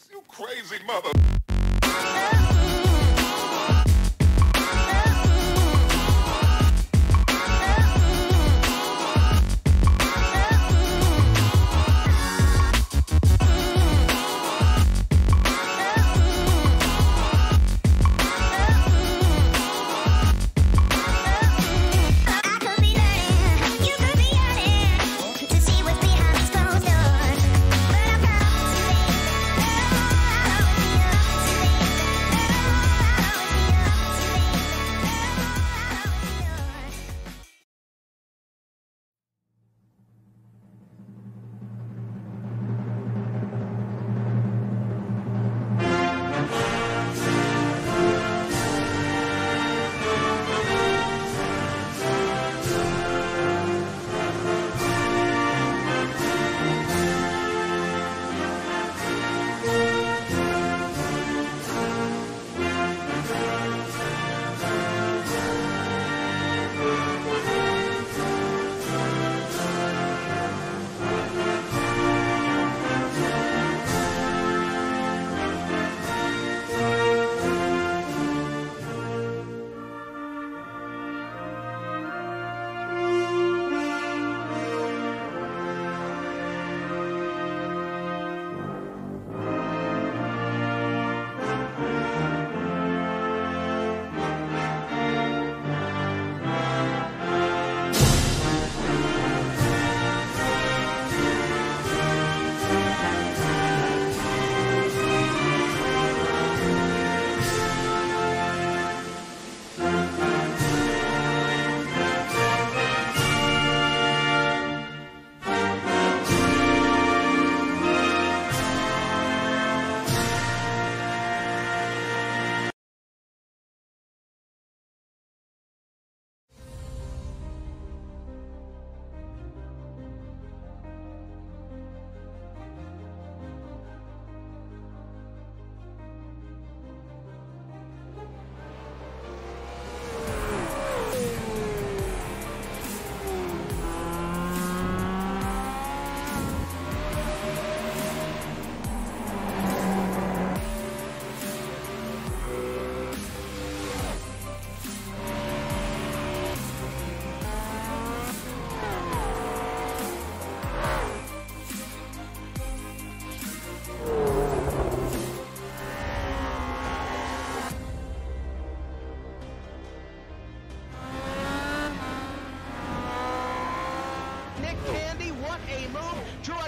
You crazy mother.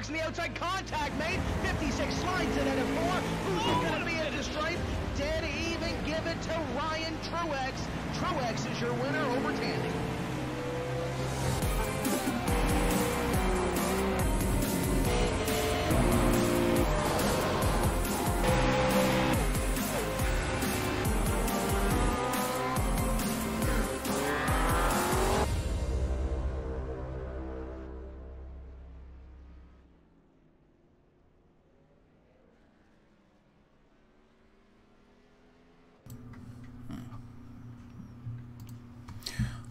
In the outside, contact made. 56 slides it at a 4. Who's going to be at the stripe? Dead even. Give it to Ryan Truex. Truex is your winner over Tandy.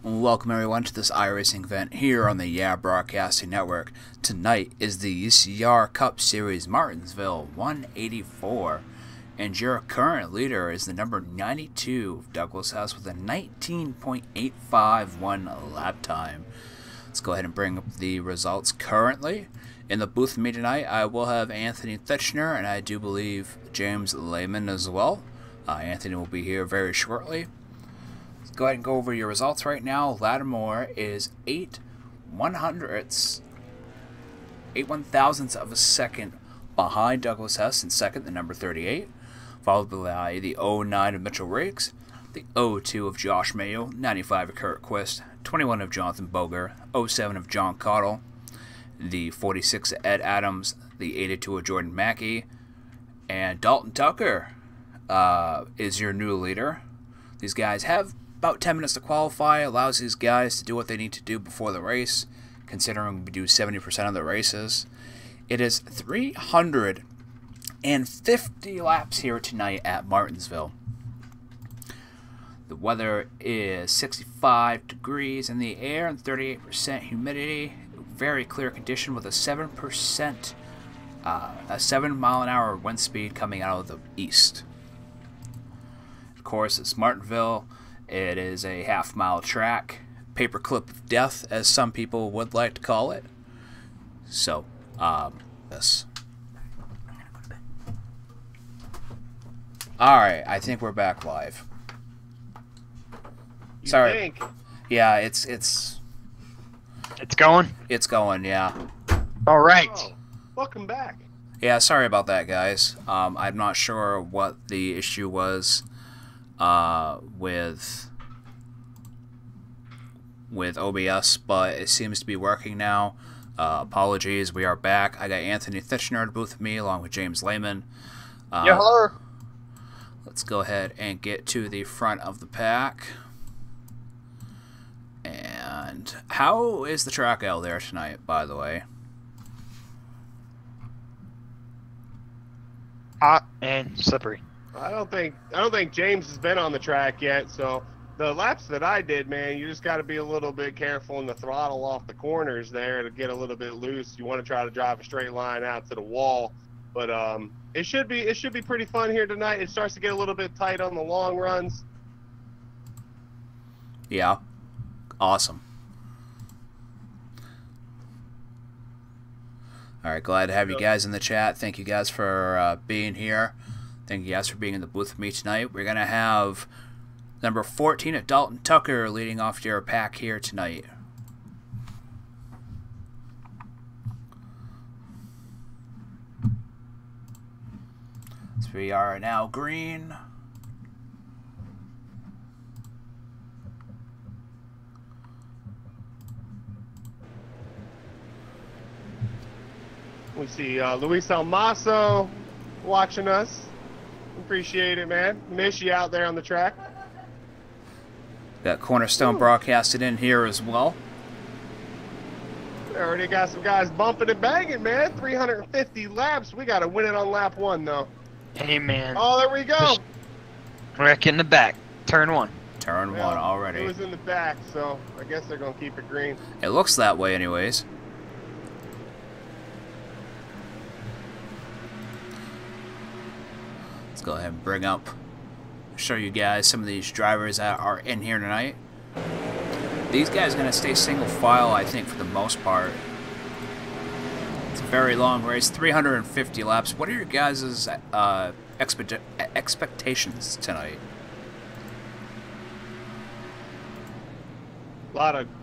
Welcome everyone to this iRacing event here on the ECR Broadcasting Network. Tonight is the ECR Cup Series Martinsville 184, and your current leader is the number 92 Douglas House with a 19.851 lap time. Let's go ahead and bring up the results currently. In the booth with me tonight, I will have Anthony Thitchner, and I do believe James Lehman as well. Anthony will be here very shortly. Go ahead and go over your results right now. Lattimore is 8/1000ths of a second behind Douglas Hess in second, the number 38, followed by the 09 of Mitchell Riggs, the 02 of Josh Mayo, 95 of Kurt Quist, 21 of Jonathan Boger, 07 of John Cottle, the 46 of Ed Adams, the 82 of Jordan Mackey, and Dalton Tucker is your new leader. These guys have about 10 minutes to qualify, allows these guys to do what they need to do before the race, considering we do 70% of the races. It is 350 laps here tonight at Martinsville. The weather is 65 degrees in the air and 38% humidity. Very clear condition with a 7% a 7-mile-an-hour wind speed coming out of the east. Of course, it's Martinsville. It is a half-mile track. Paperclip of death, as some people would like to call it. So, this. Alright, I think we're back live. Sorry. Think? Yeah, it's going? It's going, yeah. Alright. Oh, welcome back. Yeah, sorry about that, guys. I'm not sure what the issue was with OBS, but it seems to be working now. Apologies, we are back. I got Anthony Thitchner in the booth with me, along with James Lehman. Yeah, hello. Let's go ahead and get to the front of the pack. And how is the track out there tonight, by the way? Hot and slippery. I don't think James has been on the track yet, so the laps that I did, man, you just got to be a little bit careful in the throttle off the corners there to get a little bit loose. You want to try to drive a straight line out to the wall, but it should be pretty fun here tonight. It starts to get a little bit tight on the long runs. Yeah, awesome. Alright, glad to have you guys in the chat. Thank you guys for being here. Thank you guys for being in the booth with me tonight. We're going to have number 14 at Dalton Tucker leading off your pack here tonight. So we are now green. We see Luis Almaso watching us. Appreciate it, man. Miss you out there on the track. Got Cornerstone broadcasted in here as well. We already got some guys bumping and banging, man. 350 laps. We got to win it on lap 1, though. Hey, man. Oh, there we go. Wreck in the back. Turn 1. Turn Well, 1 already. It was in the back, so I guess they're going to keep it green. It looks that way anyways. Let's go ahead and bring up, show you guys some of these drivers that are in here tonight. These guys are going to stay single file, I think, for the most part. It's a very long race, 350 laps. What are your guys' expectations tonight? A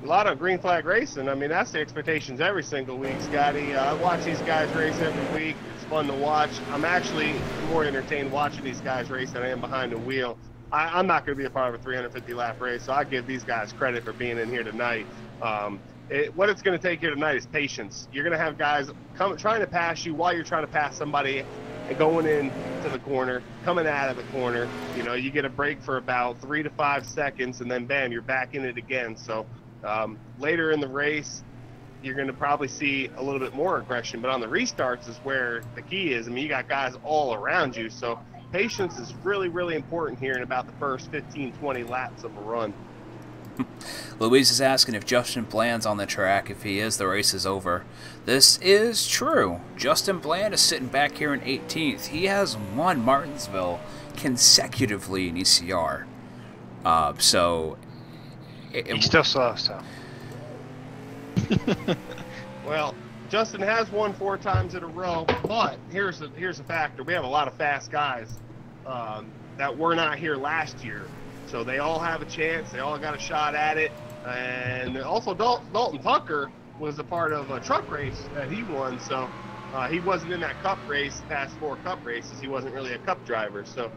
lot of green flag racing. I mean, that's the expectations every single week, Scotty. I watch these guys race every week. It's fun to watch. I'm actually more entertained watching these guys race than I am behind the wheel. I'm not going to be a part of a 350-lap race, so I give these guys credit for being in here tonight. What it's going to take here tonight is patience. You're going to have guys trying to pass you while you're trying to pass somebody and going into the corner, coming out of the corner. You know, you get a break for about 3 to 5 seconds, and then bam, you're back in it again. So later in the race, you're going to probably see a little bit more aggression, but on the restarts is where the key is. I mean, you got guys all around you, so patience is really, really important here in about the first 15, 20 laps of a run. Louise is asking if Justin Bland's on the track. If he is, the race is over. This is true. Justin Bland is sitting back here in 18th. He has won Martinsville consecutively in ECR. He's still slow, so. Well, Justin has won 4 times in a row, but here's a factor. We have a lot of fast guys that were not here last year. So they all have a chance. They all got a shot at it. And also Dalton Tucker was a part of a truck race that he won. So he wasn't in that cup race, past 4 cup races. He wasn't really a cup driver. So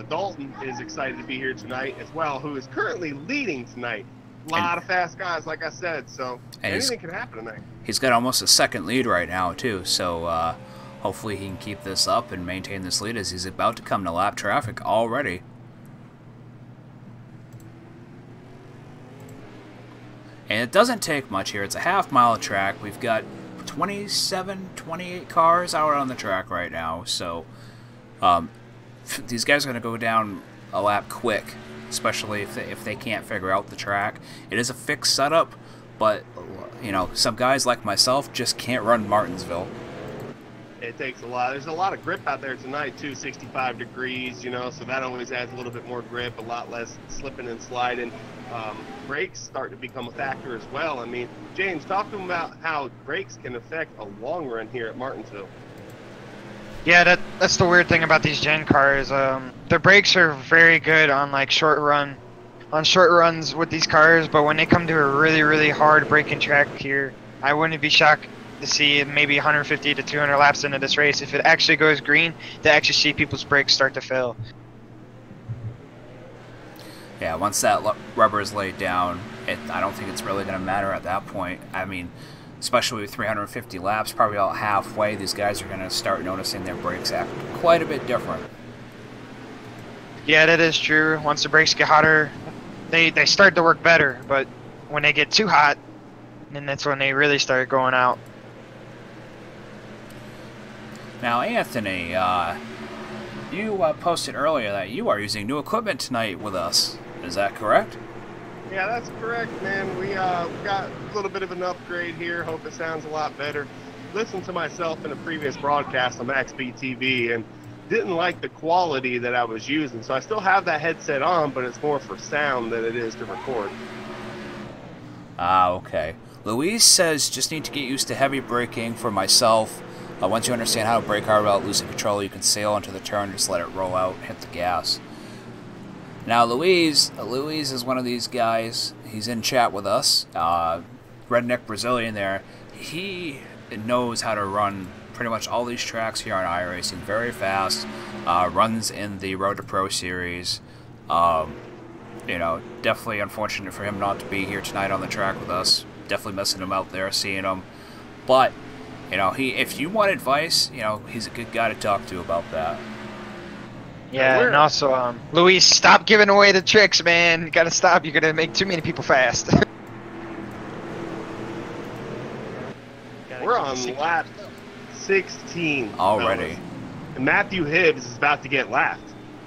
Dalton is excited to be here tonight as well, who is currently leading tonight. A lot of fast guys, like I said. So anything can happen tonight. He's got almost a second lead right now, too. So hopefully he can keep this up and maintain this lead as he's about to come to lap traffic already. And it doesn't take much here. It's a half-mile track. We've got 27, 28 cars out on the track right now. So these guys are going to go down a lap quick, especially if they can't figure out the track. It is a fixed setup, but you know, some guys like myself just can't run Martinsville. It takes a lot. There's a lot of grip out there tonight too, 65 degrees, you know, so that always adds a little bit more grip, a lot less slipping and sliding. Brakes start to become a factor as well. I mean, James, talk to them about how brakes can affect a long run here at Martinsville. Yeah, that's the weird thing about these gen cars. The brakes are very good on like short runs with these cars, but when they come to a really, really hard braking track here, I wouldn't be shocked to see maybe 150 to 200 laps into this race, if it actually goes green, to actually see people's brakes start to fail. Yeah, once that rubber is laid down, I don't think it's really going to matter at that point. I mean, especially with 350 laps, probably about halfway, these guys are going to start noticing their brakes act quite a bit different. Yeah, that is true. Once the brakes get hotter, they start to work better, but when they get too hot, then that's when they really start going out. Now, Anthony, you posted earlier that you are using new equipment tonight with us. Is that correct? Yeah, that's correct, man. We got a little bit of an upgrade here. Hope it sounds a lot better. Listened to myself in a previous broadcast on MaxB TV and didn't like the quality that I was using. So I still have that headset on, but it's more for sound than it is to record. Ah, okay. Louise says just need to get used to heavy braking for myself. Once you understand how to brake hard without losing control, you can sail into the turn, just let it roll out, hit the gas. Now, Louise is one of these guys. He's in chat with us. Redneck Brazilian there. He knows how to run pretty much all these tracks here on iRacing very fast. Runs in the Road to Pro Series. You know, definitely unfortunate for him not to be here tonight on the track with us. Definitely missing him out there, seeing him. But you know, if you want advice, you know, he's a good guy to talk to about that. Yeah, and also, Luis, stop giving away the tricks, man. You gotta stop. You're gonna make too many people fast. We're on lap 16 already. And Matthew Hibbs is about to get lapped.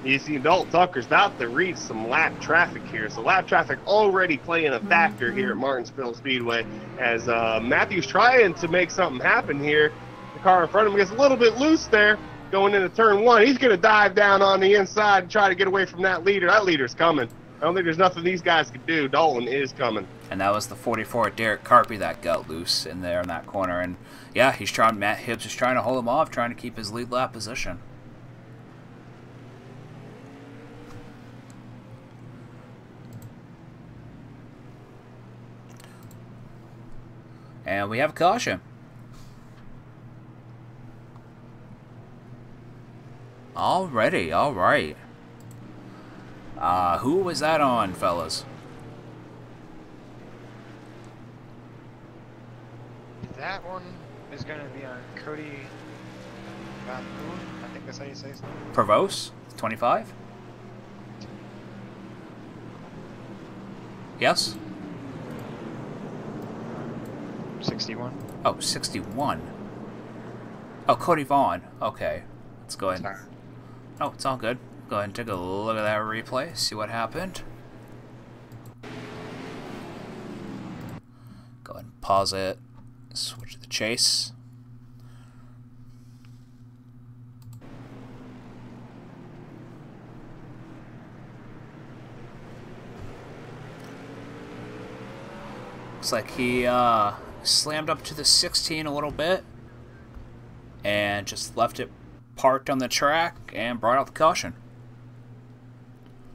You see, Dalton Tucker's about to reach some lap traffic here. So lap traffic already playing a factor here at Martinsville Speedway as Matthew's trying to make something happen here. The car in front of him gets a little bit loose there going into turn one. He's going to dive down on the inside and try to get away from that leader. That leader's coming. I don't think there's nothing these guys can do. Dalton is coming. And that was the 44 Derek Carpy that got loose in there in that corner. And yeah, Matt Hibbs is trying to hold him off, trying to keep his lead lap position. And we have a caution. Already, alright. Who was that on, fellas? That one is going to be on Cody Van Boon. I think that's how you say it. Provos, 25? Yes? 61. Oh, 61. Oh, Cody Vaughn. Okay. Let's go ahead. Sorry. Oh, it's all good. Go ahead and take a look at that replay, see what happened. Go ahead and pause it. Switch to the chase. Looks like he slammed up to the 16 a little bit and just left it parked on the track and brought out the caution.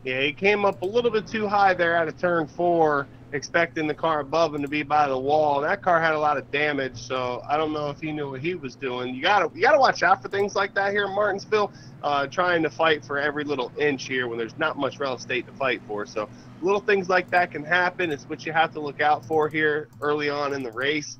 Yeah, he came up a little bit too high there out of turn 4, expecting the car above him to be by the wall. That car had a lot of damage, so I don't know if he knew what he was doing. You gotta watch out for things like that here in Martinsville, trying to fight for every little inch here when there's not much real estate to fight for. So little things like that can happen. It's what you have to look out for here early on in the race.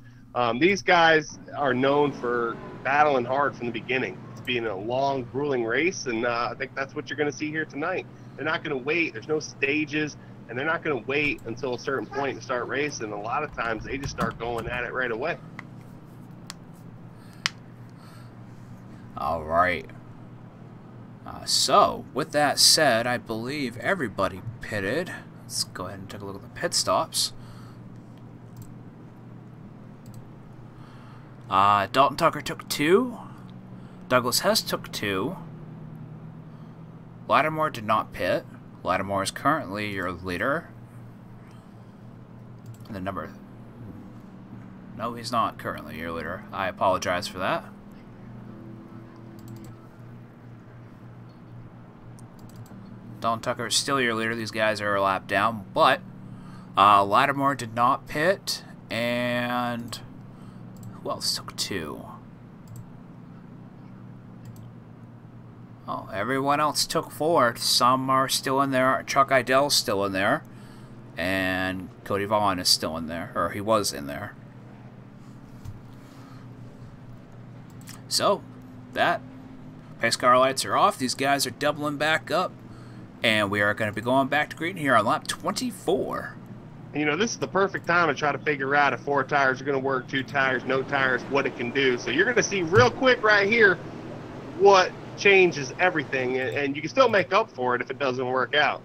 These guys are known for battling hard from the beginning. It's being a long, grueling race, and I think that's what you're going to see here tonight. They're not going to wait. There's no stages, and they're not going to wait until a certain point to start racing. A lot of times, they just start going at it right away. All right. So, with that said, I believe everybody pitted. Let's go ahead and take a look at the pit stops. Dalton Tucker took 2. Douglas Hess took 2. Lattimore did not pit. Lattimore is currently your leader. And the number... No, he's not currently your leader. I apologize for that. Don Tucker is still your leader. These guys are a lap down, but Lattimore did not pit, and who else took 2? Oh, everyone else took 4. Some are still in there. Chuck Idell's still in there, and Cody Vaughn is still in there, or he was in there. So, that pace car lights are off. These guys are doubling back up. And we are going to be going back to green here on lap 24. You know, this is the perfect time to try to figure out if 4 tires are going to work, 2 tires, no tires, what it can do. So you're going to see real quick right here what changes everything. And you can still make up for it if it doesn't work out.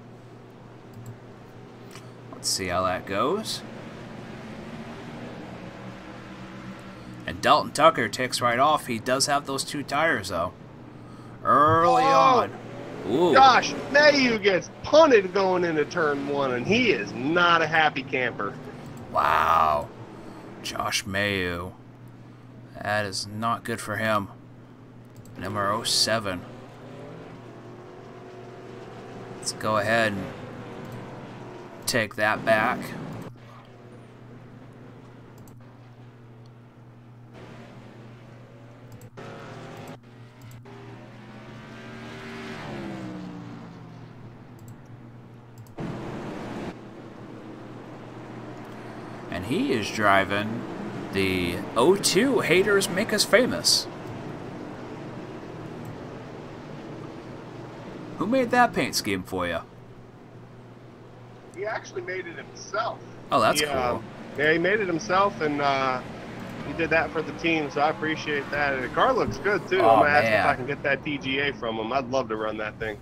Let's see how that goes. And Dalton Tucker takes right off. He does have those 2 tires, though. Early on. Ooh. Josh Mayu gets punted going into turn 1, and he is not a happy camper. Wow. Josh Mayu. That is not good for him. Number 07. Let's go ahead and take that back. And he is driving the 02 Haters Make Us Famous. Who made that paint scheme for you? He actually made it himself. Oh, that's cool. Yeah, he made it himself, and he did that for the team, so I appreciate that. And the car looks good, too. Oh, I'm going to ask man. if I can get that TGA from him. I'd love to run that thing.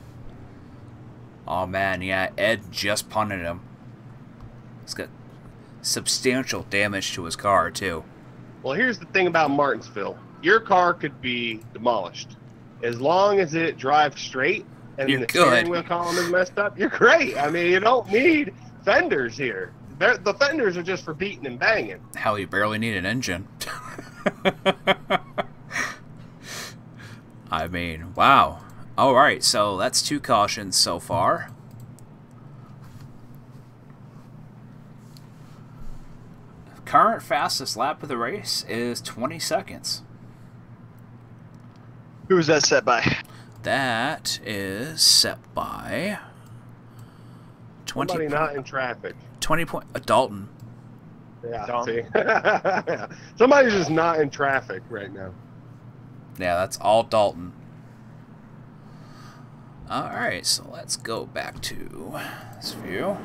Oh, man, yeah, Ed just punted him. He's got substantial damage to his car, too. Well, here's the thing about Martinsville. Your car could be demolished. As long as it drives straight and You're the good. steering wheel column is messed up, you're great. I mean, you don't need fenders here. The fenders are just for beating and banging. Hell, you barely need an engine. I mean, wow. Alright, so that's 2 cautions so far. Current fastest lap of the race is 20 seconds. Who was that set by? That is set by 20. Somebody not in traffic. 20 point. Dalton. Yeah, Dalton. see? Somebody's just not in traffic right now. Yeah, that's all Dalton. Alright, so let's go back to this view.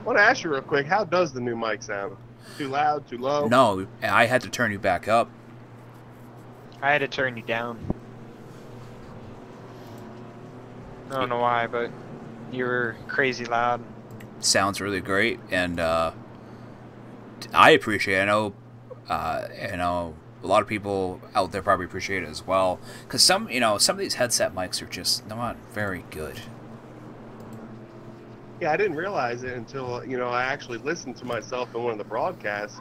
I want to ask you real quick, how does the new mic sound? Too loud, too low? No, I had to turn you back up. I had to turn you down. I don't know why, but you were crazy loud. Sounds really great, and I appreciate it. I know a lot of people out there probably appreciate it as well, because some of these headset mics are just not very good. Yeah, I didn't realize it until, I actually listened to myself in one of the broadcasts.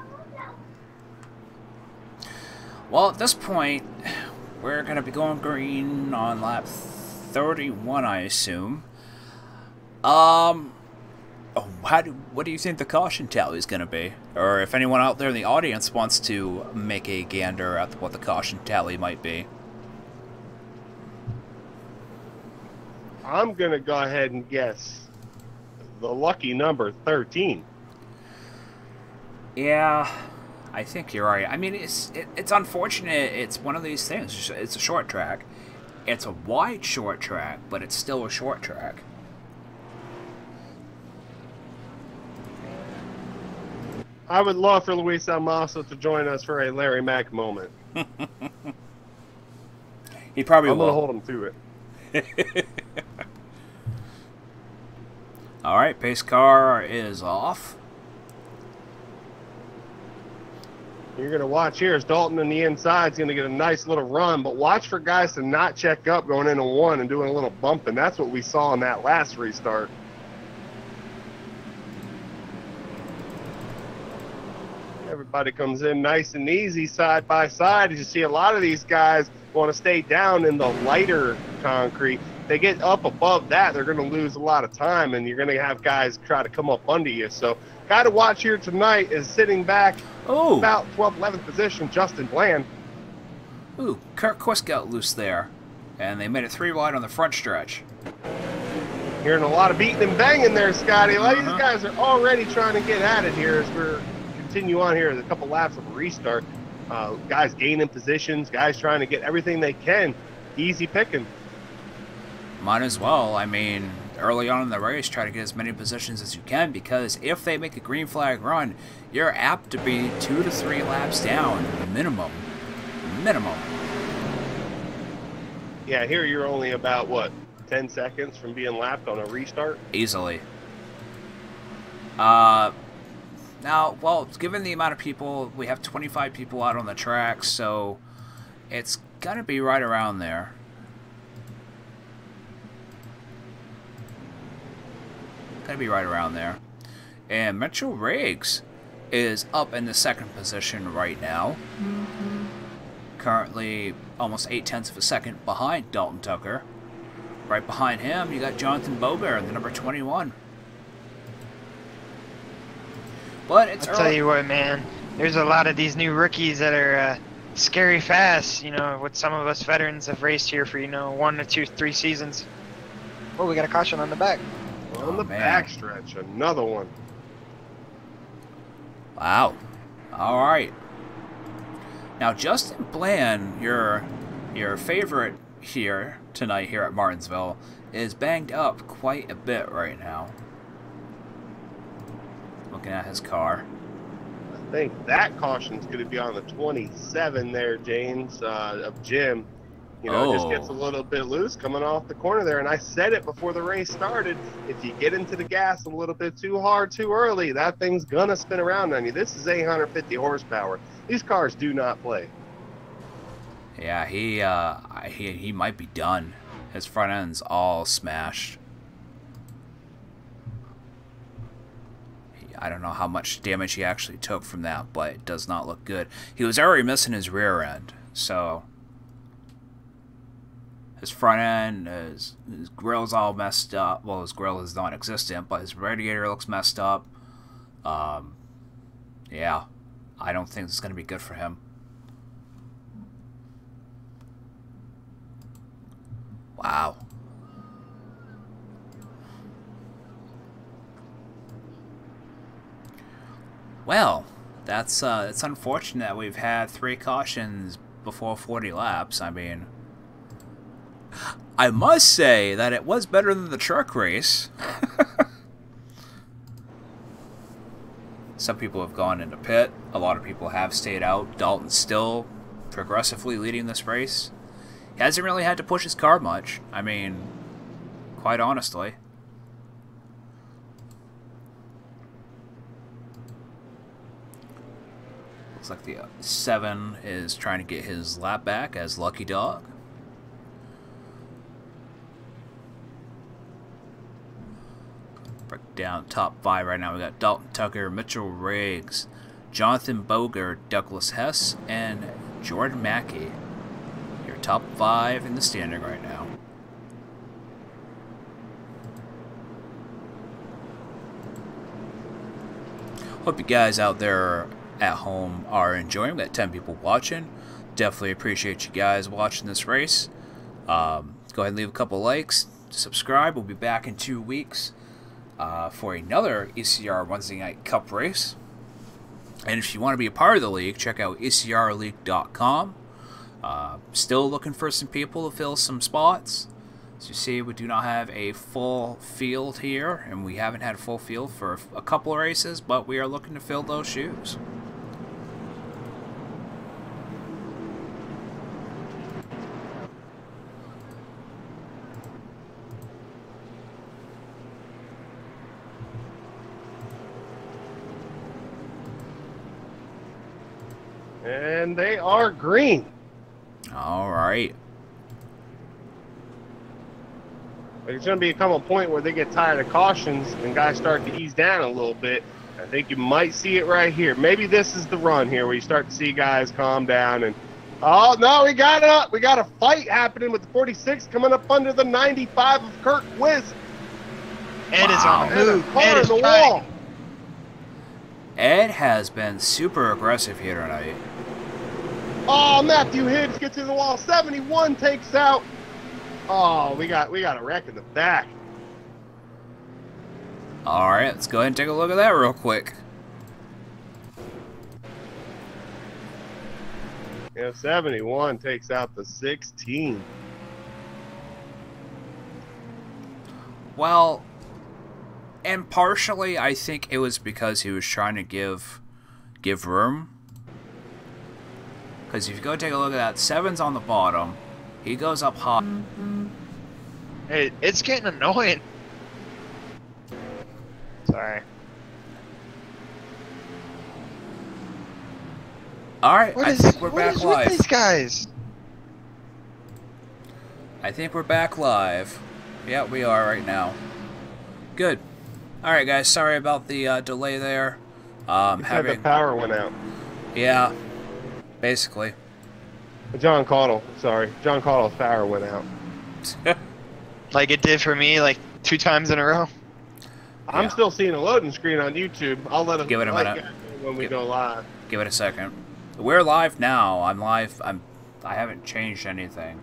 Well, at this point, we're going to be going green on lap 31, I assume. What do you think the caution tally is going to be? Or if anyone out there in the audience wants to make a gander at what the caution tally might be. I'm going to go ahead and guess the lucky number 13. Yeah, I think you're right. I mean, it's unfortunate. It's one of these things. It's a short track. It's a wide short track, but it's still a short track. I would love for Luis Almaso to join us for a Larry Mack moment. He probably I'm will. going to hold him to it. All right, pace car is off. You're going to watch here as Dalton on the inside is going to get a nice little run, but watch for guys to not check up going into one and doing a little bumping. That's what we saw in that last restart. Everybody comes in nice and easy side by side. As you see, a lot of these guys want to stay down in the lighter concrete. They get up above that, they're going to lose a lot of time, and you're going to have guys try to come up under you. So guy to watch here tonight is sitting back about 12th, 11th position, Justin Bland. Ooh, Kurt Quist got loose there, and they made it 3 wide on the front stretch. Hearing a lot of beating and banging there, Scotty. These guys are already trying to get at it here as we're continue on here. There's a couple laps of a restart. Guys gaining positions, guys trying to get everything they can. Easy picking. Might as well. I mean, early on in the race, try to get as many positions as you can, because if they make a green flag run, you're apt to be 2 to 3 laps down, minimum. Yeah, here you're only about, what, 10 seconds from being lapped on a restart? Easily. Now, well, given the amount of people, we have 25 people out on the track, so it's going to be right around there. Going to be right around there. And Mitchell Riggs is up in the 2nd position right now. Currently almost 0.8 of a second behind Dalton Tucker. Right behind him, you got Jonathan Boger in the number 21. But it's I'll tell you what, man. There's a lot of these new rookies that are scary fast. You know, what some of us veterans have raced here for, 1 to 2, 3 seasons. Oh, we got a caution on the back. On the backstretch, another one. Wow. All right. Now, Justin Bland, your favorite here tonight here at Martinsville, is banged up quite a bit right now. Looking at his car. I think that caution's going to be on the 27 there, James, of Jim. Just gets a little bit loose coming off the corner there. And I said it before the race started, if you get into the gas a little bit too hard, too early, that thing's going to spin around on you. This is 850 horsepower. These cars do not play. Yeah, he might be done. His front end's all smashed. I don't know how much damage he actually took from that, but it does not look good. He was already missing his rear end, so his front end, his grill's all messed up. Well, his grill is non-existent, but his radiator looks messed up. Yeah, I don't think this is going to be good for him. Wow. Well, that's unfortunate that we've had 3 cautions before 40 laps. I mean, I must say that it was better than the truck race. Some people have gone into pit. A lot of people have stayed out. Dalton's still progressively leading this race. He hasn't really had to push his car much. I mean, quite honestly. Looks like the 7 is trying to get his lap back as Lucky Dog. Break down top 5 right now. We got Dalton Tucker, Mitchell Riggs, Jonathan Boger, Douglas Hess, and Jordan Mackey. Your top 5 in the standing right now. Hope you guys out there at home are enjoying. We got 10 people watching. Definitely appreciate you guys watching this race. Go ahead and leave a couple likes. Subscribe. We'll be back in 2 weeks for another ECR Wednesday Night Cup race. And if you want to be a part of the league, check out ECRleague.com. Still looking for some people to fill some spots. As you see, we do not have a full field here, and we haven't had a full field for a couple of races, but we are looking to fill those shoes. And they are green. All right. There's going to become a point where they get tired of cautions and guys start to ease down a little bit. I think you might see it right here. Maybe this is the run here where you start to see guys calm down. And oh no, we got a fight happening with the 46 coming up under the 95 of Kirk Whiz. Ed is on the move. Ed Ed is is wall. Ed has been super aggressive here tonight. Oh, Matthew Hibbs gets to the wall. 71 takes out. Oh, we got a wreck in the back. All right, let's go ahead and take a look at that real quick. Yeah, 71 takes out the 16. Well, and partially I think it was because he was trying to give room. Because if you go take a look at that, 7's on the bottom. He goes up high. Hey, it's getting annoying. Sorry. Alright, I think we're back with live. these guys? I think we're back live. Yeah, we are right now. Good. Alright guys, sorry about the delay there. The power went out. Yeah, basically. John Caudle's power went out. Like it did for me, like 2 times in a row. I'm still seeing a loading screen on YouTube. I'll let him give it a minute when we go live. Give it a second. We're live now. I'm live. I haven't changed anything.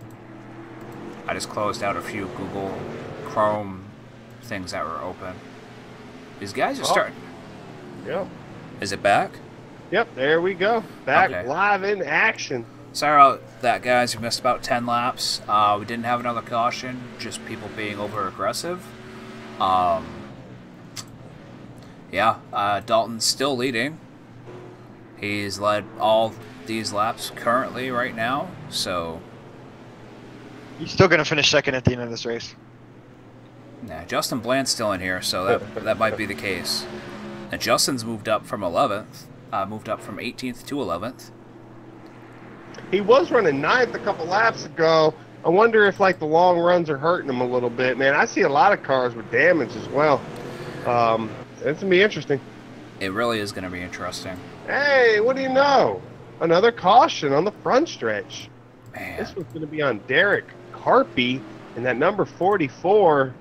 I just closed out a few Google Chrome things that were open. These guys are starting. Yep. Is it back? Yep, there we go. Back Okay. live in action. Sorry about that, guys. We missed about 10 laps. We didn't have another caution, just people being over-aggressive. Yeah, Dalton's still leading. He's led all these laps currently right now, so... He's still going to finish second at the end of this race. Nah, Justin Bland's still in here, so that might be the case. And Justin's moved up from 11th, moved up from 18th to 11th. He was running 9th a couple laps ago. I wonder if like the long runs are hurting him a little bit. Man, I see a lot of cars with damage as well. It's gonna be interesting. It really is going to be interesting. Hey, what do you know? Another caution on the front stretch. Man. This one's gonna be on Derek Carpy and that number 44.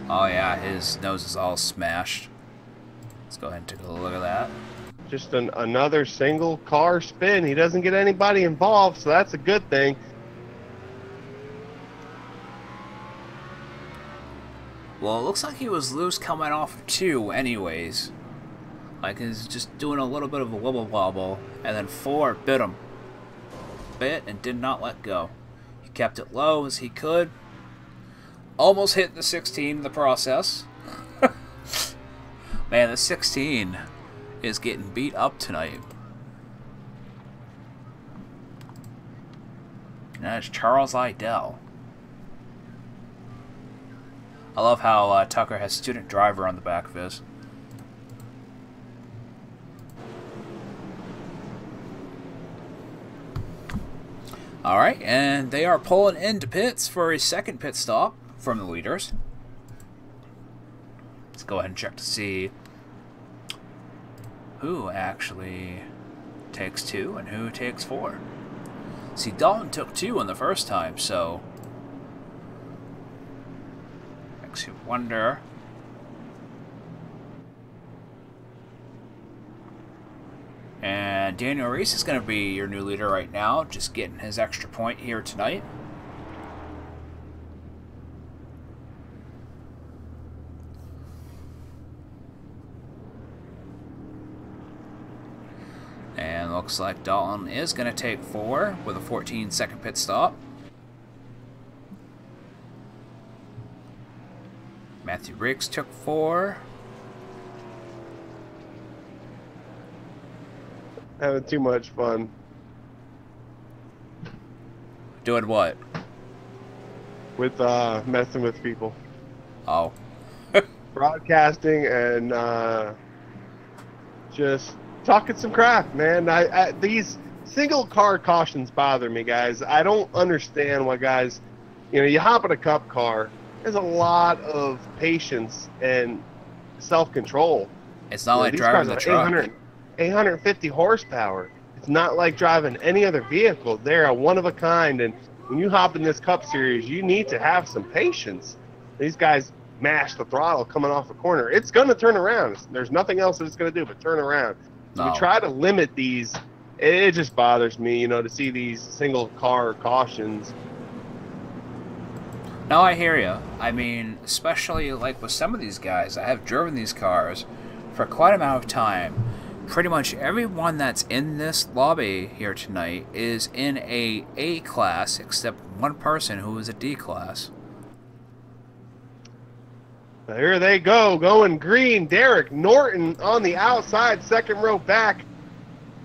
Oh yeah, his nose is all smashed. Let's go ahead and take a look at that. Just another single car spin. He doesn't get anybody involved, so that's a good thing. Well, it looks like he was loose coming off of 2 anyways. Like he's just doing a little bit of a wobble wobble, and then 4 bit him. Bit and did not let go. He kept it low as he could. Almost hit the 16 in the process. Man, the 16 is getting beat up tonight. And that's Charles Idell. I love how Tucker has student driver on the back of his. Alright, and they are pulling into pits for a second pit stop from the leaders. Let's go ahead and check to see who actually takes 2 and who takes 4. See, Dalton took 2 in the first time, so makes you wonder. And Daniel Reese is going to be your new leader right now, just getting his extra point here tonight. And looks like Dalton is going to take 4 with a 14-second pit stop. Matthew Riggs took 4. Having too much fun. Doing what? With messing with people. Oh. Broadcasting and just talking some crap, man. These single car cautions bother me, guys. I don't understand why guys, you hop in a cup car, there's a lot of patience and self-control. It's not like driving the truck. 850 horsepower. It's not like driving any other vehicle. They're a one of a kind, and when you hop in this Cup Series, you need to have some patience. These guys mash the throttle coming off a corner. It's going to turn around. There's nothing else that it's going to do but turn around. So we try to limit these. It just bothers me, to see these single car cautions. No, I hear you. I mean, especially like with some of these guys, I have driven these cars for quite an amount of time. Pretty much everyone that's in this lobby here tonight is in a class, except one person who is a D class. Here they go, going green. Derek Norton on the outside, second row back.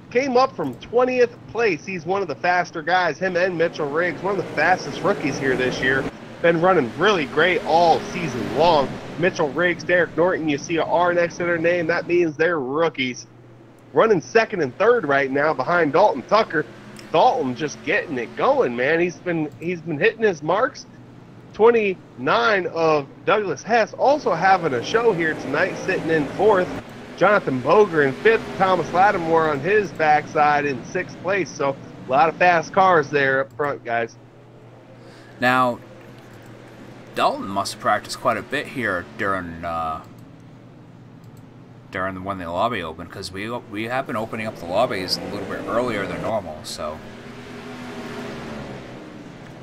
Came up from 20th place. He's one of the faster guys, him and Mitchell Riggs, one of the fastest rookies here this year. Been running really great all season long. Mitchell Riggs, Derek Norton, you see a R next to their name. That means they're rookies. Running second and third right now behind Dalton Tucker. Dalton just getting it going, man. He's been hitting his marks. 29 of Douglas Hess also having a show here tonight, sitting in fourth. Jonathan Boger in fifth. Thomas Lattimore on his backside in sixth place. So a lot of fast cars there up front, guys. Now, Dalton must have practiced quite a bit here during when the lobby opened, because we have been opening up the lobbies a little bit earlier than normal. So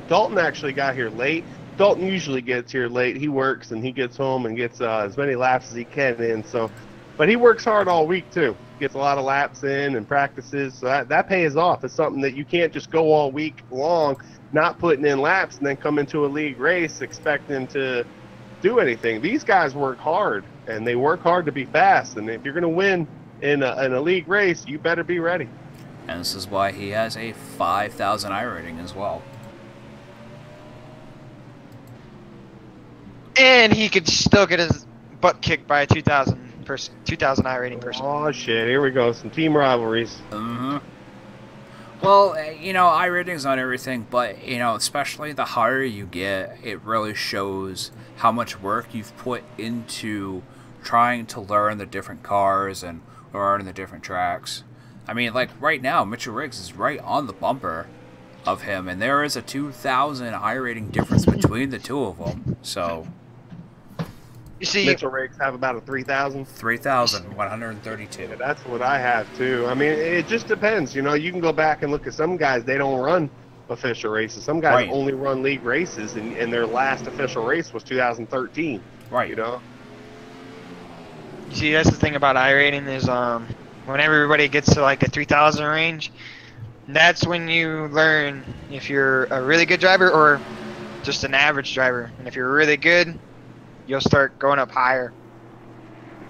Dalton actually got here late. Dalton usually gets here late. He works and he gets home and gets as many laps as he can in. So, but he works hard all week too. Gets a lot of laps in and practices. So that pays off. It's something that you can't just go all week long not putting in laps and then come into a league race expecting to do anything. These guys work hard, and they work hard to be fast. And if you're going to win in a league race, you better be ready. And this is why he has a 5,000 iRating as well. And he could still get his butt kicked by a 2,000 iRating person. Oh shit! Here we go. Some team rivalries. Mm-hmm. Well, iRating's not everything, but, especially the higher you get, it really shows how much work you've put into trying to learn the different cars and learn the different tracks. I mean, like, right now, Mitchell Riggs is right on the bumper of him, and there is a 2,000 iRating difference between the two of them, so... You see, Mitchell Riggs have about a 3,000. 3,132. Yeah, that's what I have too. I mean, it just depends. You can go back and look at some guys. They don't run official races. Some guys only run league races, and their last official race was 2013. Right. You see, that's the thing about iRating is when everybody gets to like the 3,000 range, that's when you learn if you're a really good driver or just an average driver. And if you're really good, you'll start going up higher.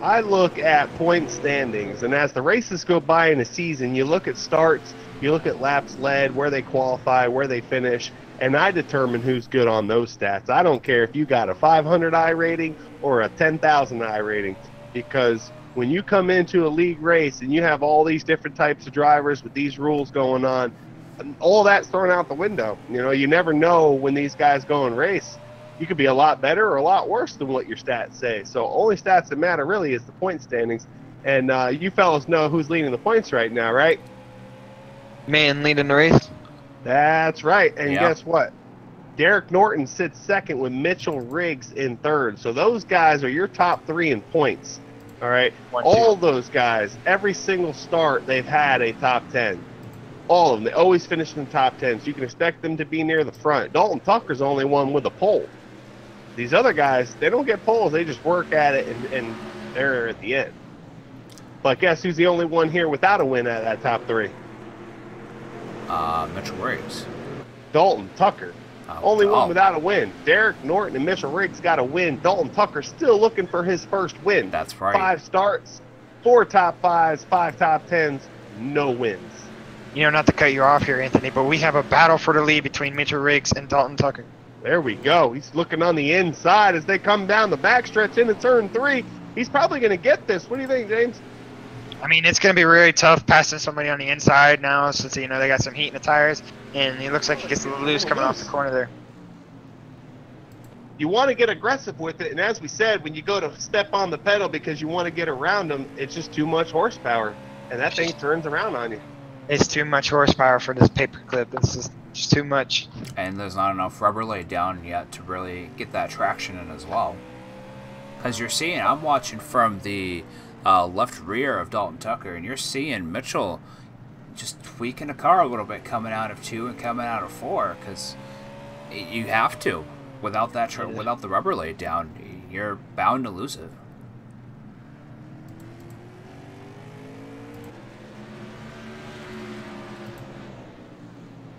I look at point standings, and as the races go by in a season, you look at starts, you look at laps led, where they qualify, where they finish, and I determine who's good on those stats. I don't care if you got a 500 iRating or a 10,000 iRating, because when you come into a league race and you have all these different types of drivers with these rules going on, all that's thrown out the window. You never know when these guys go and race. You could be a lot better or a lot worse than what your stats say. So only stats that matter really is the point standings. And you fellas know who's leading the points right now, right? Man leading the race. That's right. And guess what? Derek Norton sits second with Mitchell Riggs in third. So those guys are your top three in points. All right? All those guys, every single start, they've had a top 10. All of them. They always finish in the top 10. So you can expect them to be near the front. Dalton Tucker's the only one with a pole. These other guys, they don't get poles. They just work at it, and they're at the end. But guess who's the only one here without a win out of that top three? Mitchell Riggs. Dalton Tucker. Only one without a win. Derek Norton and Mitchell Riggs got a win. Dalton Tucker still looking for his first win. That's right. 5 starts, 4 top 5s, 5 top 10s, no wins. Not to cut you off here, Anthony, but we have a battle for the lead between Mitchell Riggs and Dalton Tucker. There we go. He's looking on the inside as they come down the backstretch into turn 3. He's probably going to get this. What do you think, James? I mean, it's going to be really tough passing somebody on the inside now since, you know, they got some heat in the tires. And he looks like he gets a little loose coming off the corner there. You want to get aggressive with it, and as we said, when you go to step on the pedal because you want to get around them, it's just too much horsepower, and that thing turns around on you. It's too much horsepower for this paperclip. It's just too much. And there's not enough rubber laid down yet to really get that traction in as well. Because you're seeing, I'm watching from the left rear of Dalton Tucker, and you're seeing Mitchell just tweaking the car a little bit coming out of 2 and coming out of 4, because you have to. Without that, without the rubber laid down, you're bound to lose it.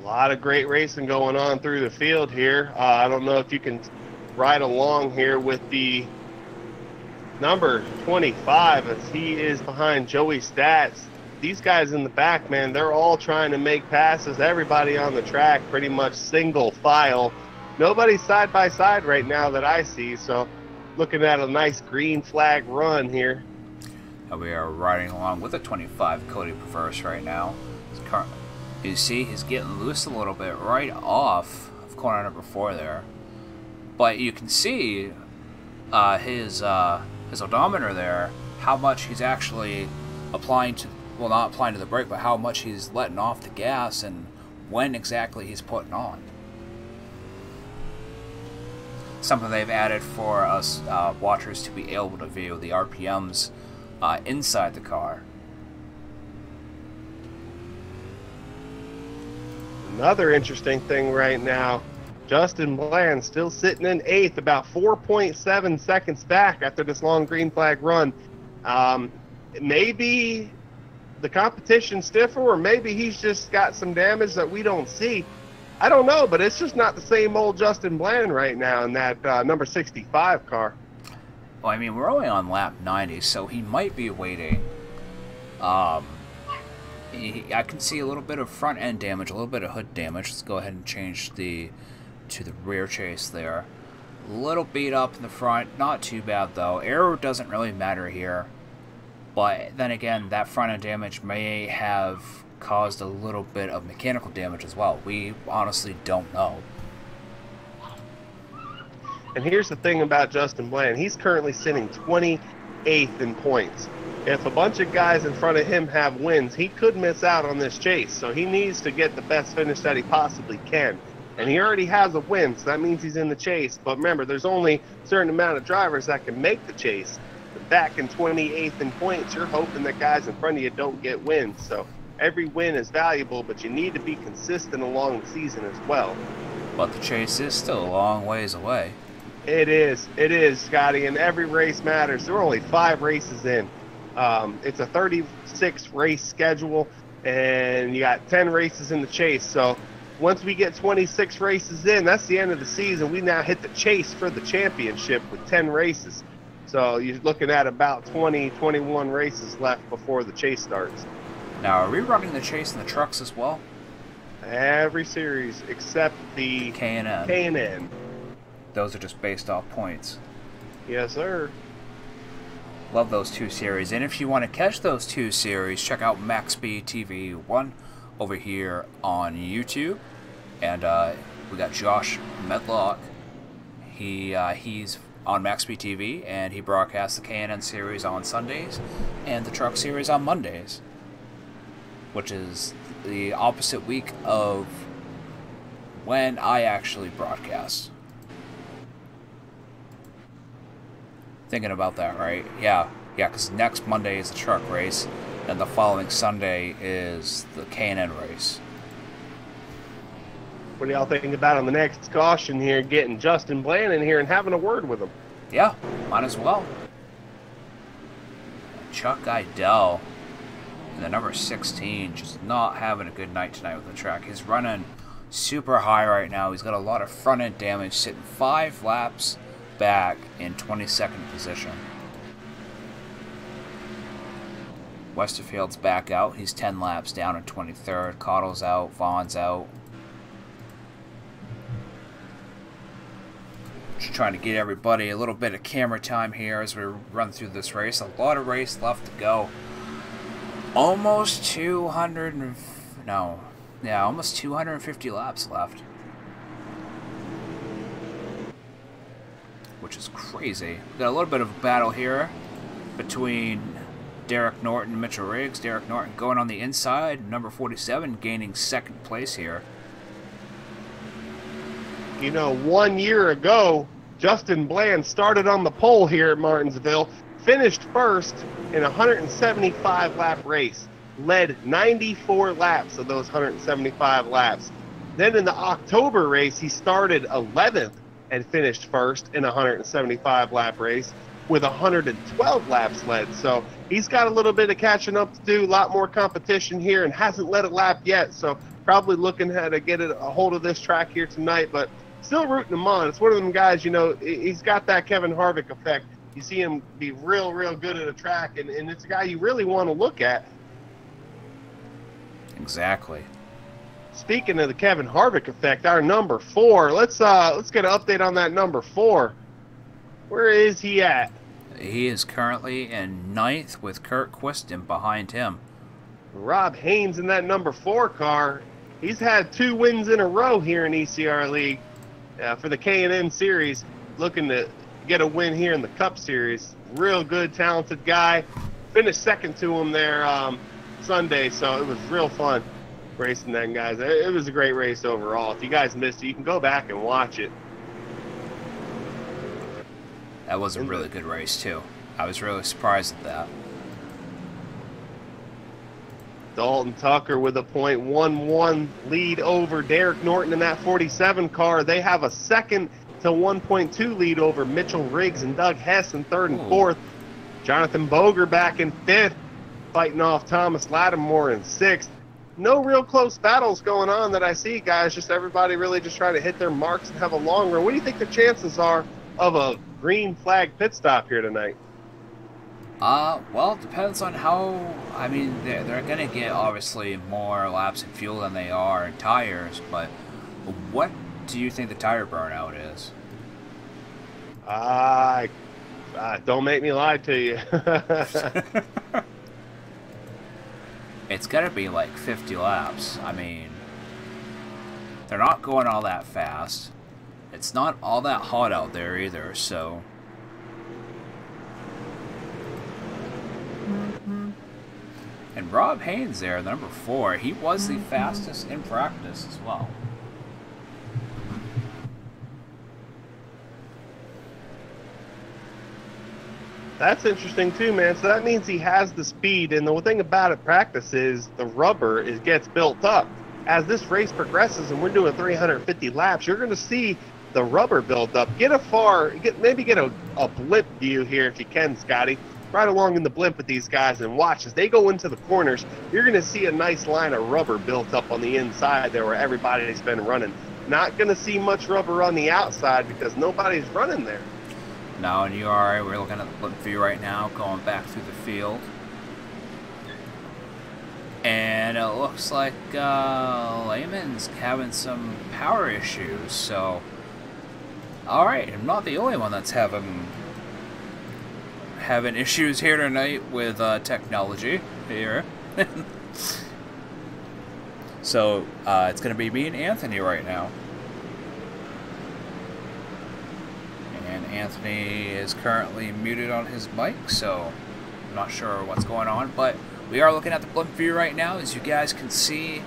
A lot of great racing going on through the field here. I don't know if you can ride along here with the number 25 as he is behind Joey Stats. These guys in the back, man, they're all trying to make passes. Everybody on the track pretty much single file. Nobody side by side right now that I see, so looking at a nice green flag run here. And we are riding along with a 25 Cody Perverse right now. You see he's getting loose a little bit right off of corner number 4 there. But you can see his odometer there, how much he's actually applying to, well, not applying to the brake, but how much he's letting off the gas and when exactly he's putting on. Something they've added for us watchers to be able to view the RPMs inside the car. Another interesting thing right now, Justin Bland still sitting in 8th, about 4.7 seconds back after this long green flag run. Maybe the competition's stiffer, or maybe he's just got some damage that we don't see. I don't know, but it's just not the same old Justin Bland right now in that number 65 car. Well, I mean, we're only on lap 90, so he might be waiting. I can see a little bit of front end damage, a little bit of hood damage. Let's go ahead and change to the rear chase there. A little beat up in the front, not too bad though. Aero doesn't really matter here, but then again, that front end damage may have caused a little bit of mechanical damage as well. We honestly don't know. And here's the thing about Justin Bland. He's currently sitting 28th in points. If a bunch of guys in front of him have wins, he could miss out on this chase. So he needs to get the best finish that he possibly can. And he already has a win, so that means he's in the chase. But remember, there's only a certain amount of drivers that can make the chase. But back in 28th in points, you're hoping that guys in front of you don't get wins. So every win is valuable, but you need to be consistent along the season as well. But the chase is still a long ways away. It is, Scotty, and every race matters. There are only 5 races in. It's a 36 race schedule, and you got 10 races in the chase. So once we get 26 races in, that's the end of the season. We now hit the chase for the championship with 10 races. So you're looking at about 20, 21 races left before the chase starts. Now, are we running the chase in the trucks as well? Every series except the K&N. K&N. Those are just based off points. Yes, sir. Love those 2 series. And if you want to catch those 2 series, check out MaxSpeed TV 1 over here on YouTube. And we got Josh Medlock. He's on MaxSpeed TV, and he broadcasts the K&N series on Sundays and the truck series on Mondays, which is the opposite week of when I actually broadcast. Thinking about that, right? Yeah, because next Monday is the truck race, and the following Sunday is the K&N race. What do y'all think about on the next caution here, getting Justin Bland in here and having a word with him? Yeah, might as well. Chuck Idell, in the number 16, just not having a good night tonight with the track. He's running super high right now. He's got a lot of front end damage, sitting 5 laps back in 22nd position. Westerfield's back out. He's 10 laps down in 23rd. Cottle's out. Vaughn's out. Just trying to get everybody a little bit of camera time here as we run through this race. A lot of race left to go. Almost 200 and... No. Yeah, almost 250 laps left. Which is crazy. We got a little bit of a battle here between Derek Norton and Mitchell Riggs. Derek Norton going on the inside, number 47 gaining second place here. You know, 1 year ago, Justin Bland started on the pole here at Martinsville, finished first in a 175-lap race, led 94 laps of those 175 laps. Then in the October race, he started 11th and finished first in a 175-lap race with 112 laps led. So he's got a little bit of catching up to do, a lot more competition here, and hasn't led a lap yet. So probably looking to get a hold of this track here tonight, but still rooting him on. It's one of them guys, you know, he's got that Kevin Harvick effect. You see him be real, real good at a track, and it's a guy you really want to look at. Exactly. Speaking of the Kevin Harvick effect, our number 4, let's get an update on that number 4. Where is he at? He is currently in 9th with Kurt Quiston behind him. Rob Haynes in that number 4 car. He's had 2 wins in a row here in ECR League for the K&N Series, looking to get a win here in the Cup Series. Real good, talented guy. Finished second to him there Sunday, so it was real fun racing them guys. It was a great race overall. If you guys missed it, you can go back and watch it. That was a really good race, too. I was really surprised at that. Dalton Tucker with a .11 lead over Derek Norton in that 47 car. They have a second to 1.2 lead over Mitchell Riggs and Doug Hess in 3rd and 4th. Jonathan Boger back in 5th, fighting off Thomas Lattimore in 6th. No real close battles going on that I see, guys. Just everybody really just trying to hit their marks and have a long run. What do you think the chances are of a green flag pit stop here tonight? Well, it depends on how... I mean, they're going to get, obviously, more laps in fuel than they are in tires, but what do you think the tire burnout is? Don't make me lie to you. It's got to be like 50 laps. I mean, they're not going all that fast. It's not all that hot out there either, so... And Rob Haynes there, number 4, he was the fastest in practice as well. That's interesting too, man. So that means he has the speed, and the thing about it, practice is the rubber gets built up. As this race progresses and we're doing 350 laps, you're going to see the rubber build up. Maybe get a blimp view here if you can, Scotty. Right along in the blimp with these guys and watch as they go into the corners. You're going to see a nice line of rubber built up on the inside there where everybody's been running. Not going to see much rubber on the outside because nobody's running there. No, and we're looking at the blimp view right now, going back through the field. And it looks like Lehman's having some power issues, so... Alright, I'm not the only one that's having issues here tonight with technology here. So it's going to be me and Anthony right now. And Anthony is currently muted on his mic, so I'm not sure what's going on. But we are looking at the blimp view right now. As you guys can see,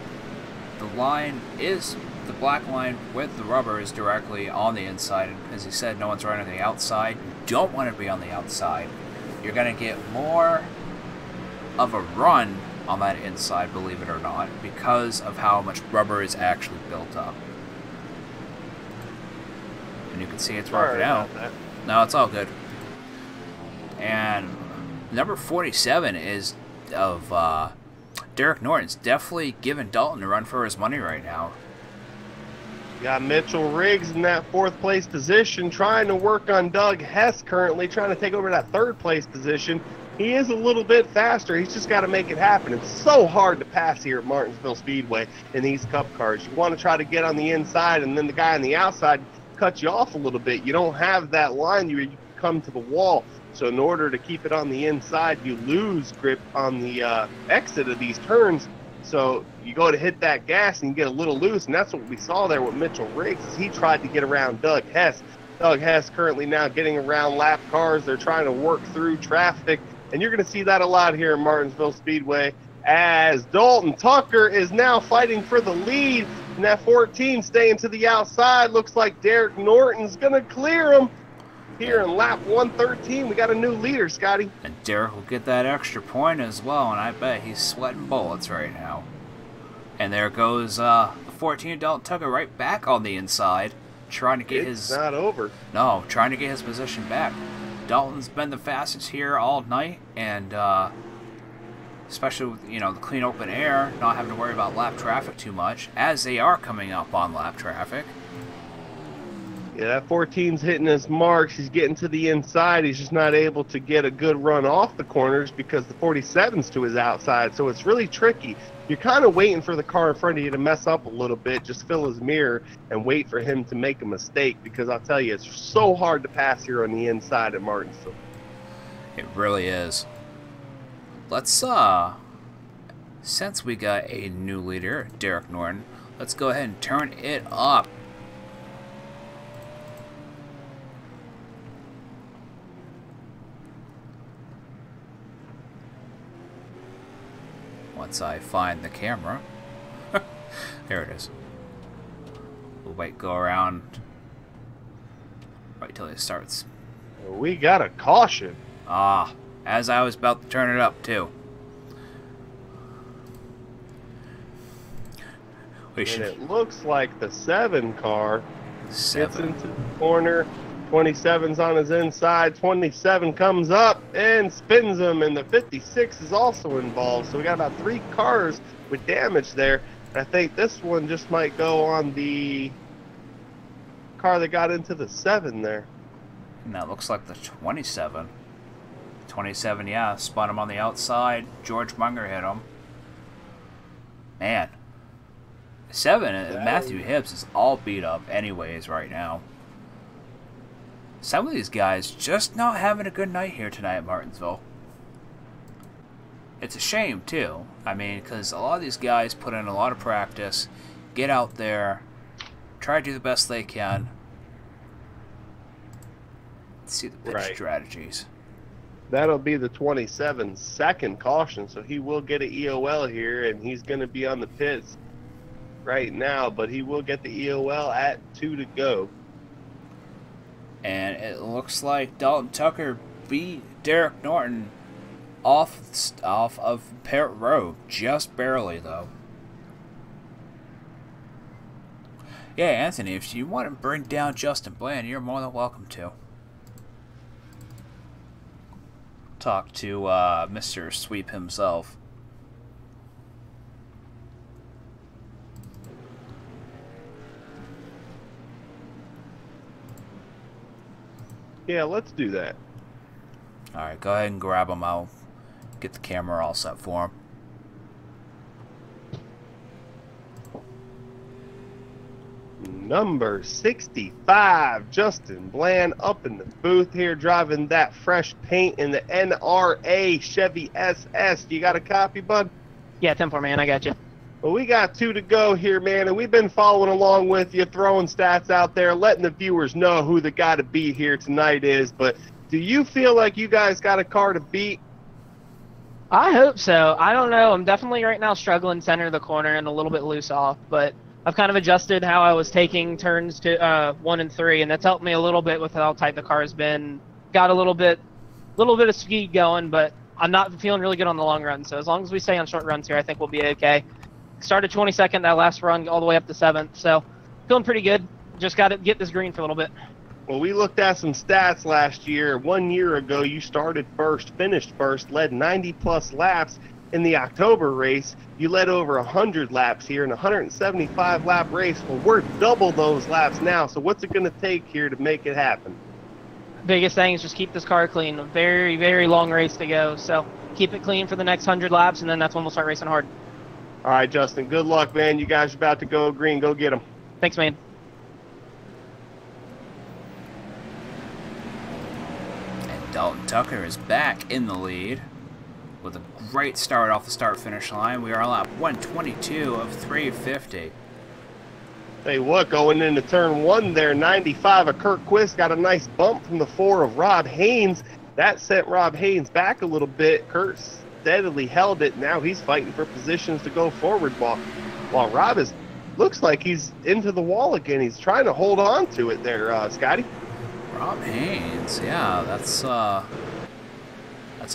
the black line with the rubber is directly on the inside. And as he said, no one's running on the outside. You don't want to be on the outside. You're going to get more of a run on that inside, believe it or not, because of how much rubber is actually built up. And you can see it's working out. No, it's all good. And number 47 is of Derek Norton's definitely giving Dalton a run for his money right now. Got Mitchell Riggs in that 4th place position, trying to work on Doug Hess currently, trying to take over that 3rd place position. He is a little bit faster. He's just got to make it happen. It's so hard to pass here at Martinsville Speedway in these Cup cars. You want to try to get on the inside, and then the guy on the outside cuts you off a little bit. You don't have that line. You come to the wall. So in order to keep it on the inside, you lose grip on the exit of these turns. So you go to hit that gas and you get a little loose, and that's what we saw there with Mitchell Riggs, as he tried to get around Doug Hess. Doug Hess currently now getting around lap cars. They're trying to work through traffic, and you're going to see that a lot here in Martinsville Speedway, as Dalton Tucker is now fighting for the lead, and that 14 staying to the outside. Looks like Derek Norton's going to clear him here in lap 113. We got a new leader, Scotty. And Derek will get that extra point as well, and I bet he's sweating bullets right now. And there goes 14 Dalton Tucker right back on the inside, trying to get It's not over. No, trying to get his position back. Dalton's been the fastest here all night, and especially with, you know, the clean open air, not having to worry about lap traffic too much, as they are coming up on lap traffic. Yeah, that 14's hitting his marks. He's getting to the inside. He's just not able to get a good run off the corners because the 47's to his outside. So it's really tricky. You're kind of waiting for the car in front of you to mess up a little bit. Just fill his mirror and wait for him to make a mistake, because I'll tell you, it's so hard to pass here on the inside at Martinsville. It really is. Let's, since we got a new leader, Derek Norton, let's go ahead and turn it up. Once I find the camera. There it is. We'll wait, go around right till it starts. We got a caution. Ah, as I was about to turn it up too. And it looks like the 7 car gets 7. into the corner. 27's on his inside. 27 comes up and spins him, and the 56 is also involved. So we got about 3 cars with damage there. I think this one just might go on the car that got into the 7 there. And that looks like the 27. 27, yeah, spun him on the outside. George Munger hit him. Man. 7, Matthew Hibbs is all beat up anyways right now. Some of these guys just not having a good night here tonight at Martinsville. It's a shame, too. I mean, because a lot of these guys put in a lot of practice, get out there, try to do the best they can. Let's see the pitch strategies. That'll be the 27's second caution, so he will get an EOL here, and he's going to be on the pits right now, but he will get the EOL at 2 to go. And it looks like Dalton Tucker beat Derek Norton off of Parrot Road, just barely though. Yeah, Anthony, if you want to bring down Justin Bland, you're more than welcome to. Talk to Mr. Sweep himself. Yeah, let's do that. Alright, go ahead and grab him. I'll get the camera all set for him. Number 65, Justin Bland, up in the booth here, driving that fresh paint in the NRA Chevy SS. You got a copy, bud? Yeah, 10-4, man. I got you. Well, we got 2 to go here, man, and we've been following along with you, throwing stats out there, letting the viewers know who the guy to beat here tonight is. But do you feel like you guys got a car to beat? I hope so. I don't know. I'm definitely right now struggling center of the corner and a little bit loose off, but I've kind of adjusted how I was taking turns to 1 and 3, and that's helped me a little bit with how tight the car's been. Got a little bit of speed going, but I'm not feeling really good on the long run. So as long as we stay on short runs here, I think we'll be okay. Started 22nd that last run all the way up to 7th, so feeling pretty good. Just got to get this green for a little bit. Well, we looked at some stats last year. 1 year ago, you started first, finished first, led 90-plus laps in the October race. You led over 100 laps here in a 175-lap race. Well, we're double those laps now, so what's it going to take here to make it happen? Biggest thing is just keep this car clean. A very, very long race to go, so keep it clean for the next 100 laps, and then that's when we'll start racing hard. All right, Justin, good luck, man. You guys are about to go green. Go get them. Thanks, man. And Dalton Tucker is back in the lead with a great start off the start-finish line. We are on lap 122 of 350. Tell you what, going into turn 1 there, 95 of Kurt Quist got a nice bump from the 4 of Rob Haynes. That sent Rob Haynes back a little bit. Kurt steadily held it. Now he's fighting for positions to go forward while Rob looks like he's into the wall again. He's trying to hold on to it there, Scotty. Rob Haynes, yeah, that's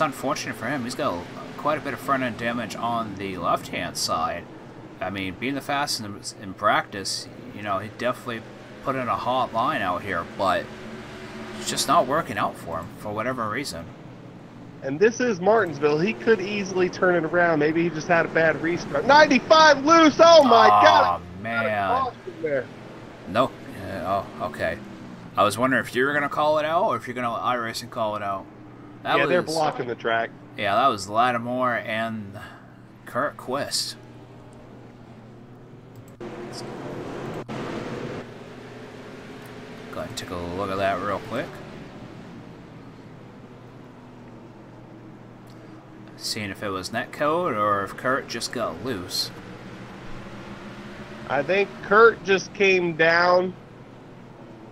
unfortunate for him. He's got quite a bit of front-end damage on the left-hand side. I mean, being the fastest in practice, you know, he definitely put in a hot line out here, but it's just not working out for him for whatever reason. And this is Martinsville. He could easily turn it around. Maybe he just had a bad restart. 95 loose. Oh my God! Oh man. No. Oh, okay. I was wondering if you were gonna call it out or if you're gonna let iRacing call it out. Yeah, they're blocking the track. Yeah, that was Lattimore and Kurt Quist. Go ahead and take a look at that real quick. Seeing if it was netcode or if Kurt just got loose. I think Kurt just came down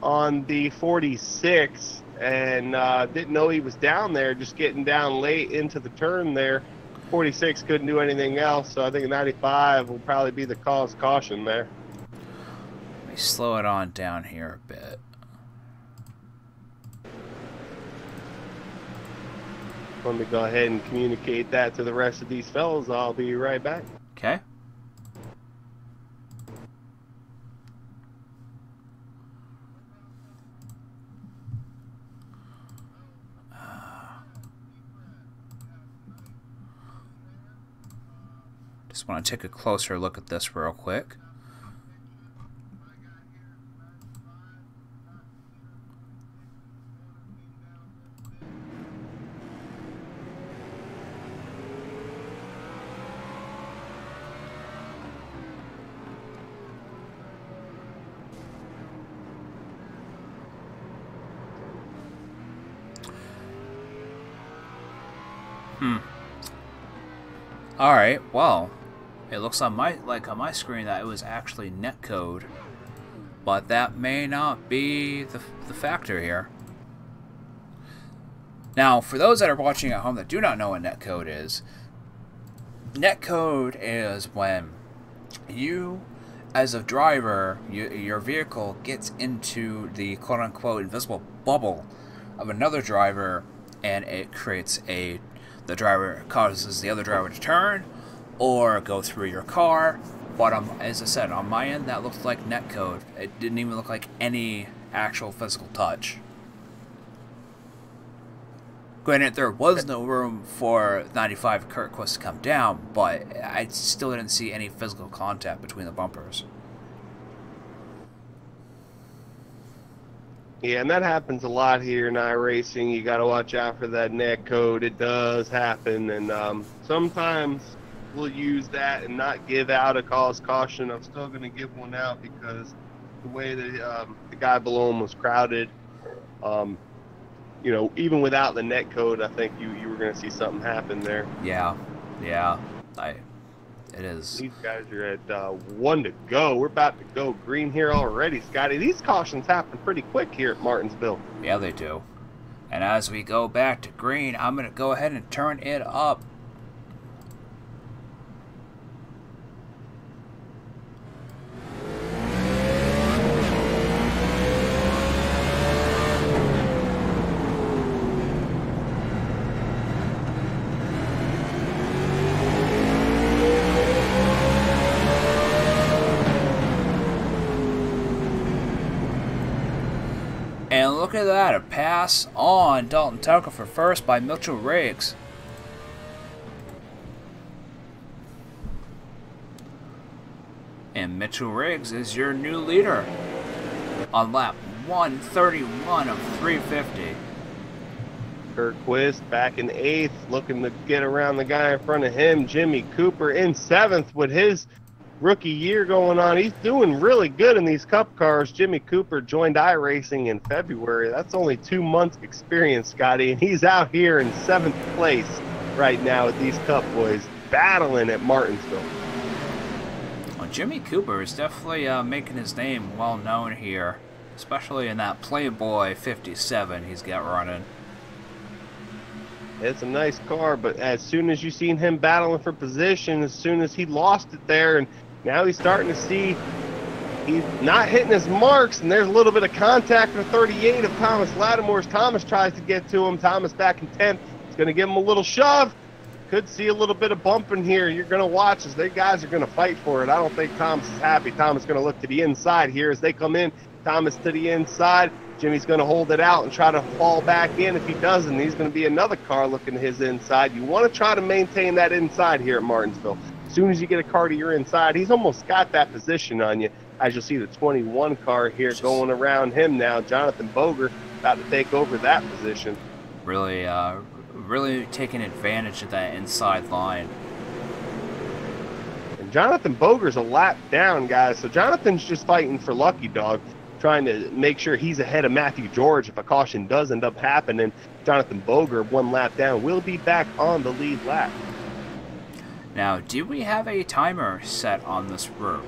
on the 46 and didn't know he was down there, just getting down late into the turn there. 46 couldn't do anything else, so I think 95 will probably be the cause caution there. Let me slow it on down here a bit. Let me go ahead and communicate that to the rest of these fellas. I'll be right back. Okay. Just want to take a closer look at this real quick. Alright, well, it looks on my screen that it was actually netcode, but that may not be the factor here. Now, for those that are watching at home that do not know what netcode is when you, as a driver, your vehicle gets into the quote-unquote invisible bubble of another driver, and it creates the driver causes the other driver to turn or go through your car. But as I said, on my end, that looked like netcode. It didn't even look like any actual physical touch. Granted, there was no room for 95 Kurt Quist to come down, but I still didn't see any physical contact between the bumpers. Yeah, and that happens a lot here in iRacing. You got to watch out for that netcode. It does happen, and sometimes we'll use that and not give out a cause caution. I'm still going to give one out because the way the guy below him was crowded, you know, even without the netcode, I think you were going to see something happen there. Yeah, it is. These guys are at 1 to go. We're about to go green here already, Scotty. These cautions happen pretty quick here at Martinsville. Yeah, they do. And as we go back to green, I'm going to go ahead and turn it up. And look at that, a pass on Dalton Tucker for first by Mitchell Riggs. And Mitchell Riggs is your new leader on lap 131 of 350. Kurt Quist back in 8th, looking to get around the guy in front of him. Jimmy Cooper in 7th with his rookie year going on. He's doing really good in these Cup cars. Jimmy Cooper joined iRacing in February. That's only 2 months experience, Scotty, and he's out here in 7th place right now with these Cup boys battling at Martinsville. Well, Jimmy Cooper is definitely making his name well known here, especially in that Playboy 57 he's got running. It's a nice car, but as soon as you seen him battling for position, as soon as he lost it there, and now he's starting to see he's not hitting his marks, and there's a little bit of contact with 38 of Thomas Lattimore's. Thomas tries to get to him. Thomas back in 10th. He's going to give him a little shove. Could see a little bit of bumping here. You're going to watch as their guys are going to fight for it. I don't think Thomas is happy. Thomas is going to look to the inside here as they come in. Thomas to the inside. Jimmy's going to hold it out and try to fall back in. If he doesn't, he's going to be another car looking to his inside. You want to try to maintain that inside here at Martinsville. As soon as you get a car to your inside, he's almost got that position on you. As you'll see the 21 car here going around him now. Jonathan Boger about to take over that position. Really, really taking advantage of that inside line. And Jonathan Boger's a lap down, guys. So Jonathan's just fighting for Lucky Dog, trying to make sure he's ahead of Matthew George if a caution does end up happening. Jonathan Boger, 1 lap down, will be back on the lead lap. Now, do we have a timer set on this route?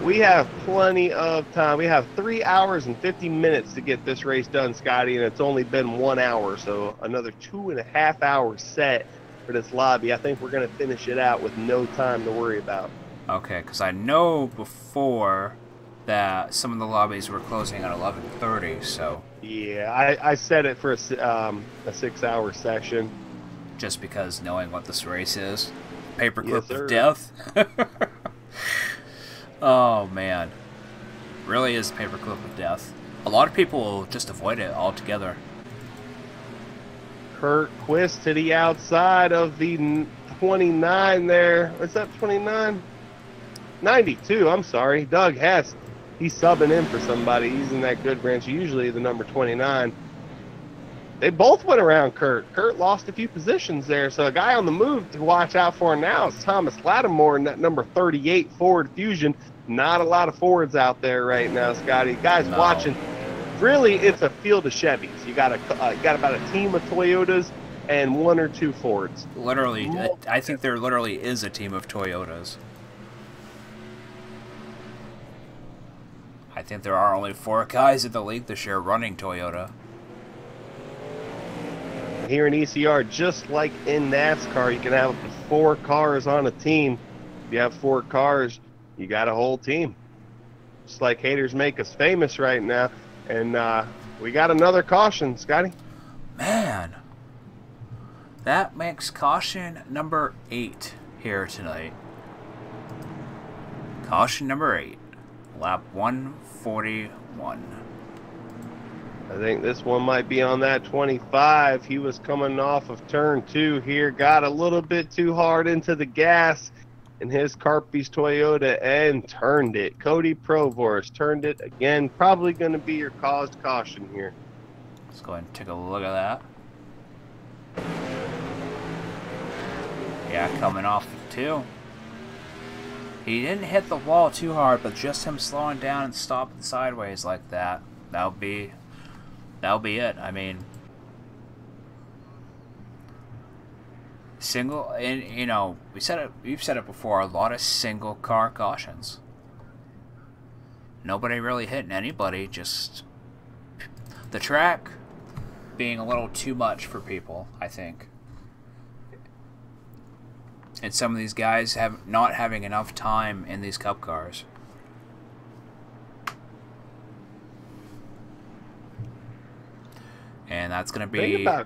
We have plenty of time. We have 3 hours and 50 minutes to get this race done, Scotty, and it's only been 1 hour, so another 2.5 hours set for this lobby. I think we're going to finish it out with no time to worry about. Okay, because I know before that some of the lobbies were closing at 11:30, so... Yeah, I set it for a 6-hour session. Just because knowing what this race is. Paperclip Yes, of death. Oh, man. Really is paperclip of death. A lot of people will just avoid it altogether. Kurt Quist to the outside of the 29 there. What's that, 29? 92, I'm sorry. Doug Hess. He's subbing in for somebody. He's in that good branch, usually the number 29. They both went around Kurt. Kurt lost a few positions there, so a guy on the move to watch out for now is Thomas Lattimore in that number 38 Ford Fusion. Not a lot of Fords out there right now, Scotty. Guys watching, really it's a field of Chevys. You got about a team of Toyotas and 1 or 2 Fords. Literally, I think there literally is a team of Toyotas. I think there are only 4 guys in the league this year running Toyota. Here in ECR, just like in NASCAR, you can have up to 4 cars on a team. If you have 4 cars, you got a whole team. Just like haters make us famous right now. And we got another caution, Scotty. Man, that makes caution number 8 here tonight. Caution number 8, lap 141. I think this one might be on that 25. He was coming off of turn 2 here, got a little bit too hard into the gas in his Carpy's Toyota and turned it. Cody Provorst turned it again. Probably going to be your caused caution here. Let's go ahead and take a look at that. Yeah, coming off of 2. He didn't hit the wall too hard, but just him slowing down and stopping sideways like that, that'll be it. I mean, single, and you know, we've said it before, a lot of single car cautions. Nobody really hitting anybody, just the track being a little too much for people, I think. And some of these guys not having enough time in these Cup cars. And that's going to be... I'm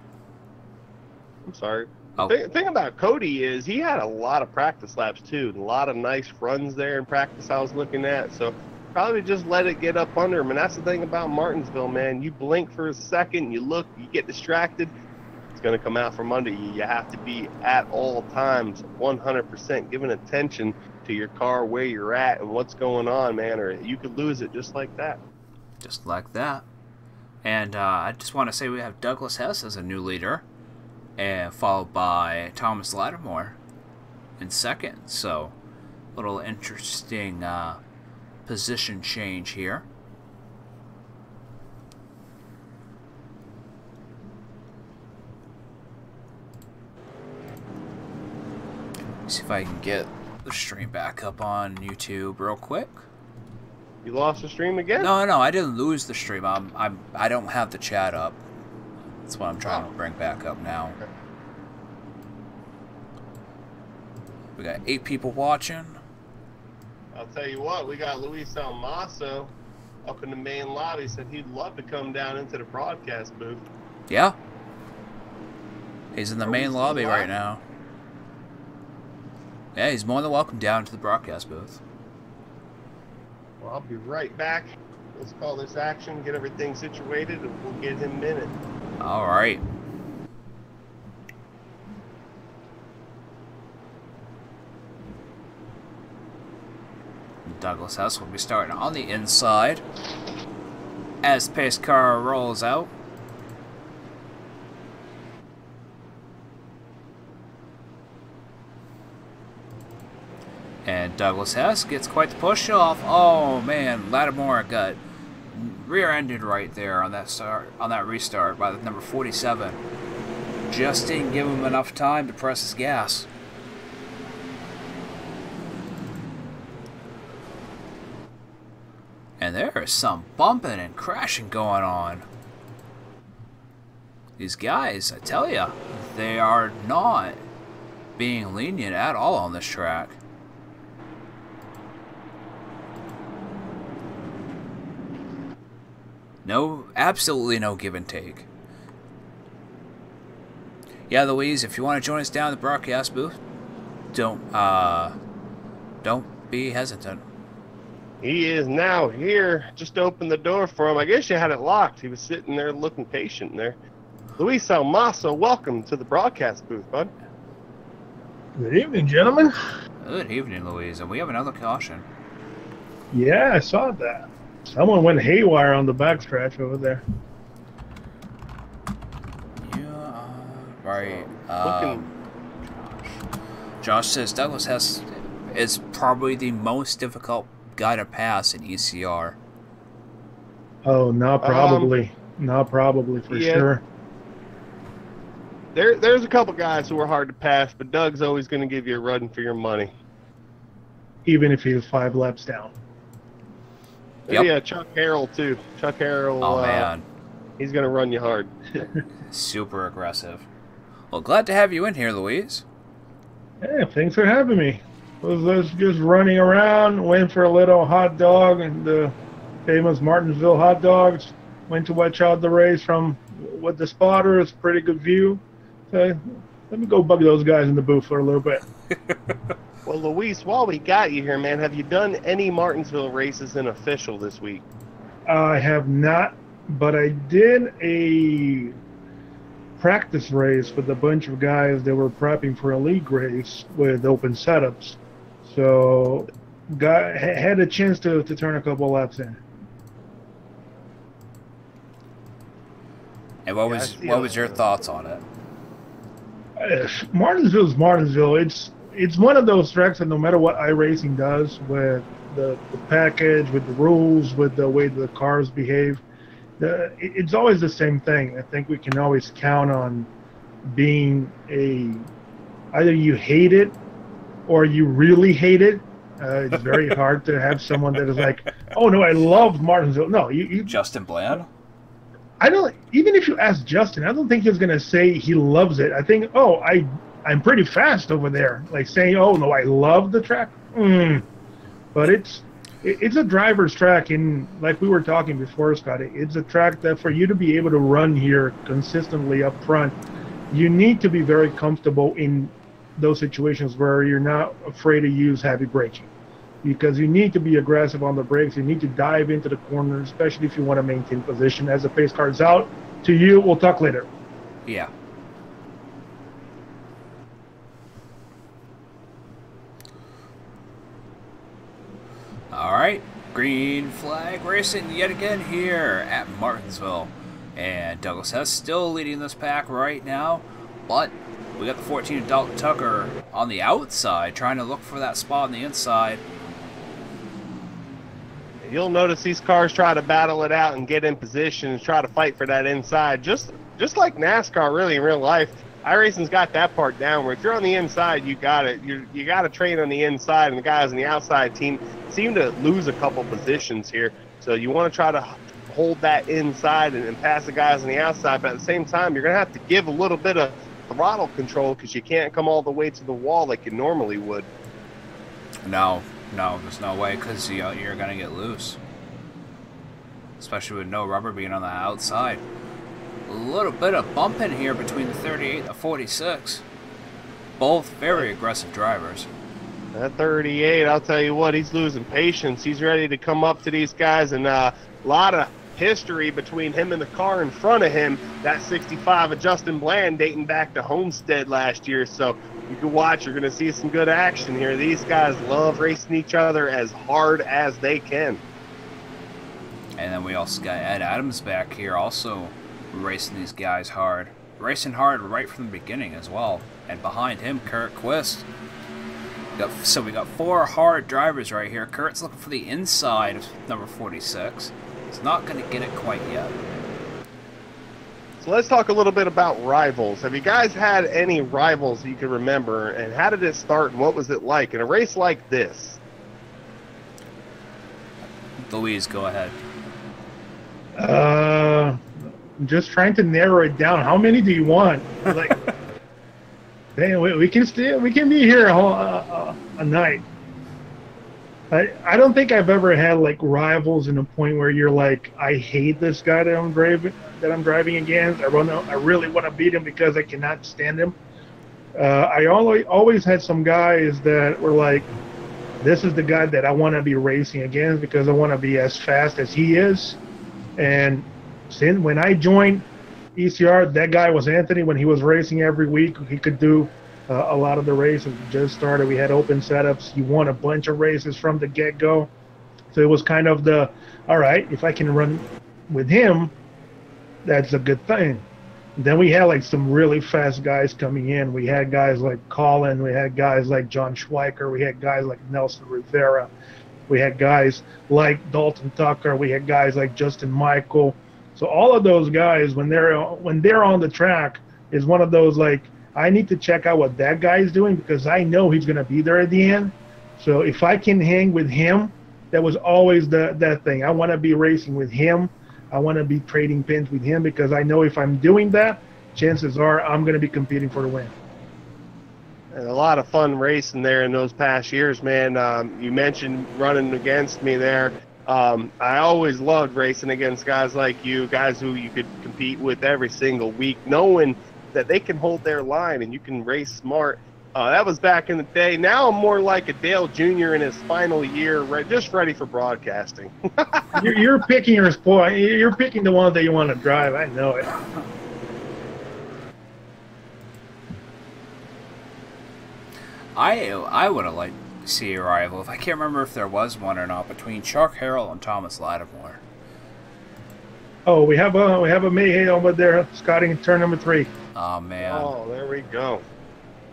sorry. The thing about Cody is he had a lot of practice laps, too. A lot of nice runs there in practice I was looking at. So probably just let it get up under him. And that's the thing about Martinsville, man. You blink for a second, you look, you get distracted, it's going to come out from under you. You have to be at all times 100% giving attention to your car, where you're at, and what's going on, man, or you could lose it just like that. Just like that. And I just want to say we have Douglas Hess as a new leader, and followed by Thomas Lattimore in second. So Little interesting position change here. See if I can get the stream back up on YouTube real quick. You lost the stream again? No, I didn't lose the stream. I don't have the chat up. That's what I'm trying to bring back up now. Okay. We got 8 people watching. I'll tell you what, we got Luis Almaso up in the main lobby. Said he'd love to come down into the broadcast booth. Yeah. He's in the main lobby right now. Yeah, he's more than welcome down to the broadcast booth. Well, I'll be right back. Let's call this action, get everything situated, and we'll get him in it. All right. Douglas House will be starting on the inside as pace car rolls out. And Douglas Hess gets quite the push off. Oh man, Lattimore got rear-ended right there on that restart by the number 47. Just didn't give him enough time to press his gas. And there is some bumping and crashing going on. These guys, I tell ya, they are not being lenient at all on this track. No, absolutely no give and take. Yeah, Louise, if you want to join us down at the broadcast booth, don't be hesitant. He is now here. Just opened the door for him. I guess you had it locked. He was sitting there looking patient there. Luis Almaso, welcome to the broadcast booth, bud. Good evening, gentlemen. Good evening, Louise. And we have another caution. Yeah, I saw that. Someone went haywire on the backstretch over there. Yeah, right. Josh says Douglas Hess is probably the most difficult guy to pass in ECR. Oh, not probably. Not probably, for sure. There's a couple guys who are hard to pass, but Doug's always going to give you a run for your money. Even if he's 5 laps down. Yep. Yeah, Chuck Harrell, too. Chuck Harrell, Oh, man. he's going to run you hard. Super aggressive. Well, glad to have you in here, Louise. Hey, thanks for having me. Was just running around, went for a little hot dog and the famous Martinsville hot dogs. Went to watch out the race from with the spotters. Pretty good view. So let me go bug those guys in the booth for a little bit. Well, Luis, while we got you here, man, have you done any Martinsville races in official this week? I have not, but I did a practice race with a bunch of guys that were prepping for a league race with open setups. So had a chance to turn a couple laps in. And what was your thoughts on it? Martinsville's Martinsville. It's one of those tracks that no matter what iRacing does with the package, with the rules, with the way the cars behave, it's always the same thing. I think we can always count on being either you hate it or you really hate it. It's very hard to have someone that is like, oh no, I love Martinsville. No, you Justin Bland? I don't. Even if you ask Justin, I don't think he's gonna say he loves it. I think, oh, I'm pretty fast over there. Like saying, oh no, I love the track. But it's a driver's track, and like we were talking before, Scott, it's a track that for you to be able to run here consistently up front, you need to be very comfortable in those situations where you're not afraid to use heavy braking. Because you need to be aggressive on the brakes. You need to dive into the corner, especially if you want to maintain position. As the pace car is out, to you, we'll talk later. Yeah. All right, green flag racing yet again here at Martinsville. And Douglas Hess still leading this pack right now, but We got the 14 of Dalton Tucker on the outside, trying to look for that spot on the inside. You'll notice these cars try to battle it out and get in position and try to fight for that inside, just like NASCAR, really, in real life. iRacing's got that part down, where if you're on the inside, you got it. You got to train on the inside, and the guys on the outside team seem to lose a couple positions here. So you want to try to hold that inside and pass the guys on the outside, but at the same time, you're going to have to give a little bit of throttle control because you can't come all the way to the wall like you normally would. No, there's no way, because you're going to get loose. Especially with no rubber being on the outside. A little bit of bumping here between the 38 and the 46. Both very aggressive drivers. That 38, I'll tell you what, he's losing patience. He's ready to come up to these guys, and a lot of history between him and the car in front of him. That 65 of Justin Bland dating back to Homestead last year. So you can watch. You're going to see some good action here. These guys love racing each other as hard as they can. And then we also got Ed Adams back here also racing these guys hard. Racing hard right from the beginning as well. And behind him, Kurt Quist. So we got 4 hard drivers right here. Kurt's looking for the inside of number 46. He's not going to get it quite yet. So let's talk a little bit about rivals. Have you guys had any rivals you can remember, and how did it start, and what was it like in a race like this? Louise, go ahead. I'm just trying to narrow it down. How many do you want? Like, damn, we can be here a night. I don't think I've ever had like rivals in a point where you're like, I hate this guy that I'm driving against. I really want to beat him because I cannot stand him. I always had some guys that were like, this is the guy that I want to be racing against because I want to be as fast as he is. And since when I joined ECR, that guy was Anthony. When he was racing every week, he could do a lot of the races. We just started. We had open setups. He won a bunch of races from the get-go. So it was kind of the, all right, if I can run with him, that's a good thing. Then we had like some really fast guys coming in. We had guys like Colin. We had guys like John Schweiker. We had guys like Nelson Rivera. We had guys like Dalton Tucker. We had guys like Justin Michael. So all of those guys, when they're on the track, is one of those like, I need to check out what that guy is doing because I know he's going to be there at the end. So if I can hang with him, that was always that thing. I want to be racing with him. I want to be trading pins with him because I know if I'm doing that, chances are I'm going to be competing for the win. And a lot of fun racing there in those past years, man. You mentioned running against me there. I always loved racing against guys like you, guys who you could compete with every single week, knowing that they can hold their line and you can race smart. That was back in the day. Now I'm more like a Dale Jr. in his final year, just ready for broadcasting. You're picking your sport. You're picking the one that you want to drive. I know it. I would have liked to see a rival. If I can't remember if there was one or not between Chuck Harrell and Thomas Lattimore. Oh, we have a Mayhay over there, Scotty, turn number 3. Oh man. Oh, there we go.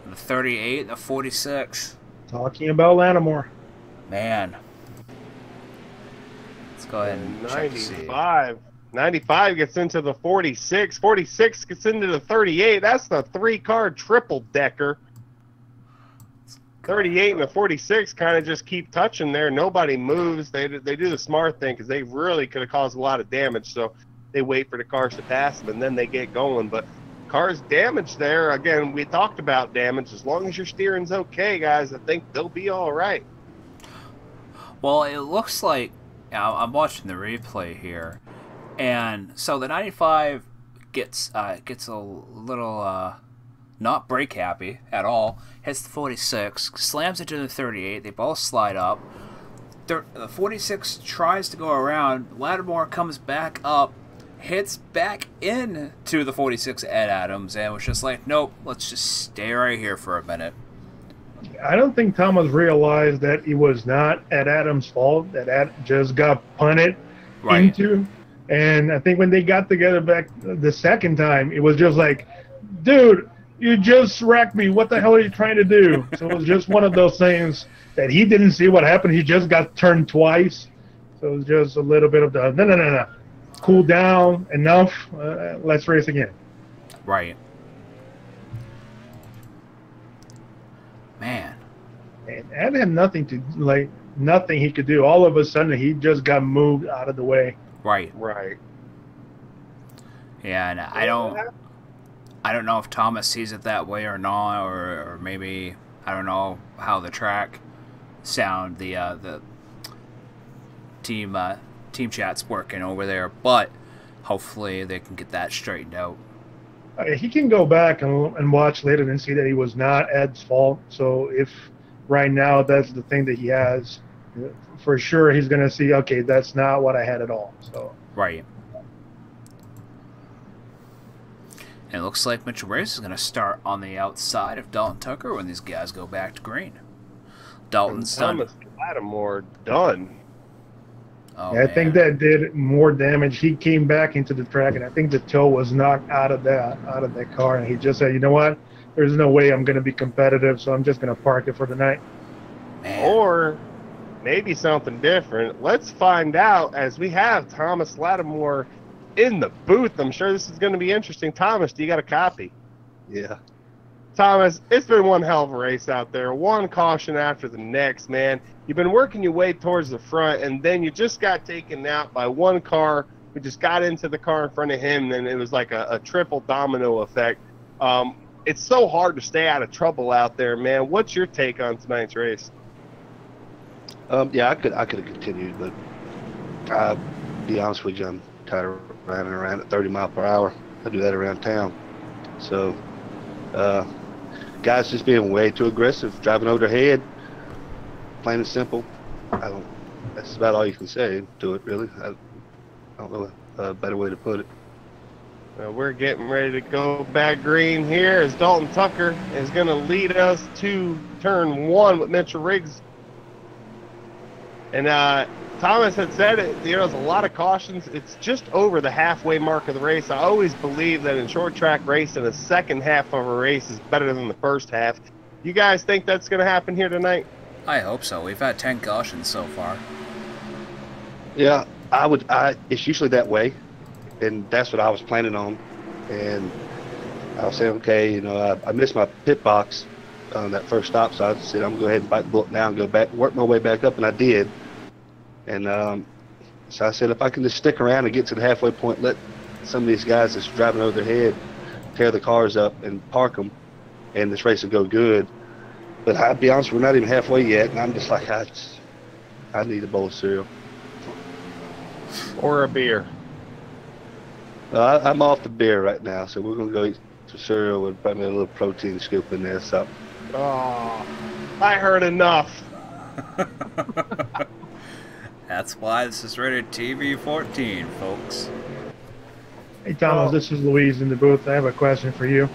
The 38, the 46. Talking about Lattimore. Man. Let's go ahead and check to see. 95. 95 gets into the 46. 46 gets into the 38. That's the 3-car triple-decker. 38 and the 46 kind of just keep touching there. Nobody moves. They do the smart thing because they really could have caused a lot of damage. So they wait for the cars to pass them, and then they get going. But cars damaged there. Again, we talked about damage. As long as your steering's okay, guys, I think they'll be all right. Well, it looks like I'm watching the replay here, and so the 95 gets a little not brake happy at all. Hits the 46, slams into the 38. They both slide up. The 46 tries to go around. Lattimore comes back up, hits back into the 46 Ed Adams, and was just like, nope, let's just stay right here for a minute. I don't think Thomas realized that it was not Ed Adams' fault, that Ed just got punted into. And I think when they got together back the second time, it was just like, dude, You just wrecked me. What the hell are you trying to do? So it was just one of those things that he didn't see what happened. He just got turned twice. So it was just a little bit of the no. Cool down, enough. Let's race again. Right. Man. And Ed had nothing he could do. All of a sudden, he just got moved out of the way. Right. Right. Yeah, and I don't know if Thomas sees it that way or not, or maybe I don't know how the track sound the team chat's working over there, but hopefully they can get that straightened out. He can go back and watch later and see that it was not Ed's fault. So if right now that's the thing that he has, for sure he's going to see, okay, that's not what I had at all. So right. And it looks like Mitchell Race is going to start on the outside of Dalton Tucker when these guys go back to green. Dalton's done. Thomas Lattimore done. Oh, yeah, I think that did more damage. He came back into the track, and I think the toe was knocked out of that car, and he just said, you know what? There's no way I'm going to be competitive, so I'm just going to park it for the night. Man. Or maybe something different. Let's find out as we have Thomas Lattimore in the booth. I'm sure this is going to be interesting. Thomas, do you got a copy? Yeah. Thomas, it's been one hell of a race out there. One caution after the next, man. You've been working your way towards the front, and then you just got taken out by one car who just got into the car in front of him, and it was like a triple domino effect. It's so hard to stay out of trouble out there, man. What's your take on tonight's race? Yeah, I could have continued, but I'll be honest with you, I'm tired of running around at 30 miles per hour. I do that around town. So, guys just being way too aggressive, driving over their head, plain and simple. That's about all you can say to it, really. I don't know a better way to put it. We're getting ready to go back green here as Dalton Tucker is going to lead us to turn one with Mitchell Riggs. And Thomas had said it, there's a lot of cautions. It's just over the halfway mark of the race. I always believe that in short track racing, the second half of a race is better than the first half. You guys think that's going to happen here tonight? I hope so. We've had 10 cautions so far. Yeah, it's usually that way, and that's what I was planning on. And I was saying, okay, you know, I missed my pit box on that first stop, so I said I'm gonna go ahead and bite the bullet now and go back, work my way back up, and I did. And so I said, if I can just stick around and get to the halfway point, let some of these guys that's driving over their head tear the cars up and park them, and this race will go good. But I'll be honest, we're not even halfway yet, and I'm just like, I need a bowl of cereal. Or a beer. I'm off the beer right now, so we're going to go eat some cereal with probably a little protein scoop in there. So. Oh, I heard enough. That's why this is rated TV 14, folks. Hey, Thomas, this is Louise in the booth. I have a question for you.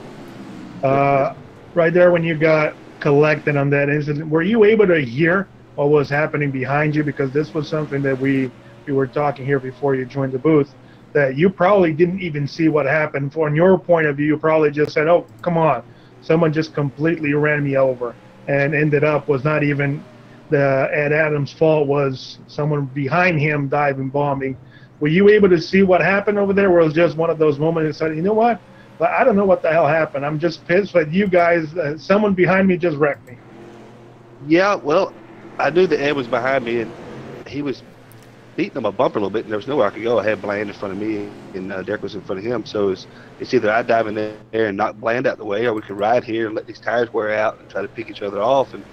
Right there when you got collected on that incident, were you able to hear what was happening behind you? Because this was something that we were talking here before you joined the booth, that you probably didn't even see what happened. From your point of view, you probably just said, oh, come on, someone just completely ran me over, and ended up was not even the Ed Adams' fault, was someone behind him diving bombing. Were you able to see what happened over there, or was it just one of those moments that said, you know what, I don't know what the hell happened. I'm just pissed that you guys, someone behind me just wrecked me. Yeah, well, I knew that Ed was behind me, and he was beating on my bumper a little bit, and there was nowhere I could go. I had Bland in front of me, and Derek was in front of him. So it's either I dive in there and knock Bland out the way, or we could ride here and let these tires wear out and try to pick each other off. And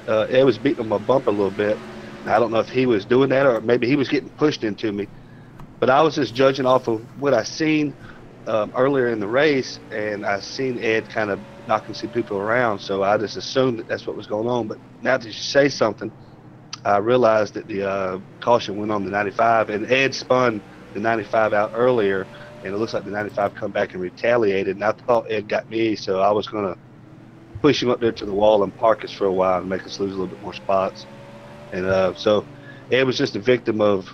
Ed was beating on my bumper a little bit. I don't know if he was doing that, or maybe he was getting pushed into me. But I was just judging off of what I seen earlier in the race, and I seen Ed kind of knocking some people around. So I just assumed that that's what was going on. But now that you say something, I realized that the caution went on the 95, and Ed spun the 95 out earlier, and it looks like the 95 come back and retaliated, and I thought Ed got me, so I was going to push him up there to the wall and park us for a while and make us lose a little bit more spots. And so Ed was just a victim of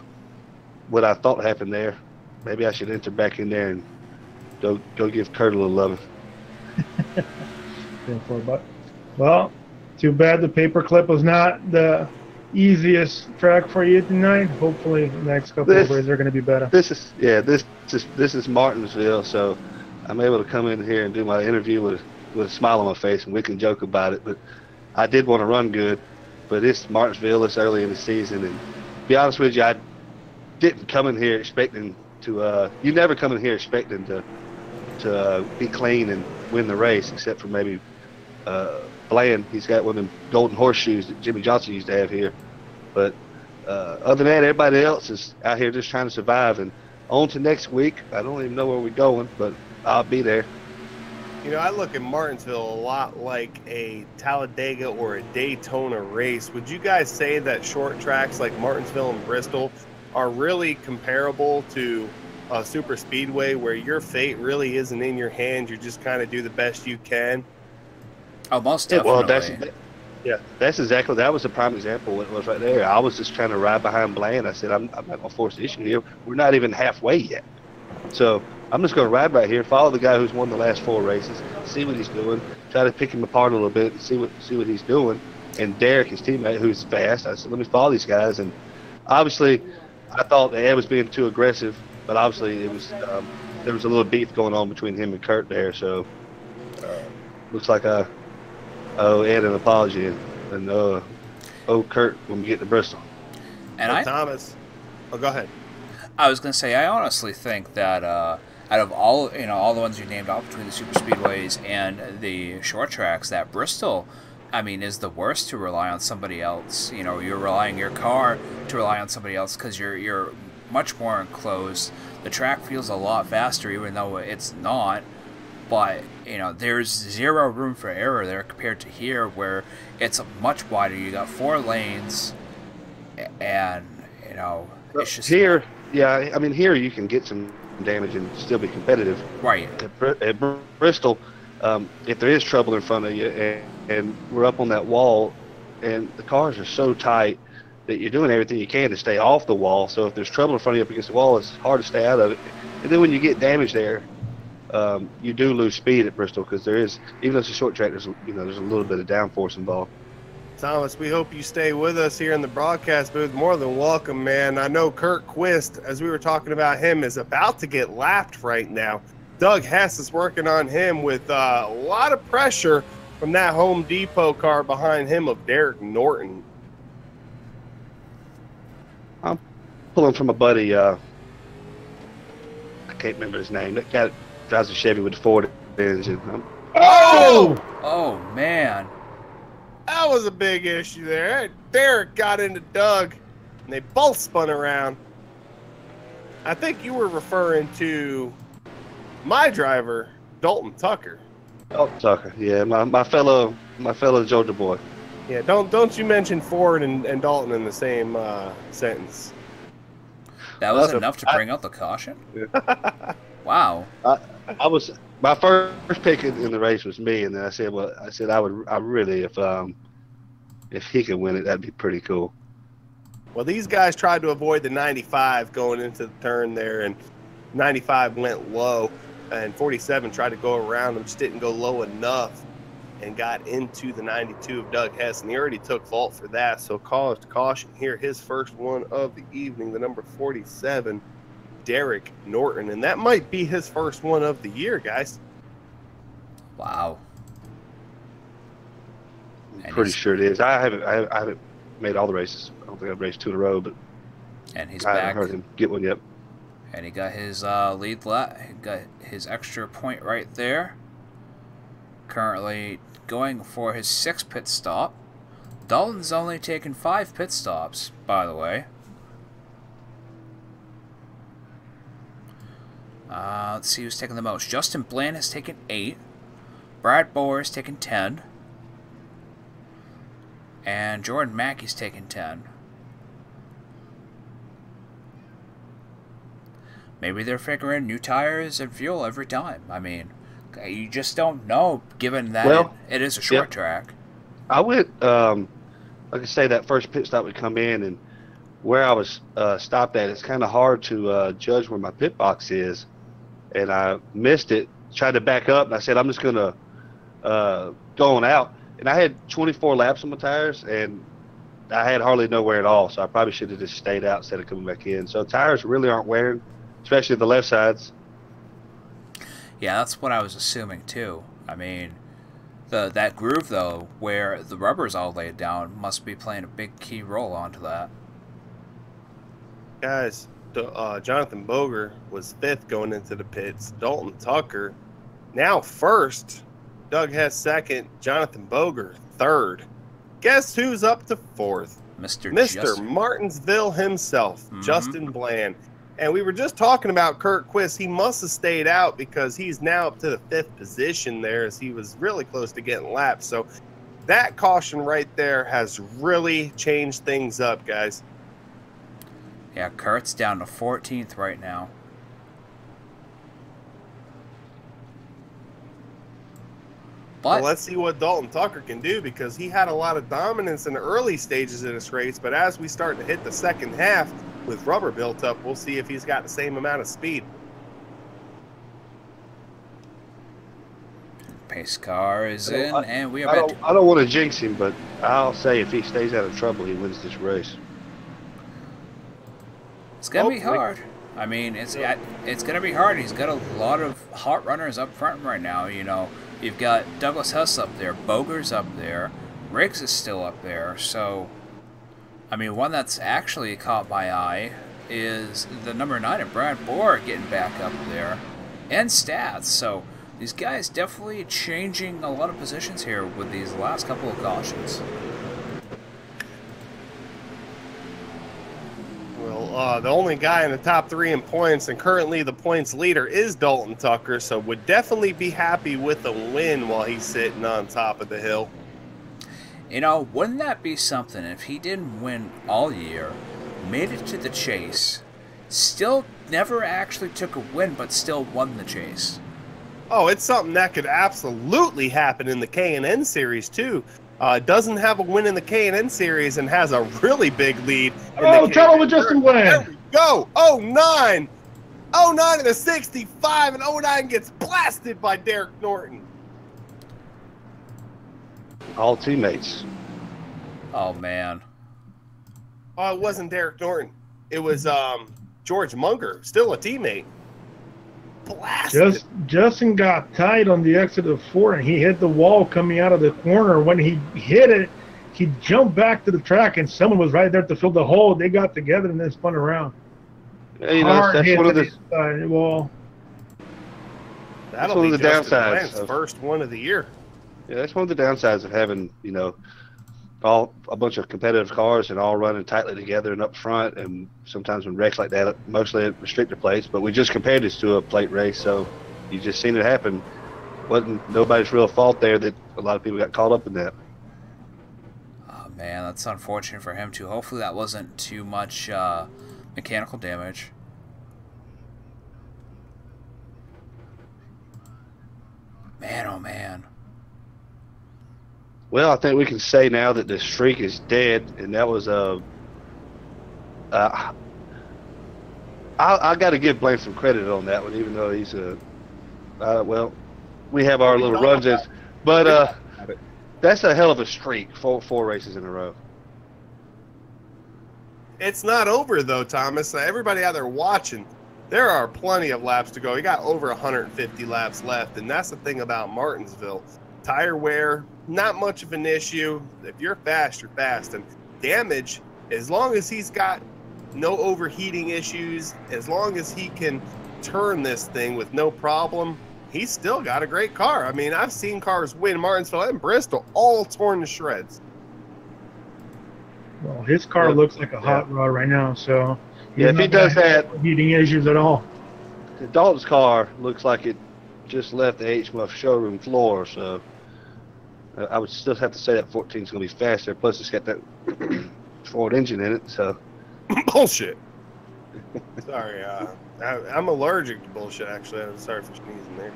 what I thought happened there. Maybe I should enter back in there and go give Kurt a little loving. But, well, too bad the paperclip was not the easiest track for you tonight. Hopefully, the next couple of races are going to be better. This is Martinsville, so I'm able to come in here and do my interview with a smile on my face, and we can joke about it. But I did want to run good, but it's Martinsville. It's early in the season, and to be honest with you, I didn't come in here expecting to. You never come in here expecting to be clean and win the race, except for maybe Bland. He's got one of them golden horseshoes that Jimmy Johnson used to have here. But other than that, everybody else is out here just trying to survive. And on to next week. I don't even know where we're going, but I'll be there. You know, I look at Martinsville a lot like a Talladega or a Daytona race. Would you guys say that short tracks like Martinsville and Bristol are really comparable to a super speedway where your fate really isn't in your hands? You just kind of do the best you can? Oh, most definitely. Well, that was a prime example. It was right there. I was just trying to ride behind Bland. I said, I'm not going to force the issue here. We're not even halfway yet. So I'm just going to ride right here, follow the guy who's won the last 4 races, see what he's doing, try to pick him apart a little bit and see what he's doing. And Derek, his teammate, who's fast, I said, let me follow these guys. And obviously, I thought Ed was being too aggressive, but obviously it was there was a little beef going on between him and Kurt there. So looks like I owe Ed an apology and owe Kurt when we get to Bristol. And Thomas, go ahead. I was going to say, I honestly think that out of all the ones you named off between the super speedways and the short tracks, that Bristol, I mean, is the worst to rely on somebody else. You know, you're relying your car to rely on somebody else because you're much more enclosed. The track feels a lot faster, even though it's not. But you know, there's zero room for error there compared to here, where it's much wider. You got 4 lanes, and you know, it's just here. Yeah, I mean, here you can get some damage and still be competitive. Right. At Bristol, if there is trouble in front of you and we're up on that wall and the cars are so tight that you're doing everything you can to stay off the wall. So if there's trouble in front of you up against the wall, it's hard to stay out of it. And then when you get damage there, you do lose speed at Bristol because there is, even though it's a short track, there's a little bit of downforce involved. Thomas, we hope you stay with us here in the broadcast booth. More than welcome, man. I know Kurt Quist, as we were talking about him, is about to get lapped right now. Doug Hess is working on him with a lot of pressure from that Home Depot car behind him of Derek Norton. I'm pulling from a buddy, I can't remember his name. That guy drives a Chevy with the Ford engine. Oh! Oh, man. That was a big issue there. Derek got into Doug, and they both spun around. I think you were referring to my driver, Dalton Tucker. Dalton Tucker, yeah, my fellow Georgia boy. Yeah, don't you mention Ford and Dalton in the same sentence. That was enough to bring out the caution? Yeah. Wow. I was, my first pick in the race was me, and then I said I really, if he could win it, that'd be pretty cool. Well, these guys tried to avoid the 95 going into the turn there, and 95 went low, and 47 tried to go around them, just didn't go low enough, and got into the 92 of Doug Hess, and he already took fault for that, so cause to caution here, his first one of the evening, the number 47, Derek Norton, and that might be his first one of the year, guys. Wow. I'm pretty sure it is. I haven't made all the races. I don't think I've raced 2 in a row, but and he's I back. haven't heard him get one yet. And he got his lead lap. He got his extra point right there. Currently going for his 6th pit stop. Dalton's only taken 5 pit stops, by the way. Let's see who's taken the most. Justin Bland has taken 8. Brad Bohr has taken 10. And Jordan Mackey's taken 10. Maybe they're figuring new tires and fuel every time. I mean, you just don't know, given that it is a short track. I went, like I say, that first pit stop would come in, and where I was stopped at, it's kind of hard to judge where my pit box is. And I missed it, tried to back up, and I said, I'm just going to going out, and I had 24 laps on my tires, and I had hardly no wear at all, so I probably should have just stayed out instead of coming back in. So tires really aren't wearing, especially the left sides. Yeah, that's what I was assuming too. I mean, that groove though, where the rubber's all laid down, must be playing a big key role onto that. Guys, Jonathan Boger was 5th going into the pits. Dalton Tucker now 1st. Doug Hess 2nd. Jonathan Boger 3rd. Guess who's up to 4th? Mr. Martinsville himself, Justin Bland. And we were just talking about Kurt Quist. He must have stayed out because he's now up to the 5th position there, as he was really close to getting lapped. So that caution right there has really changed things up, guys. Yeah, Kurt's down to 14th right now. But well, let's see what Dalton Tucker can do, because he had a lot of dominance in the early stages of this race. But as we start to hit the second half with rubber built up, we'll see if he's got the same amount of speed. Pace car is in, and we are back. I don't want to jinx him, but I'll say if he stays out of trouble, he wins this race. It's gonna be hard. I mean, it's gonna be hard. He's got a lot of hot runners up front right now. You know, you've got Douglas Huss up there, Boger's up there, Riggs is still up there. So, I mean, one that's actually caught my eye is the number 9 of Brad Bohr getting back up there, and Stats. So these guys definitely changing a lot of positions here with these last couple of cautions. Well, the only guy in the top 3 in points, and currently the points leader, is Dalton Tucker, so would definitely be happy with a win while he's sitting on top of the hill. You know, wouldn't that be something if he didn't win all year, made it to the chase, still never actually took a win, but still won the chase? Oh, it's something that could absolutely happen in the K&N Series, too. Doesn't have a win in the K&N Series and has a really big lead. Oh, trouble with Justin Bland. There we go. 09. 09 and a 65, and 09 gets blasted by Derek Norton. All teammates. Oh, man. Oh, it wasn't Derek Norton. It was George Munger, still a teammate. Blasted. Justin got tight on the exit of 4, and he hit the wall coming out of the corner. When he hit it, he jumped back to the track, and someone was right there to fill the hole. They got together and then spun around. Yeah, you know, that's one of the wall. That'll be the downsides. First one of the year. Yeah, that's one of the downsides of having, you know, all a bunch of competitive cars and all running tightly together and up front, and sometimes when wrecks like that, mostly at restrictor plates. But we just compared this to a plate race, so you just seen it happen. Wasn't nobody's real fault there that a lot of people got caught up in that. Oh man, that's unfortunate for him too. Hopefully that wasn't too much mechanical damage. Man, oh man. Well, I think we can say now that the streak is dead, and that was a. I got to give Blaine some credit on that one, even though he's a. Well, we have our little runs in, but that's a hell of a streak. Four races in a row. It's not over though, Thomas. Everybody out there watching, there are plenty of laps to go. You got over 150 laps left, and that's the thing about Martinsville. Tire wear, not much of an issue. If you're fast, you're fast. And damage, as long as he's got no overheating issues, as long as he can turn this thing with no problem, he's still got a great car. I mean, I've seen cars win Martinsville and Bristol all torn to shreds. Well, his car looks like a hot rod right now, so yeah, if he does that, heating issues at all. Dalton's car looks like it just left the HMF showroom floor, so I would still have to say that 14 is going to be faster. Plus, it's got that Ford engine in it, so. Bullshit. Sorry, I'm allergic to bullshit, actually. I'm sorry for sneezing there.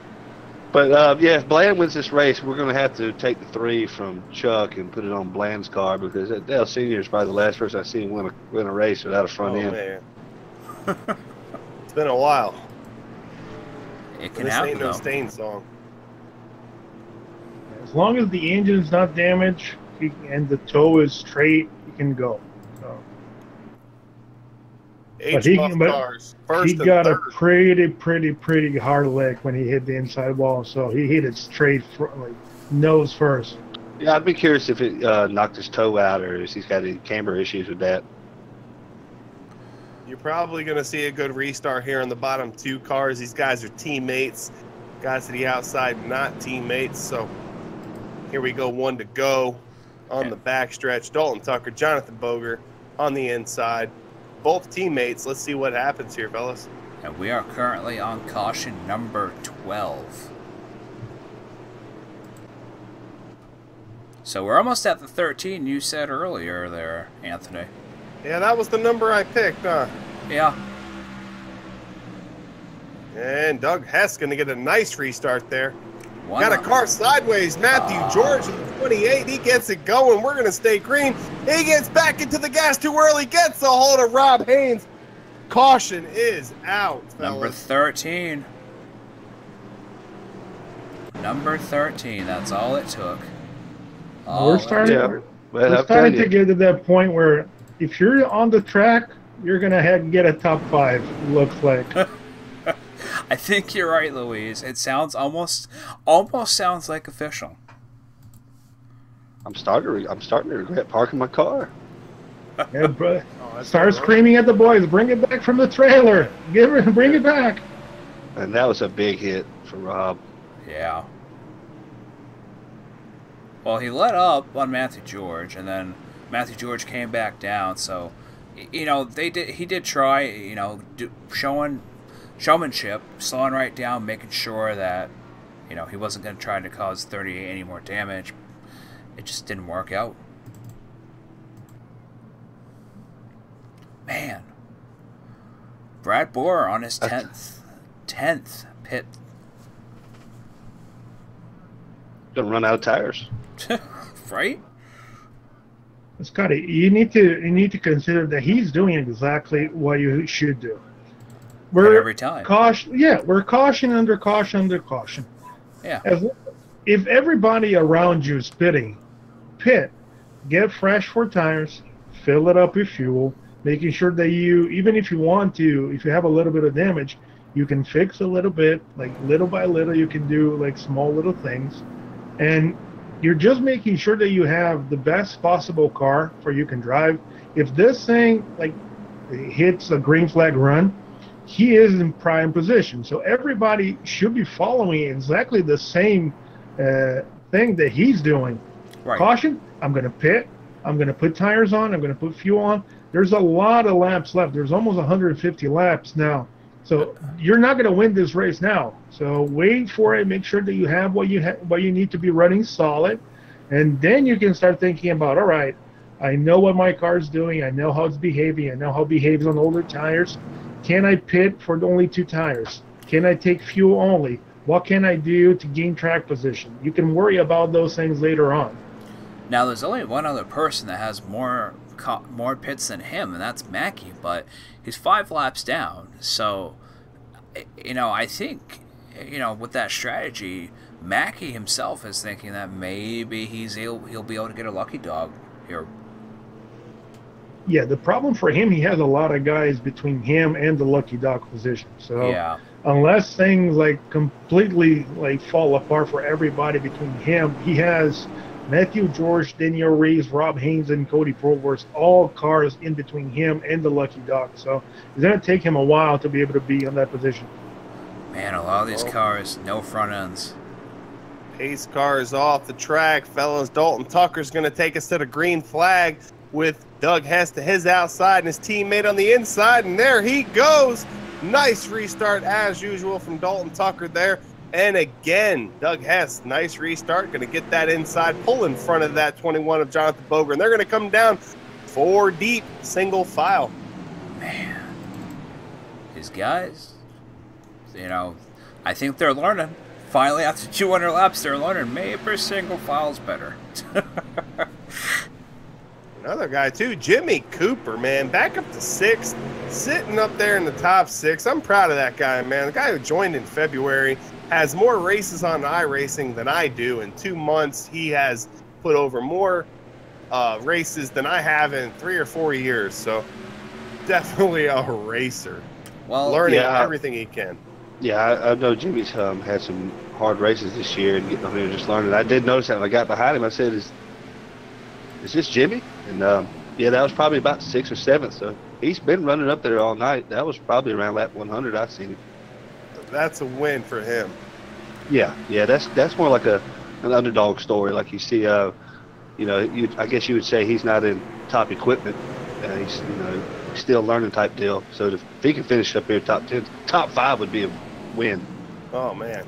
But, yeah, if Bland wins this race, we're going to have to take the 3 from Chuck and put it on Bland's car, because Dale Sr. is probably the last person I've seen win a race without a front end. Man. It's been a while. It can happen, This ain't no though. Stain song. as long as the engine is not damaged and the toe is straight, he can go. So. Cars. He got a pretty hard lick when he hit the inside wall, so he hit it straight, like nose first. Yeah, I'd be curious if it knocked his toe out or if he's got any camber issues with that. You're probably going to see a good restart here on the bottom 2 cars. These guys are teammates. Guys to the outside, not teammates. So here we go, 1 to go on the backstretch. Dalton Tucker, Jonathan Boger on the inside. Both teammates. Let's see what happens here, fellas. And we are currently on caution number 12. So we're almost at the 13 you said earlier there, Anthony. Yeah, that was the number I picked, huh? Yeah. And Doug Hess going to get a nice restart there. Got a car sideways. Matthew George in the 28. He gets it going. We're going to stay green. He gets back into the gas too early. Gets a hold of Rob Haynes. Caution is out, fellas. Number 13. Number 13. That's all it took. We're starting to get to that point where if you're on the track, you're going to get a top 5, looks like. I think you're right, Louise. It sounds almost sounds like official. I'm starting to regret parking my car. Yeah, bro. Start screaming at the boys. Bring it back from the trailer. Bring it back. And that was a big hit for Rob. Yeah. Well, he let up on Matthew George, and then Matthew George came back down. So, you know, he did try, you know, showing showmanship, slowing right down, making sure that, you know, he wasn't going to try to cause 38 any more damage. It just didn't work out. Man. Brad Bohr on his 10th pit. Gonna run out of tires. Right? Scotty, you need to consider that he's doing exactly what you should do. Every time. We're caution under caution under caution. Yeah. If everybody around you is pitting, get fresh 4 tires, fill it up with fuel, making sure that even if you want to, if you have a little bit of damage, you can fix a little bit, like little by little, you can do like small little things. And you're just making sure that you have the best possible car for you can drive. If this thing like hits a green flag run, he is in prime position. So everybody should be following exactly the same thing that he's doing. Right. Caution, I'm going to pit. I'm going to put tires on. I'm going to put fuel on. There's a lot of laps left. There's almost 150 laps now. So you're not going to win this race now. So wait for it. Make sure that you have what you need to be running solid. And then you can start thinking about, all right, I know what my car's doing. I know how it's behaving. I know how it behaves on older tires. Can I pit for only 2 tires? Can I take fuel only? What can I do to gain track position? You can worry about those things later on. Now, there's only one other person that has more pits than him, and that's Mackey, but he's 5 laps down. So, you know, I think, you know, with that strategy, Mackey himself is thinking that maybe he'll be able to get a lucky dog here. Yeah, the problem for him, he has a lot of guys between him and the lucky dog position. So yeah. Unless things like completely like fall apart for everybody between him, he has Matthew George, Daniel Reeves, Rob Haynes, and Cody Provorst, all cars in between him and the lucky dog. So it's going to take him a while to be able to be in that position. Man, a lot of these cars, no front ends. Pace car is off the track, fellas. Dalton Tucker's going to take us to the green flag with Doug Hess to his outside and his teammate on the inside, and there he goes. Nice restart as usual from Dalton Tucker there. And again, Doug Hess, nice restart. Going to get that inside, pull in front of that 21 of Jonathan Boger. And they're going to come down 4 deep, single file. Man, these guys, you know, I think they're learning. Finally, after 200 laps, they're learning maybe single file is better. Another guy, too, Jimmy Cooper, man, back up to 6th, sitting up there in the top 6. I'm proud of that guy, man. The guy who joined in February, has more races on iRacing than I do. In 2 months, he has put over more races than I have in 3 or 4 years. So definitely a racer. Well, learning everything he can. Yeah, I know Jimmy's had some hard races this year and getting on here and just learning. I did notice that when I got behind him. I said, "Is this Jimmy?" And yeah, that was probably about 6th or 7th. So he's been running up there all night. That was probably around lap 100. I've seen him. That's a win for him. Yeah, that's more like an underdog story. Like you see, I guess you would say he's not in top equipment. He's still learning type deal. So if he can finish up here top 10, top 5 would be a win. Oh man.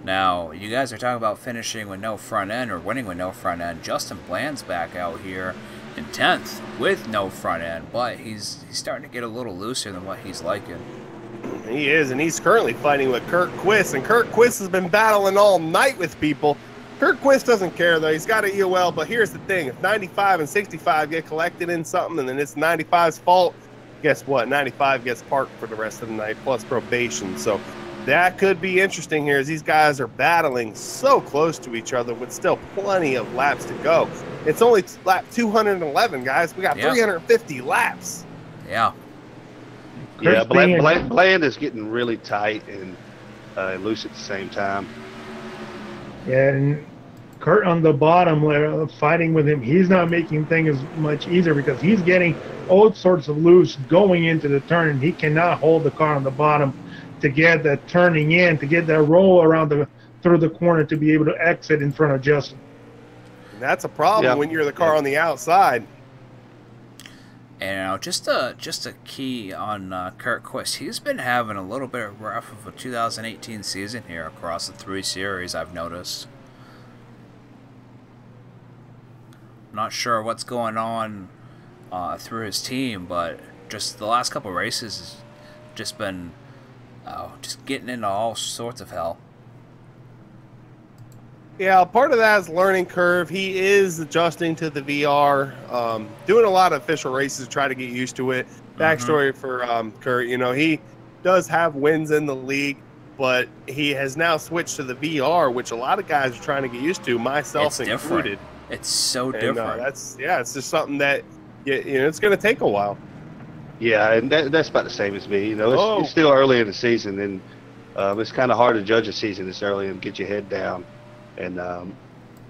Now, you guys are talking about finishing with no front end or winning with no front end. Justin Bland's back out here in 10th with no front end, but he's starting to get a little looser than what he's liking. He is, and he's currently fighting with Kurt Quist, and Kurt Quist has been battling all night with people. Kurt Quist doesn't care, though. He's got an EOL, but here's the thing. If 95 and 65 get collected in something, and then it's 95's fault, guess what? 95 gets parked for the rest of the night, plus probation. So that could be interesting here as these guys are battling so close to each other with still plenty of laps to go. It's only lap 211, guys. We got 350 laps. Yeah. Yeah, Bland is getting really tight and loose at the same time. Yeah, and Kurt on the bottom, fighting with him, he's not making things much easier because he's getting all sorts of loose going into the turn, and he cannot hold the car on the bottom to get that turning in, to get that roll around through the corner to be able to exit in front of Justin. And that's a problem when you're the car on the outside. And just a key on Kurt Quist. He's been having a little bit rough of a 2018 season here across the 3 series, I've noticed. Not sure what's going on through his team, but just the last couple races has just been just getting into all sorts of hell. Yeah, part of that is learning curve. He is adjusting to the VR, doing a lot of official races to try to get used to it. Backstory for Kurt, he does have wins in the league, but he has now switched to the VR, which a lot of guys are trying to get used to, myself included. It's so different. It's just something that it's going to take a while. Yeah, and that's about the same as me. It's still early in the season, and it's kind of hard to judge a season this early and get your head down. And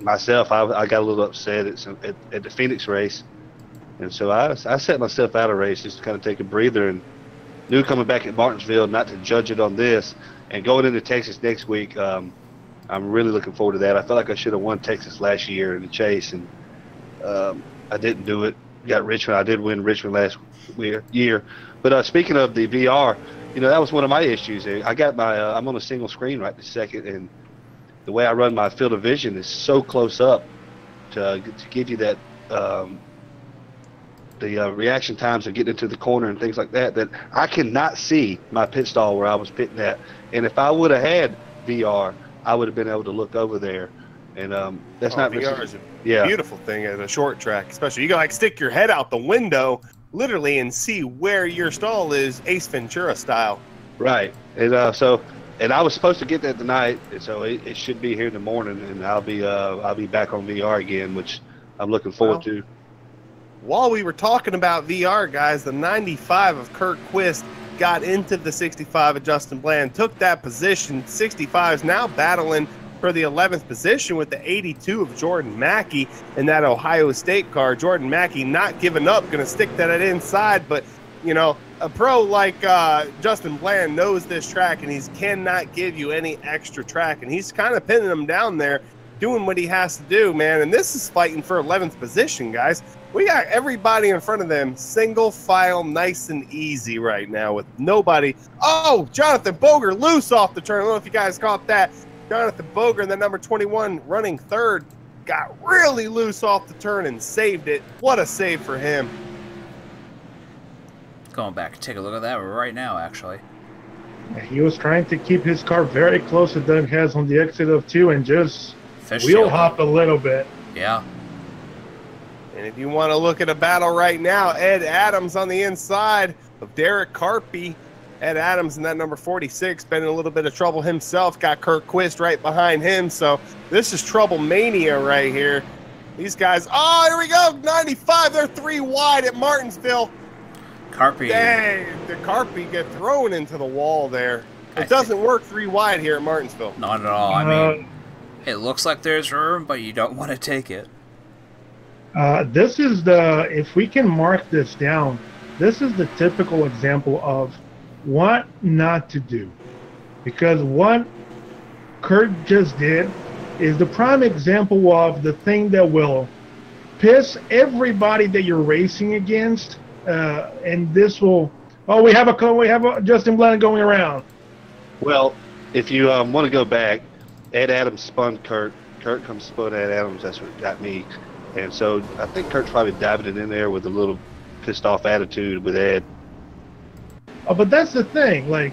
myself, I got a little upset at the Phoenix race, and so I set myself out of race just to kind of take a breather, and knew coming back at Martinsville not to judge it on this. And going into Texas next week, I'm really looking forward to that. I felt like I should have won Texas last year in the chase, and I didn't do it. Got Richmond. I did win Richmond last year. But speaking of the VR, that was one of my issues. I got I'm on a single screen right this second, and the way I run my field of vision is so close up to give you that the reaction times of getting into the corner and things like that I cannot see my pit stall where I was pitting at. And if I would have had VR, I would have been able to look over there. And that's not VR is a beautiful thing at a short track, especially. You can stick your head out the window literally and see where your stall is, Ace Ventura style. Right. And and I was supposed to get that tonight, and so it should be here in the morning, and I'll be back on VR again, which I'm looking forward to. While we were talking about VR, guys, the 95 of Kurt Quist got into the 65 of Justin Bland, took that position. 65 is now battling for the 11th position with the 82 of Jordan Mackey in that Ohio State car. Jordan Mackey not giving up, going to stick that inside, but a pro like Justin Bland knows this track, and he cannot give you any extra track, and he's kind of pinning him down there, doing what he has to do, man. And this is fighting for 11th position, guys. We got everybody in front of them, single file, nice and easy right now with nobody. Oh, Jonathan Boger loose off the turn. I don't know if you guys caught that. Jonathan Boger, the number 21, running third, got really loose off the turn and saved it. What a save for him. Going back and take a look at that right now, actually. He was trying to keep his car very close to Doug Hess on the exit of 2 and just wheel hop a little bit. Yeah. And if you want to look at a battle right now, Ed Adams on the inside of Derek Carpy. Ed Adams in that number 46 been in a little bit of trouble himself. Got Kurt Quist right behind him. So this is trouble mania right here. These guys, oh, here we go, 95. They're 3 wide at Martinsville. Carpy. Dang, the Carpy get thrown into the wall there. It doesn't work 3 wide here at Martinsville. Not at all. I mean, it looks like there's room, but you don't want to take it. This is the, if we can mark this down, this is the typical example of what not to do. Because what Kurt just did is the prime example of the thing that will piss everybody that you're racing against, and this will, oh, we have a Justin Bland going around. Well, if you want to go back, Ed Adams spun Kurt. Kurt comes spun Ed Adams. That's what got me. And so I think Kurt's probably diving it in there with a little pissed off attitude with Ed. Oh, but that's the thing. Like,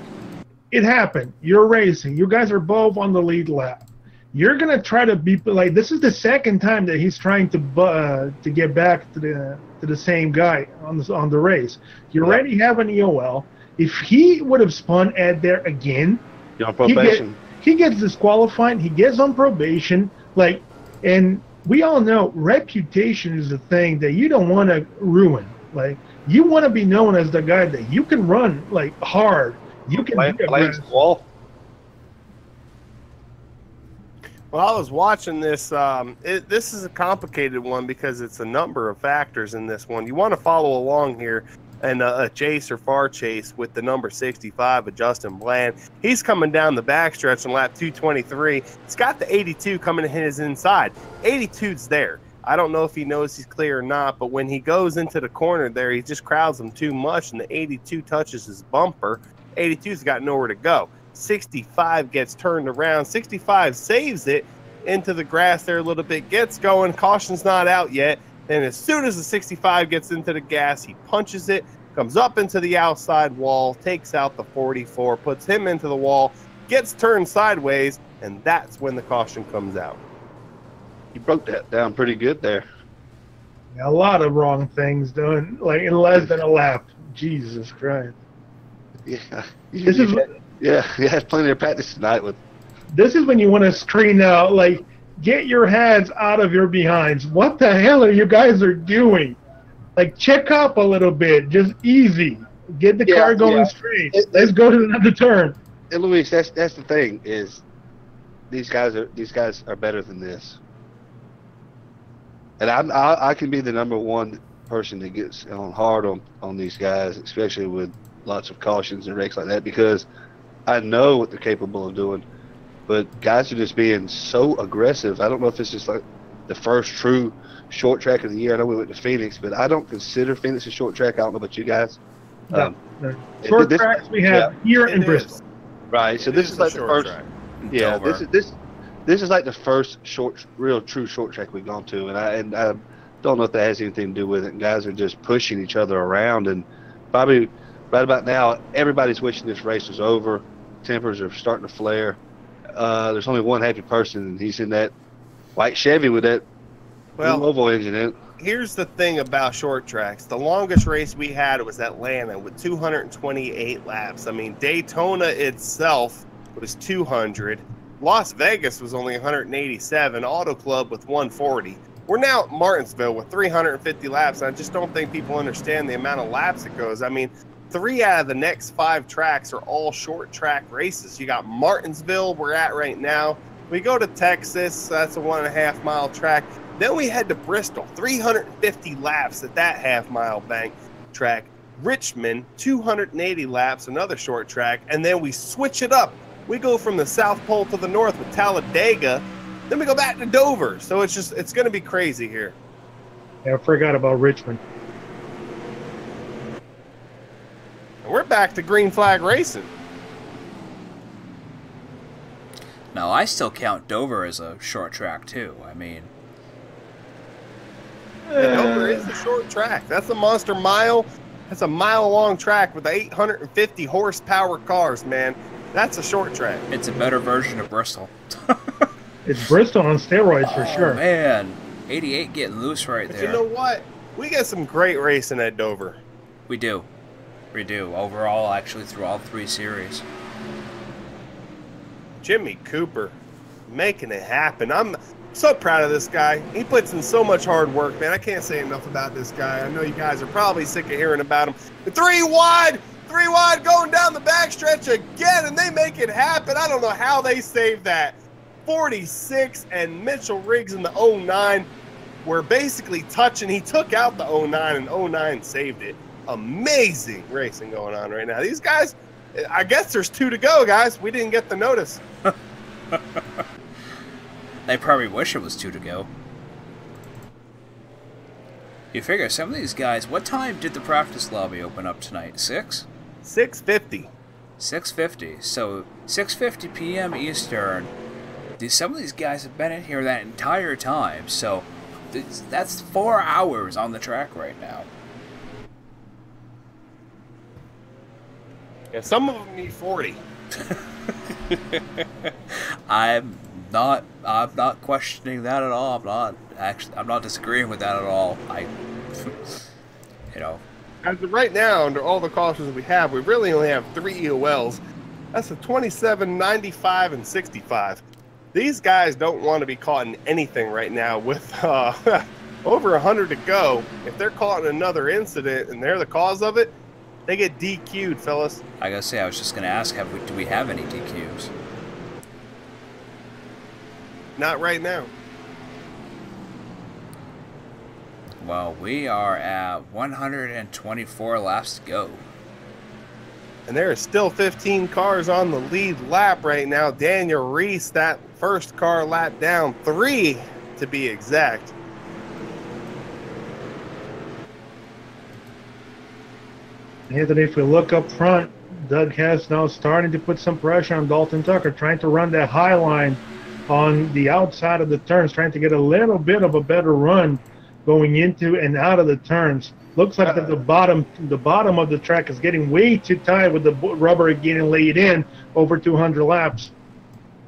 it happened. You're racing. You guys are both on the lead lap. You're gonna try to be like. This is the second time that he's trying to get back to the same guy on the race. You already have an EOL. If he would have spun Ed there again, you're on probation. He gets disqualified. He gets on probation. Like, and we all know reputation is a thing that you don't want to ruin. Like, you want to be known as the guy that you can run like hard. You can be aggressive. Wall. Well, I was watching this. This is a complicated one because it's a number of factors in this one. You want to follow along here and a chase or far chase with the number 65 of Justin Bland. He's coming down the backstretch on lap 223. He's got the 82 coming to his inside. 82's there. I don't know if he knows he's clear or not, but when he goes into the corner there, he just crowds him too much, and the 82 touches his bumper. 82's got nowhere to go. 65 gets turned around. 65 saves it into the grass there a little bit, gets going. Caution's not out yet. And as soon as the 65 gets into the gas, he punches it, comes up into the outside wall, takes out the 44, puts him into the wall, gets turned sideways, and that's when the caution comes out. You broke that down pretty good there. A lot of wrong things done, like in less than a lap. Jesus Christ. Yeah. You had plenty of practice tonight with. This is when you want to screen out, like, get your hands out of your behinds. What the hell are you guys are doing? Like, check up a little bit, just easy. Get the car going straight. Let's go to another turn. And Luis, that's the thing is, these guys are better than this. And I can be the number one person that gets on hard on these guys, especially with lots of cautions and wrecks like that, because I know what they're capable of doing. But guys are just being so aggressive. I don't know if it's just like the first true short track of the year. I know we went to Phoenix, but I don't consider Phoenix a short track. I don't know about you guys. Short tracks we have here in Bristol. Right. So this is like the first. Yeah. This is like the first real true short track we've gone to, and I don't know if that has anything to do with it. And guys are just pushing each other around, and probably right about now, everybody's wishing this race was over. Tempers are starting to flare. There's only one happy person, and he's in that white Chevy with that Volvo engine in it. Here's the thing about short tracks. The longest race we had was Atlanta with 228 laps. I mean, Daytona itself was 200. Las Vegas was only 187. Auto Club with 140. We're now at Martinsville with 350 laps. I just don't think people understand the amount of laps it goes. I mean, 3 out of the next 5 tracks are all short track races. You got Martinsville, we're at right now. We go to Texas, that's a 1.5 mile track. Then we head to Bristol, 350 laps at that half-mile bank track. Richmond, 280 laps, another short track. And then we switch it up. We go from the South Pole to the north with Talladega. Then we go back to Dover. So it's going to be crazy here. Yeah, I forgot about Richmond. And we're back to green flag racing. Now, I still count Dover as a short track, too. I mean... Dover is a short track. That's a monster mile. That's a mile-long track with 850 horsepower cars, man. That's a short track. It's a better version of Bristol. It's Bristol on steroids for sure. Man, 88 getting loose right there. You know what? We got some great racing at Dover. We do. We do. Overall, actually, through all 3 series. Jimmy Cooper making it happen. I'm so proud of this guy. He puts in so much hard work, man. I can't say enough about this guy. I know you guys are probably sick of hearing about him. The 3 wide going down the backstretch again, and they make it happen. I don't know how they saved that. 46 and Mitchell Riggs in the 09 were basically touching. He took out the 09, and 09 saved it. Amazing racing going on right now. These guys, I guess there's 2 to go, guys. We didn't get the notice. They probably wish it was 2 to go. You figure some of these guys, what time did the practice lobby open up tonight? 6? 6:50. 6:50. So 6:50 p.m. Eastern. Some of these guys have been in here that entire time. So that's 4 hours on the track right now. Yeah, some of them need 40. I'm not questioning that at all. I'm not disagreeing with that at all. You know. As of right now, under all the cautions we have, we really only have 3 EOLs. That's a 27, 95, and 65. These guys don't want to be caught in anything right now with over 100 to go. If they're caught in another incident and they're the cause of it, they get DQ'd, fellas. I gotta say, I was just gonna ask, do we have any DQs? Not right now. Well, we are at 124 laps to go. And there are still 15 cars on the lead lap right now. Daniel Reese, that first car lap down, 3 to be exact. Anthony, if we look up front, Doug Hess now starting to put some pressure on Dalton Tucker, trying to run that high line on the outside of the turns, trying to get a little bit of a better run going into and out of the turns. Looks like the bottom of the track is getting way too tight with the rubber getting laid in over 200 laps.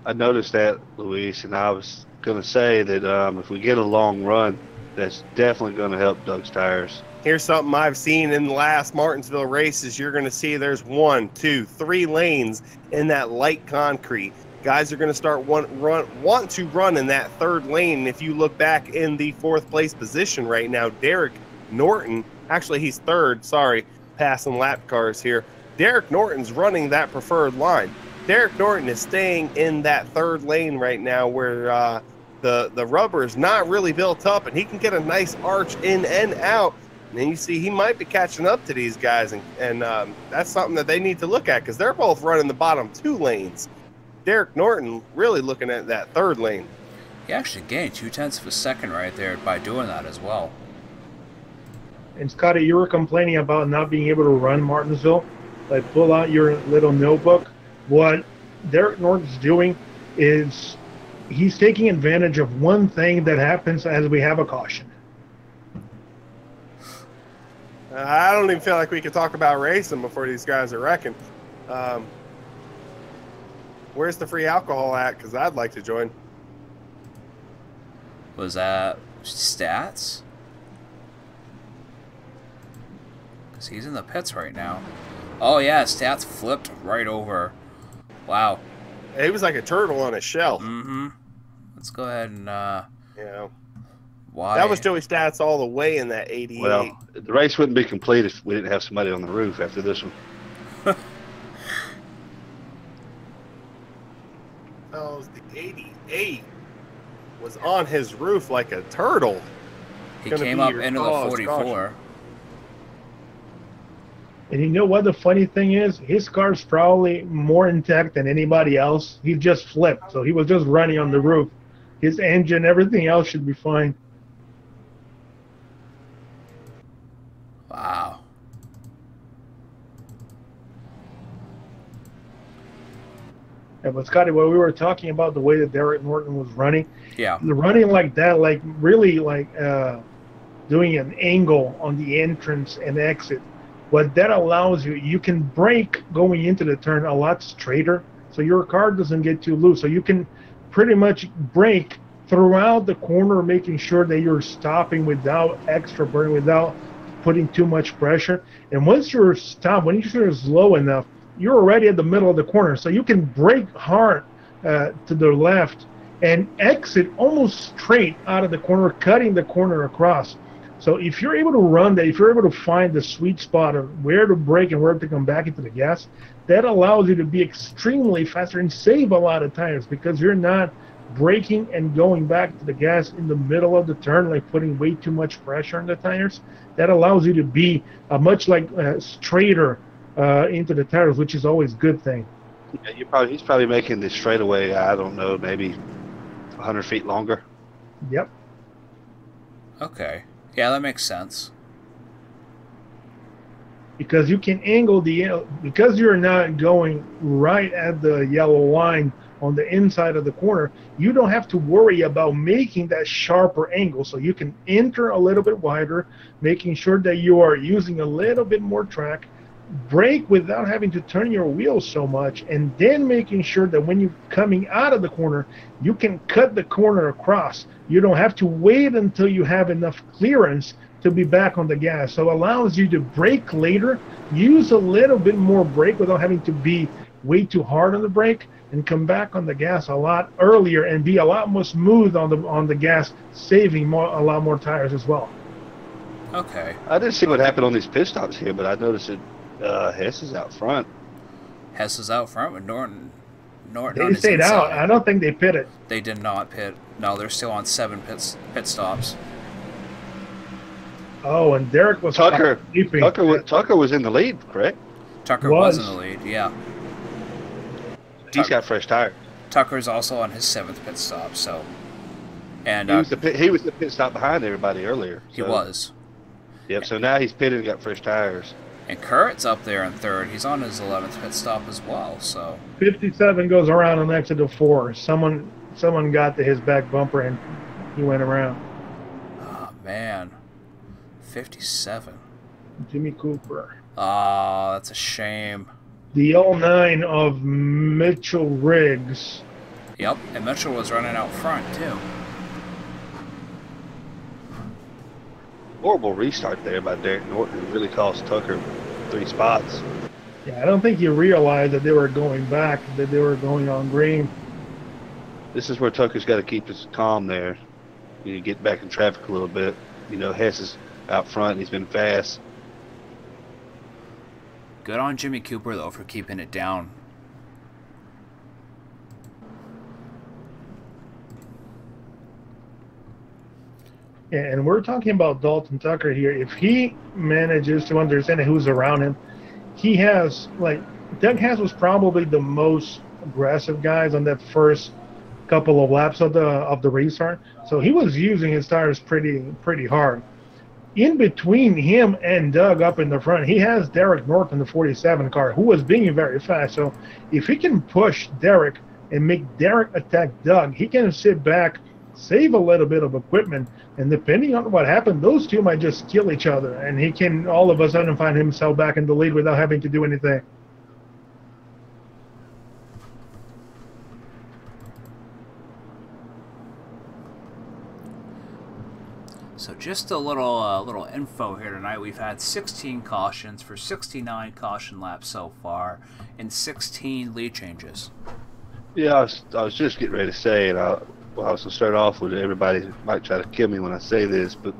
I noticed that, Luis, and I was going to say that if we get a long run, that's definitely going to help Doug's tires. Here's something I've seen in the last Martinsville races. You're going to see there's 1, 2, 3 lanes in that light concrete. Guys are going to start want to run in that 3rd lane. If you look back in the 4th place position right now, Derek Norton, actually he's 3rd, sorry, passing lap cars here. Derek Norton's running that preferred line. Derek Norton is staying in that 3rd lane right now where the rubber is not really built up, and he can get a nice arch in and out. And then you see he might be catching up to these guys, and that's something that they need to look at because they're both running the bottom 2 lanes. Derek Norton really looking at that 3rd lane. He actually gained 0.2 of a second right there by doing that as well. And Scotty, you were complaining about not being able to run Martinsville. Like, pull out your little notebook. What Derek Norton's doing is he's taking advantage of one thing that happens as we have a caution. I don't even feel like we could talk about racing before these guys are wrecking. Where's the free alcohol at? Because I'd like to join. Was that stats? Because he's in the pits right now. Oh yeah, stats flipped right over. Wow. He was like a turtle on a shell. Mm-hmm. Let's go ahead and you know. Why? That was Joey Stats all the way in that 88. Well, the race wouldn't be complete if we didn't have somebody on the roof after this one. Oh, the 88 was on his roof like a turtle. He came up into the 44. And you know what the funny thing is? His car's probably more intact than anybody else. He just flipped, so he was just running on the roof. His engine, everything else should be fine. Wow. Yeah, but Scotty, what we were talking about, the way that Derek Norton was running, Yeah. the running like that, like really like doing an angle on the entrance and exit, what that allows you, you can brake going into the turn a lot straighter, so your car doesn't get too loose. So you can pretty much brake throughout the corner, making sure that you're stopping without extra burn, without putting too much pressure. And once you're stopped, when you're slow enough, you're already at the middle of the corner. So you can brake hard to the left and exit almost straight out of the corner, cutting the corner across. So if you're able to run that, if you're able to find the sweet spot of where to brake and where to come back into the gas, that allows you to be extremely faster and save a lot of tires, because you're not braking and going back to the gas in the middle of the turn, like putting way too much pressure on the tires. That allows you to be much straighter into the tires, which is always a good thing. Yeah, he's probably making this straightaway, I don't know, maybe 100 feet longer. Yep. Okay. Yeah, that makes sense. Because you can angle because you're not going right at the yellow line on the inside of the corner, you don't have to worry about making that sharper angle. So you can enter a little bit wider, making sure that you are using a little bit more track, brake without having to turn your wheels so much, and then making sure that when you're coming out of the corner, you can cut the corner across. You don't have to wait until you have enough clearance to be back on the gas. So it allows you to brake later, use a little bit more brake without having to be way too hard on the brake, and come back on the gas a lot earlier and be a lot more smooth on the gas, saving a lot more tires as well. Okay. I didn't see what happened on these pit stops here, but I noticed that Hess is out front. Hess is out front with Norton. They stayed out. I don't think they pitted. They did not pit. No, they're still on 7 pit stops. Oh, and Derek was sleeping. Tucker was in the lead, correct? Tucker was in the lead, yeah. He's got fresh tires. Tucker's also on his 7th pit stop, so. And he was the pit stop behind everybody earlier. So. He was. Yep. So now he's pitted and got fresh tires. And Kurt's up there in 3rd. He's on his 11th pit stop as well. So 57 goes around on exit of 4. Someone got to his back bumper and he went around. Oh man, 57. Jimmy Cooper. Ah, that's a shame. The 09 of Mitchell Riggs. Yep, and Mitchell was running out front too. Horrible restart there by Derek Norton. It really cost Tucker 3 spots. Yeah, I don't think he realized that they were going back, that they were going on green. This is where Tucker's got to keep his calm there. You know, get back in traffic a little bit. You know, Hess is out front and he's been fast. Good on Jimmy Cooper, though, for keeping it down. Yeah, and we're talking about Dalton Tucker here. If he manages to understand who's around him, he has, like, Doug Hess was probably the most aggressive guys on that first couple of laps of the restart. So he was using his tires pretty hard. In between him and Doug up in the front, he has Derek Norton, the 47 car, who was being very fast. So if he can push Derek and make Derek attack Doug, he can sit back, save a little bit of equipment, and depending on what happened, those two might just kill each other, and he can all of a sudden find himself back in the lead without having to do anything. So just a little info here tonight. We've had 16 cautions for 69 caution laps so far, and 16 lead changes. Yeah, I was just getting ready to say, and I was going to start off with everybody might try to kill me when I say this, but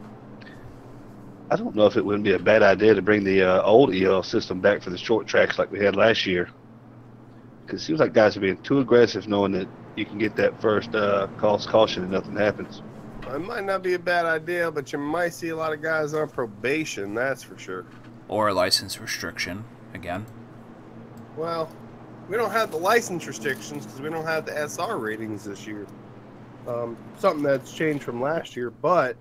I don't know if it wouldn't be a bad idea to bring the old EL system back for the short tracks like we had last year. Because it seems like guys are being too aggressive knowing that you can get that first caution and nothing happens. It might not be a bad idea, but you might see a lot of guys on probation, that's for sure. Or a license restriction, again. Well, we don't have the license restrictions because we don't have the SR ratings this year. Something that's changed from last year, but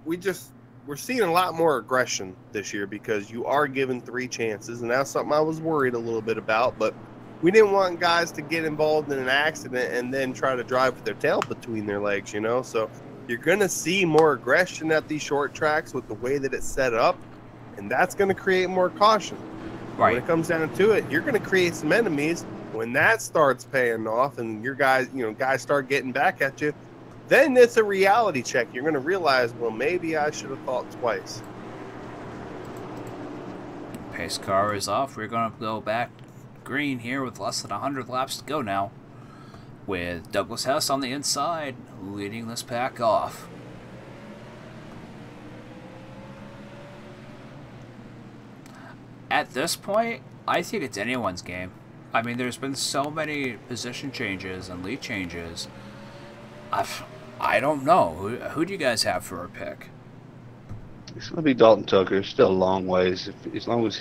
we're seeing a lot more aggression this year because you are given 3 chances, and that's something I was worried a little bit about, but we didn't want guys to get involved in an accident and then try to drive with their tail between their legs, you know? So you're going to see more aggression at these short tracks with the way that it's set up, and that's going to create more caution. Right. When it comes down to it, you're going to create some enemies. When that starts paying off and your guys start getting back at you, then it's a reality check. You're going to realize, well, maybe I should have thought twice. Pace car is off. We're going to go back green here with less than 100 laps to go now, with Douglas Hess on the inside leading this pack off. At this point, I think it's anyone's game. I mean, there's been so many position changes and lead changes. I don't know. Who do you guys have for a pick? It's going to be Dalton Tucker. It's still a long ways. As long as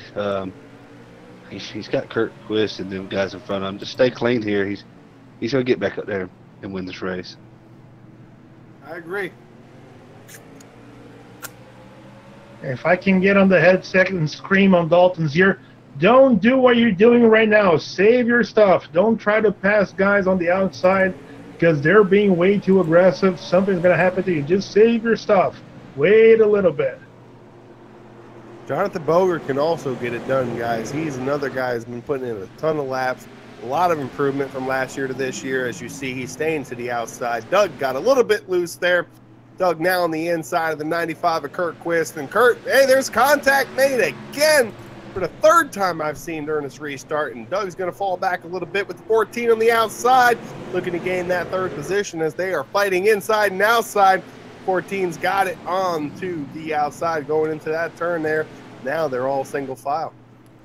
he's got Kurt Quist and them guys in front of him. Just stay clean here. He's going to get back up there and win this race. I agree. If I can get on the headset and scream on Dalton's ear, don't do what you're doing right now. Save your stuff. Don't try to pass guys on the outside because they're being way too aggressive. Something's going to happen to you. Just save your stuff. Wait a little bit. Jonathan Boger can also get it done, guys. He's another guy who's been putting in a ton of laps. A lot of improvement from last year to this year. As you see, he's staying to the outside. Doug got a little bit loose there. Doug now on the inside of the 95 of Kurt Quist. And Kurt, hey, there's contact made again for the third time I've seen during this restart. And Doug's going to fall back a little bit with the 14 on the outside, looking to gain that third position as they are fighting inside and outside. 14's got it on to the outside going into that turn there. Now they're all single file.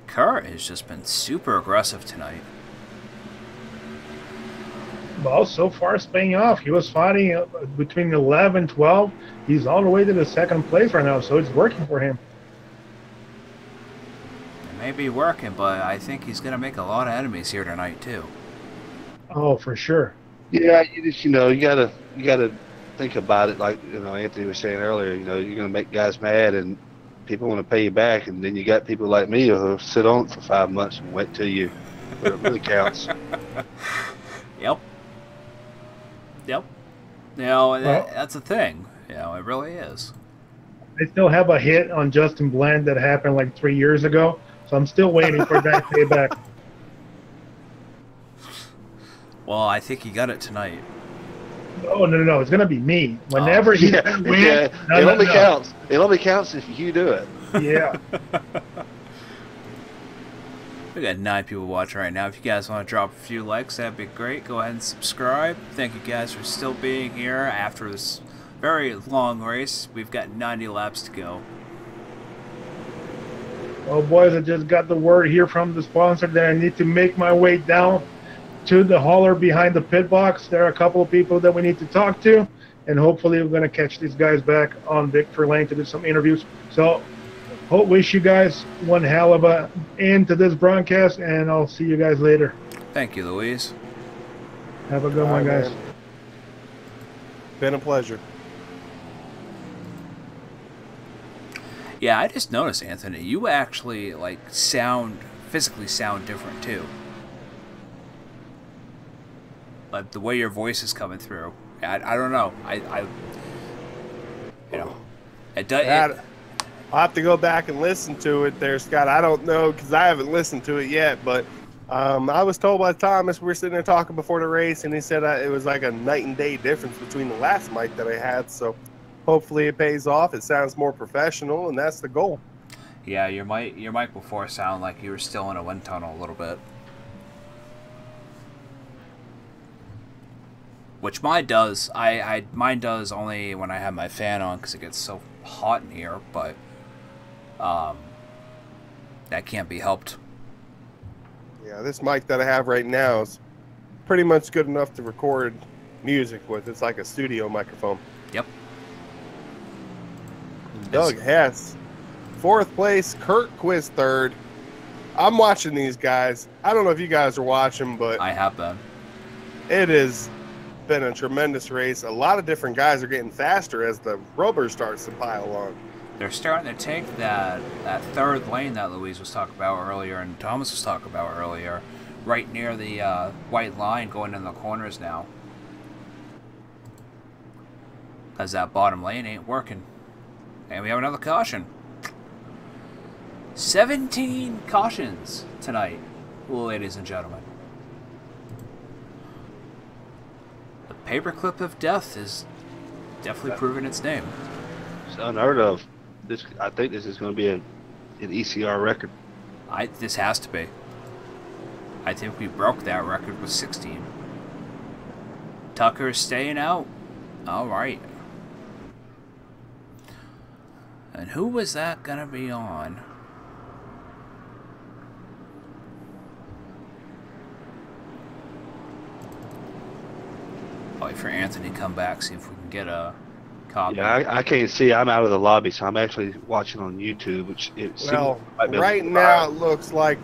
Kurt has just been super aggressive tonight. Well, so far it's paying off. He was fighting between 11 and 12. He's all the way to the second place right now, so it's working for him. It may be working, but I think he's going to make a lot of enemies here tonight, too. Oh, for sure. Yeah, you gotta think about it like, Anthony was saying earlier. You're going to make guys mad and people want to pay you back, and then you got people like me who sit on it for 5 months and wait till you where it really counts. Yep. That's the thing. It really is. I still have a hit on Justin Bland that happened like 3 years ago, so I'm still waiting for that payback. Well, I think he got it tonight. No. It's gonna be me. Whenever he wins, it only counts. It only counts if you do it. Yeah. We got 9 people watching right now. If you guys want to drop a few likes, that'd be great. Go ahead and subscribe. Thank you guys for still being here after this very long race. We've got 90 laps to go. Well, boys, I just got the word here from the sponsor that I need to make my way down to the hauler behind the pit box. There are a couple of people that we need to talk to, and hopefully we're going to catch these guys back on Victory Lane to do some interviews. So wish you guys one hell of a end to this broadcast, and I'll see you guys later. Thank you, Louise. Have a good one, guys. Man. Been a pleasure. Yeah, I just noticed, Anthony, you actually physically sound different too. Like the way your voice is coming through. I don't know. I'll have to go back and listen to it there, Scott. I don't know because I haven't listened to it yet, but I was told by Thomas, we were sitting there talking before the race, and he said it was like a night and day difference between the last mic that I had, so hopefully it pays off. It sounds more professional, and that's the goal. Yeah, your mic before sounded like you were still in a wind tunnel a little bit. Which mine does. Mine does only when I have my fan on because it gets so hot in here, but that can't be helped. Yeah, this mic that I have right now is pretty much good enough to record music with. It's like a studio microphone. Yep. Doug Hess, 4th place. Kurt Quist, 3rd. I'm watching these guys. I don't know if you guys are watching, but I have been. It has been a tremendous race. A lot of different guys are getting faster as the rubber starts to pile on. They're starting to take that third lane that Louise was talking about earlier and Thomas was talking about earlier, right near the white line going in the corners now. Because that bottom lane ain't working. And we have another caution. 17 cautions tonight, ladies and gentlemen. The paperclip of death is definitely proving its name. It's unheard of. I think this is going to be an ECR record. This has to be. I think we broke that record with 16. Tucker's staying out. All right. And who was that gonna be on? Wait for Anthony to come back, see if we can get a copy. Yeah, I can't see. I'm out of the lobby, so I'm actually watching on YouTube, which right now it looks like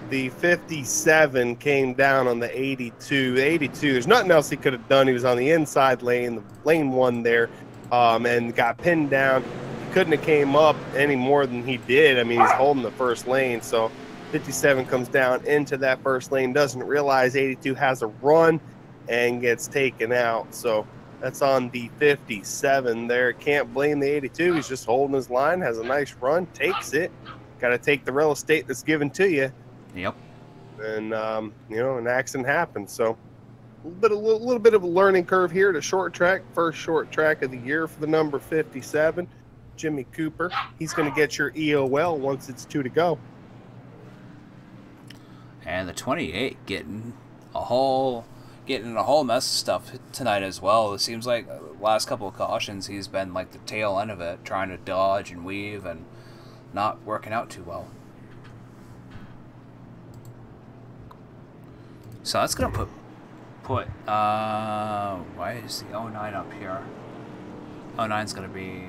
the 57 came down on the 82. The 82, there's nothing else he could have done. He was on the inside lane, the lane 1 there, and got pinned down. He couldn't have came up any more than he did. I mean, he's holding the first lane, so 57 comes down into that first lane, doesn't realize 82 has a run, and gets taken out. So that's on the 57 there. Can't blame the 82. He's just holding his line, has a nice run, takes it. Got to take the real estate that's given to you. Yep. And you know, an accident happens. So a little bit of a learning curve here to short track. First short track of the year for the number 57, Jimmy Cooper. He's going to get your EOL once it's 2 to go. And the 28 getting a whole mess of stuff tonight as well. It seems like the last couple of cautions he's been like the tail end of it, trying to dodge and weave and not working out too well. So that's gonna put why is the 09 up here? 09's gonna be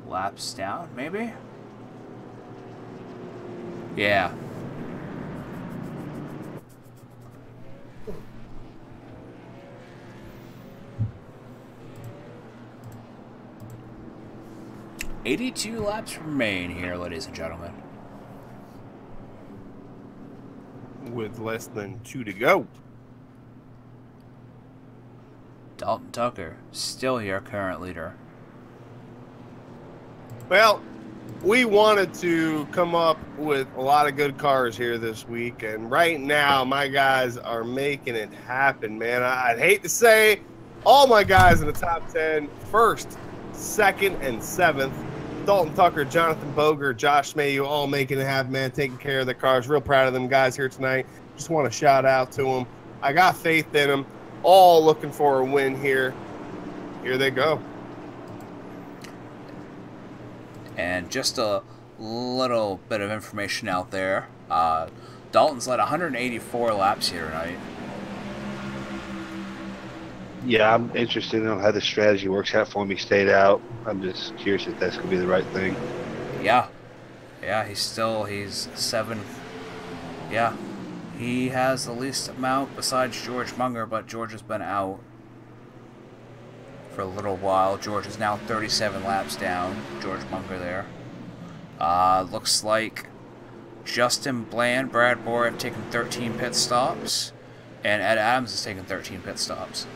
laps down, maybe? Yeah. $82 laps remain here, ladies and gentlemen. With less than 2 to go. Dalton Tucker, still your current leader. Well, we wanted to come up with a lot of good cars here this week, and right now my guys are making it happen, man. I'd hate to say all my guys in the top 10, first, second, and seventh. Dalton Tucker, Jonathan Boger, Josh Mayu, all making it happen, man, taking care of the cars. Real proud of them guys here tonight. Just want to shout out to them. I got faith in them. All looking for a win here. Here they go. And just a little bit of information out there. Dalton's led 184 laps here tonight. Yeah, I'm interested in how the strategy works out for him. He stayed out. I'm just curious if that's going to be the right thing. Yeah. Yeah, he's 7. Yeah. He has the least amount besides George Munger, but George has been out for a little while. George is now 37 laps down. George Munger there. Looks like Justin Bland, Brad Bohr have taken 13 pit stops, and Ed Adams has taken 13 pit stops.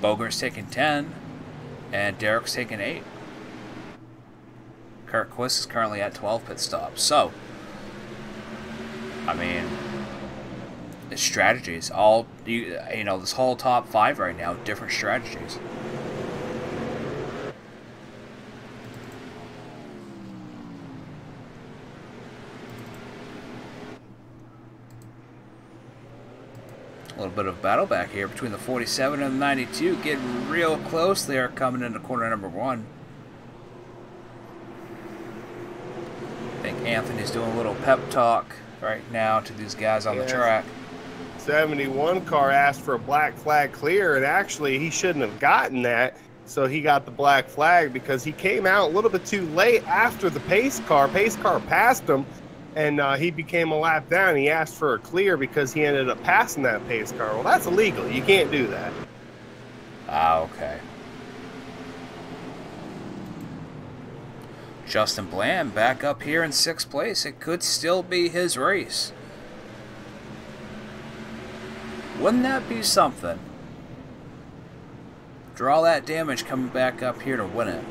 Boger's taken 10, and Derek's taken 8. Kurt Quist is currently at 12 pit stops. So, I mean, the strategies, all, you know, this whole top 5 right now, different strategies. A little bit of battle back here between the 47 and the 92, getting real close there, coming into corner number 1. I think Anthony's doing a little pep talk right now to these guys on the track. 71 car asked for a black flag clear, and actually he shouldn't have gotten that. So he got the black flag because he came out a little bit too late after the pace car. Pace car passed him, and he became a lap down. He asked for a clear because he ended up passing that pace car. Well, that's illegal. You can't do that. Ah, okay. Justin Bland back up here in 6th place. It could still be his race. Wouldn't that be something? Draw that damage coming back up here to win it.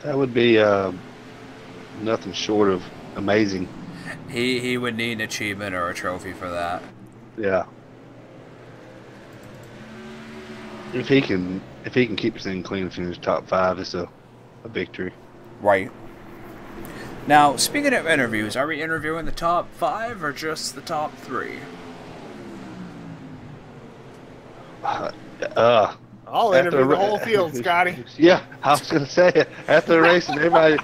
That would be nothing short of amazing. He would need an achievement or a trophy for that. Yeah. If he can keep this thing clean and finish top 5, it's a victory. Right. Now, speaking of interviews, are we interviewing the top 5 or just the top 3? I'll interview the whole field, Scotty. Yeah, I was gonna say it. After the race, and everybody,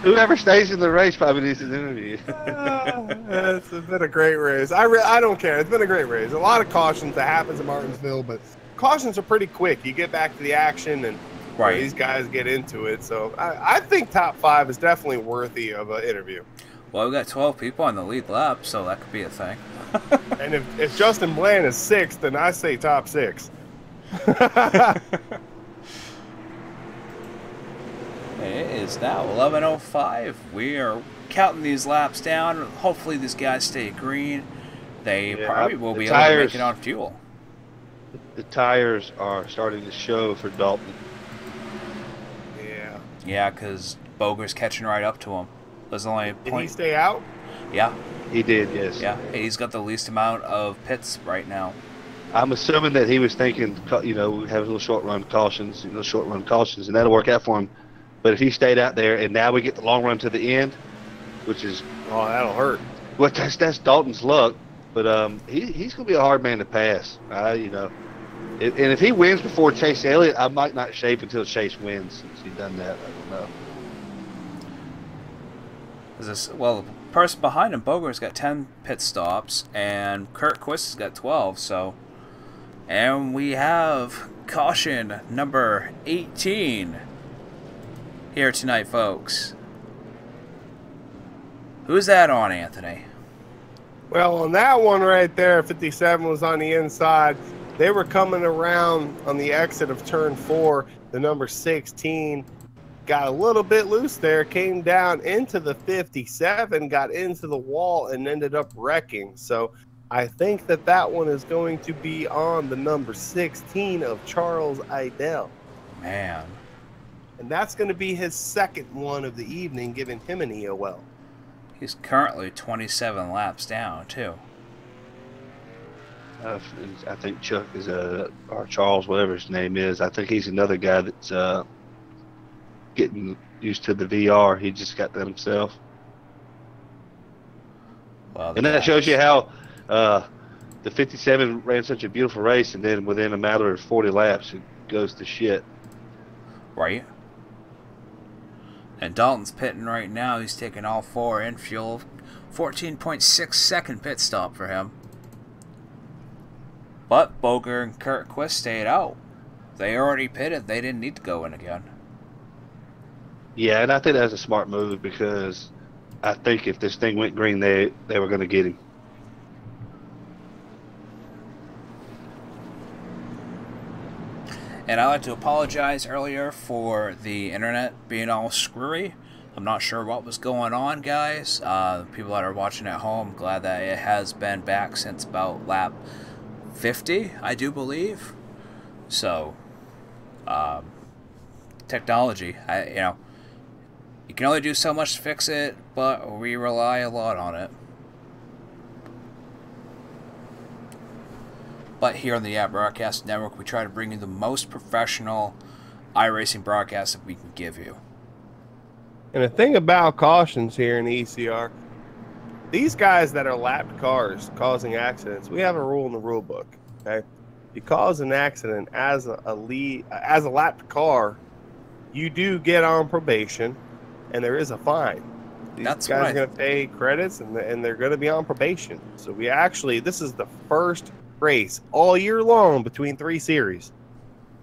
whoever stays in the race probably needs an interview. It's been a great race. I don't care. It's been a great race. A lot of cautions that happens in Martinsville, but cautions are pretty quick. You get back to the action, and these guys get into it. So I think top 5 is definitely worthy of an interview. Well, we got 12 people on the lead lap, so that could be a thing. And if Justin Bland is 6th, then I say top 6. It is now 11:05. We are counting these laps down. Hopefully these guys stay green. They probably will be able to make it on fuel. The tires are starting to show for Dalton. Yeah. Yeah, because Boger's catching right up to him. There's only a point. Did he stay out? Yeah. He did, yes. Yeah, he's got the least amount of pits right now. I'm assuming that he was thinking, we have little short run cautions, and that'll work out for him. But if he stayed out there, and now we get the long run to the end, which is that'll hurt. Well, that's Dalton's luck, but he's going to be a hard man to pass. And if he wins before Chase Elliott, I might not shave until Chase wins since he's done that. I don't know. Well, the person behind him, Boger's got 10 pit stops, and Kurt Quist has got 12. So, and we have caution number 18 here tonight, folks. Who's that on, Anthony? Well, on that one right there, 57 was on the inside. They were coming around on the exit of turn 4. The number 16 got a little bit loose there, came down into the 57, got into the wall, and ended up wrecking. So I think that one is going to be on the number 16 of Charles Idell. Man. And that's going to be his second one of the evening, giving him an EOL. He's currently 27 laps down, too. I think Chuck is or Charles, whatever his name is. I think he's another guy that's getting used to the VR. He just got that himself. Well, and that shows you how the 57 ran such a beautiful race, and then within a matter of 40 laps, it goes to shit. Right. And Dalton's pitting right now. He's taking all 4 in fuel. 14.6 second pit stop for him. But Boger and Kurt Quist stayed out. They already pitted. They didn't need to go in again. Yeah, and I think that's a smart move because I think if this thing went green, they were going to get him. And I'd like to apologize earlier for the internet being all screwy. I'm not sure what was going on, guys. People that are watching at home, glad that it has been back since about lap 50, I do believe. So, technology, you can only do so much to fix it, but we rely a lot on it. But here on the Broadcast Network, we try to bring you the most professional iRacing broadcast that we can give you. And the thing about cautions here in the ECR, these guys that are lapped cars causing accidents, we have a rule in the rule book. Okay, if you cause an accident as a lapped car, you do get on probation, and there is a fine. These guys are going to pay credits, and they're going to be on probation. So this is the first race all year long between 3 series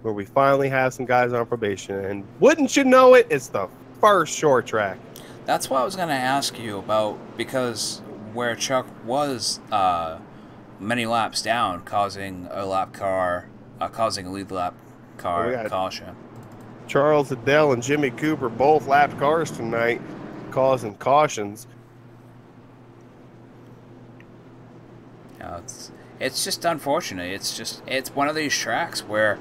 where we finally have some guys on probation, and wouldn't you know it, it's the first short track. That's what I was going to ask you about, because where Chuck was many laps down, causing a lead lap car caution. Charles Adele and Jimmy Cooper both lapped cars tonight, causing cautions. It's just unfortunate. It's one of these tracks where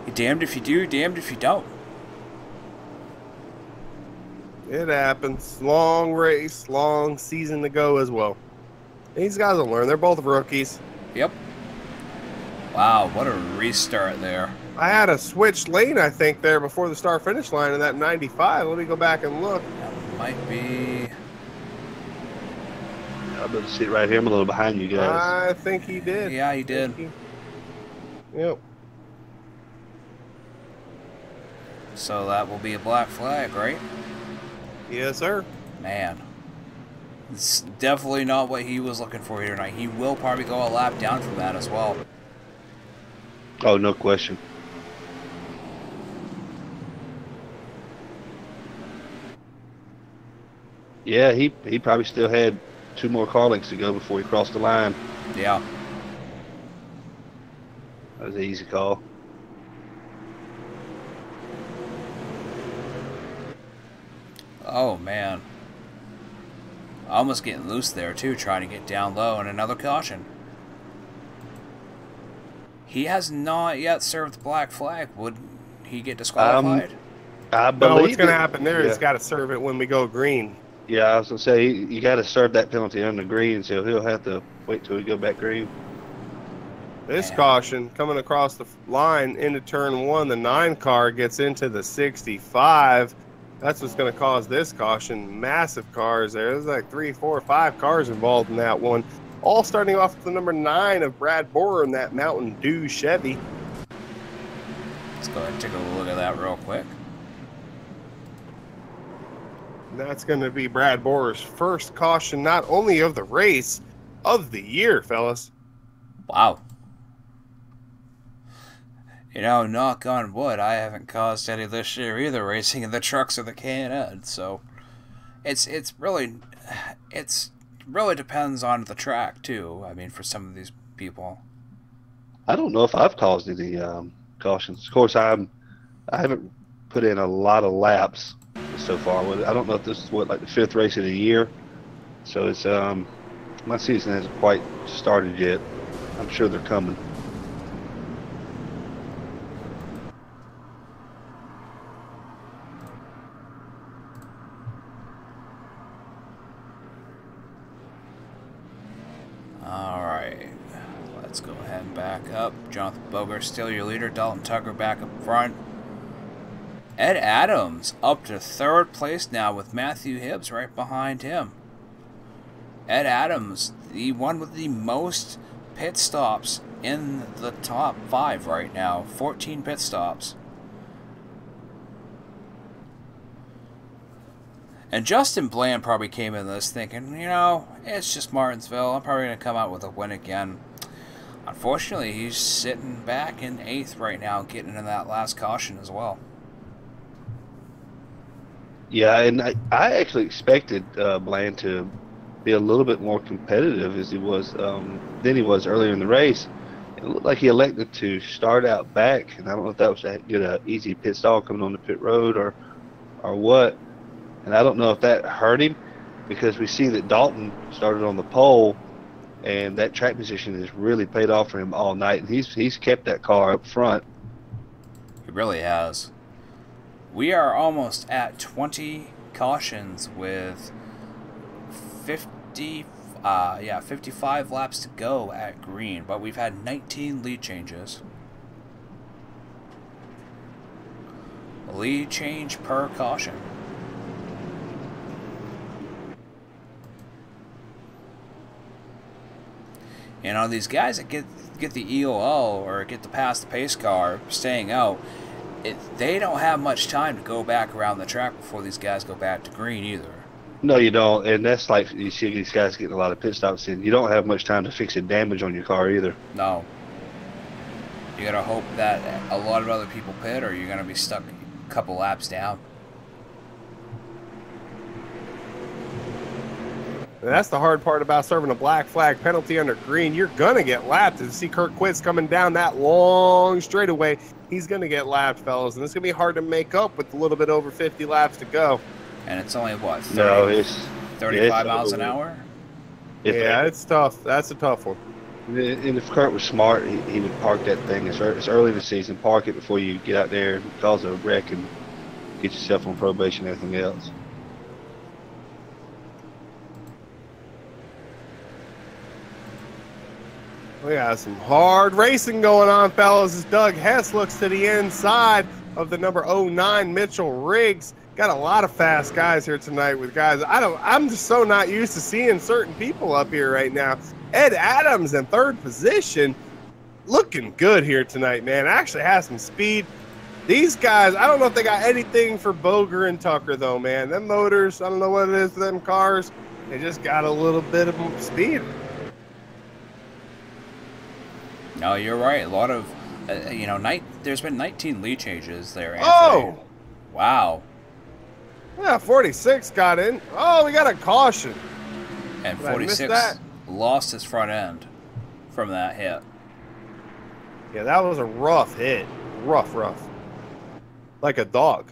you're damned if you do, damned if you don't. It happens. Long race, long season to go as well. These guys will learn. They're both rookies. Yep. Wow, what a restart there. I had a switched lane, I think, there before the start-finish line in that 95. Let me go back and look. That might be... I'm going to sit right here. I'm a little behind you guys. I think he did. Yeah, he did. Yep. So that will be a black flag, right? Yes, sir. Man. It's definitely not what he was looking for here tonight. He will probably go a lap down from that as well. Oh, no question. Yeah, he probably still had 2 more car lengths to go before he crossed the line. Yeah. That was an easy call. Oh, man. Almost getting loose there, too, trying to get down low, and another caution. He has not yet served the black flag. Would he get disqualified? I No, believe what's going to it. happen there? Yeah. He's got to serve it when we go green. Yeah, I was going to say, you got to serve that penalty on the green, so he'll have to wait till we go back green. This Yeah. caution coming across the line into turn 1. The 9 car gets into the 65. That's what's going to cause this caution. Massive cars there. There's like 3, 4, 5 cars involved in that one. All starting off with the number 9 of Brad Borer in that Mountain Dew Chevy. Let's go ahead and take a look at that real quick. And that's going to be Brad Borer's first caution, not only of the race, of the year, fellas. Wow. You know, knock on wood, I haven't caused any this year either, racing in the trucks or the K&N, so it's really depends on the track too. I mean, for some of these people. I don't know if I've caused any cautions. Of course, I haven't put in a lot of laps so far. I don't know if this is like the 5th race of the year, so it's my season hasn't quite started yet. I'm sure they're coming. Alright, let's go ahead and back up. Jonathan Boger still your leader. Dalton Tucker back up front. Ed Adams up to 3rd place now with Matthew Hibbs right behind him. Ed Adams, the one with the most pit stops in the top 5 right now. 14 pit stops. And Justin Bland probably came in this thinking, you know, it's just Martinsville. I'm probably going to come out with a win again. Unfortunately, he's sitting back in 8th right now, getting into that last caution as well. Yeah, and I actually expected Bland to be a little bit more competitive as he was than he was earlier in the race. It looked like he elected to start out back, and I don't know if that was to get an easy pit stall coming on the pit road or what. And I don't know if that hurt him, because we see that Dalton started on the pole, and that track position has really paid off for him all night. And he's kept that car up front. He really has. We are almost at 20 cautions with 55 laps to go at green, but we've had 19 lead changes. A lead change per caution. You know, these guys that get the EOL or get to pass the pace car staying out, they don't have much time to go back around the track before these guys go back to green either. No, you don't, and that's like you see these guys getting a lot of pit stops in. You don't have much time to fix the damage on your car either. No. You gotta hope that a lot of other people pit, or you're gonna be stuck a couple laps down. And that's the hard part about serving a black flag penalty under green. You're going to get lapped. If you see Kurt Quitz coming down that long straightaway, he's going to get lapped, fellas. And it's going to be hard to make up with a little bit over 50 laps to go. And it's only, what, 35 miles an hour? Yeah, it's tough. That's a tough one. And if Kurt was smart, he would park that thing. It's early in the season. Park it before you get out there and cause a wreck and get yourself on probation and everything else. Well, We got some hard racing going on, fellas, as Doug Hess looks to the inside of the number 09 Mitchell Riggs. Got a lot of fast guys here tonight with guys. I'm just so not used to seeing certain people up here right now. Ed Adams in third position, looking good here tonight, man. Actually has some speed. These guys, I don't know if they got anything for Boger and Tucker, though, man. Them motors, I don't know what it is for them cars. They just got a little bit of speed. No, you're right. A lot of, there's been 19 lead changes there, Anthony. Oh! Wow. Yeah, 46 got in. Oh, we got a caution. And Did I miss 46 that? lost his front end from that hit. Yeah, that was a rough hit. Rough. Like a dog.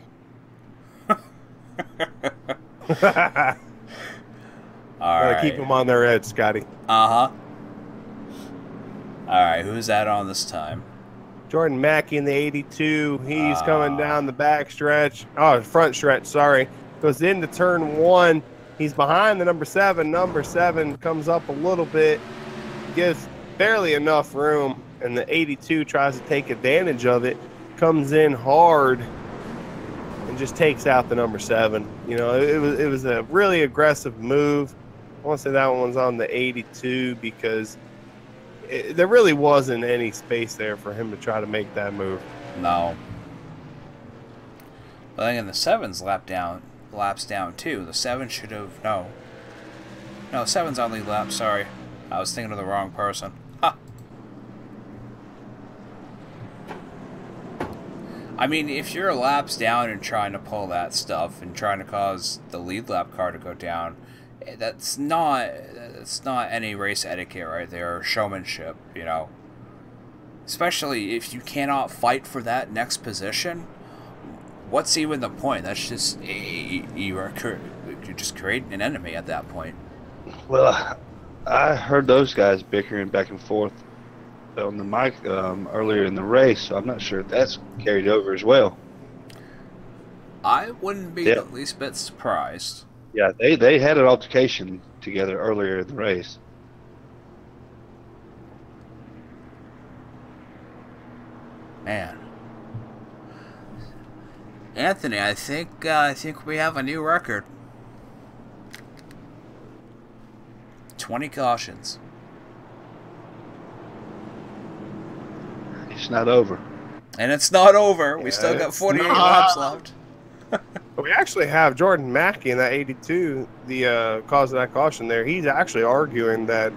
All Gotta right. keep them on their edge, Scotty. Uh-huh. All right, who's that on this time? Jordan Mackey in the 82. He's coming down the back stretch. Oh, front stretch, sorry. Goes into turn 1. He's behind the number 7. Number 7 comes up a little bit. Gives barely enough room. And the 82 tries to take advantage of it. Comes in hard. And just takes out the number 7. You know, it was a really aggressive move. I want to say that one's on the 82 because there really wasn't any space there for him to try to make that move. No. But then again, the 7's laps down too. The 7 should have no, 7's on lead lap. Sorry, I was thinking of the wrong person. Ha. I mean, if you're laps down and trying to pull that stuff and trying to cause the lead lap car to go down, that's not any race etiquette right there, or showmanship, you know. Especially if you cannot fight for that next position, what's even the point? That's just you're just creating an enemy at that point. Well, I heard those guys bickering back and forth on the mic earlier in the race, so I'm not sure if that's carried over as well. I wouldn't be the least bit surprised. Yeah, they had an altercation together earlier in the race. Man, Anthony, I think we have a new record. 20 cautions. It's not over. And it's not over. We still got 48 laps left. We actually have Jordan Mackey in that 82, the cause of that caution there. He's actually arguing that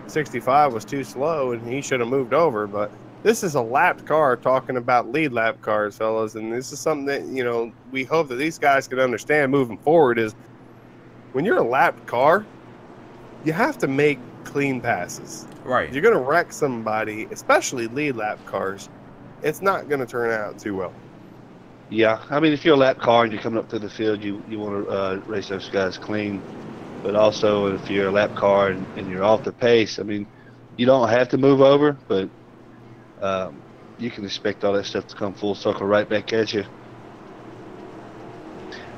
65 was too slow and he should have moved over. But this is a lapped car talking about lead lap cars, fellas. And this is something that, you know, we hope that these guys can understand moving forward is when you're a lapped car, you have to make clean passes. Right. You're going to wreck somebody, especially lead lap cars. It's not going to turn out too well. Yeah, I mean, if you're a lap car and you're coming up through the field, you want to race those guys clean. But also, if you're a lap car and you're off the pace, I mean, you don't have to move over, but you can expect all that stuff to come full circle right back at you.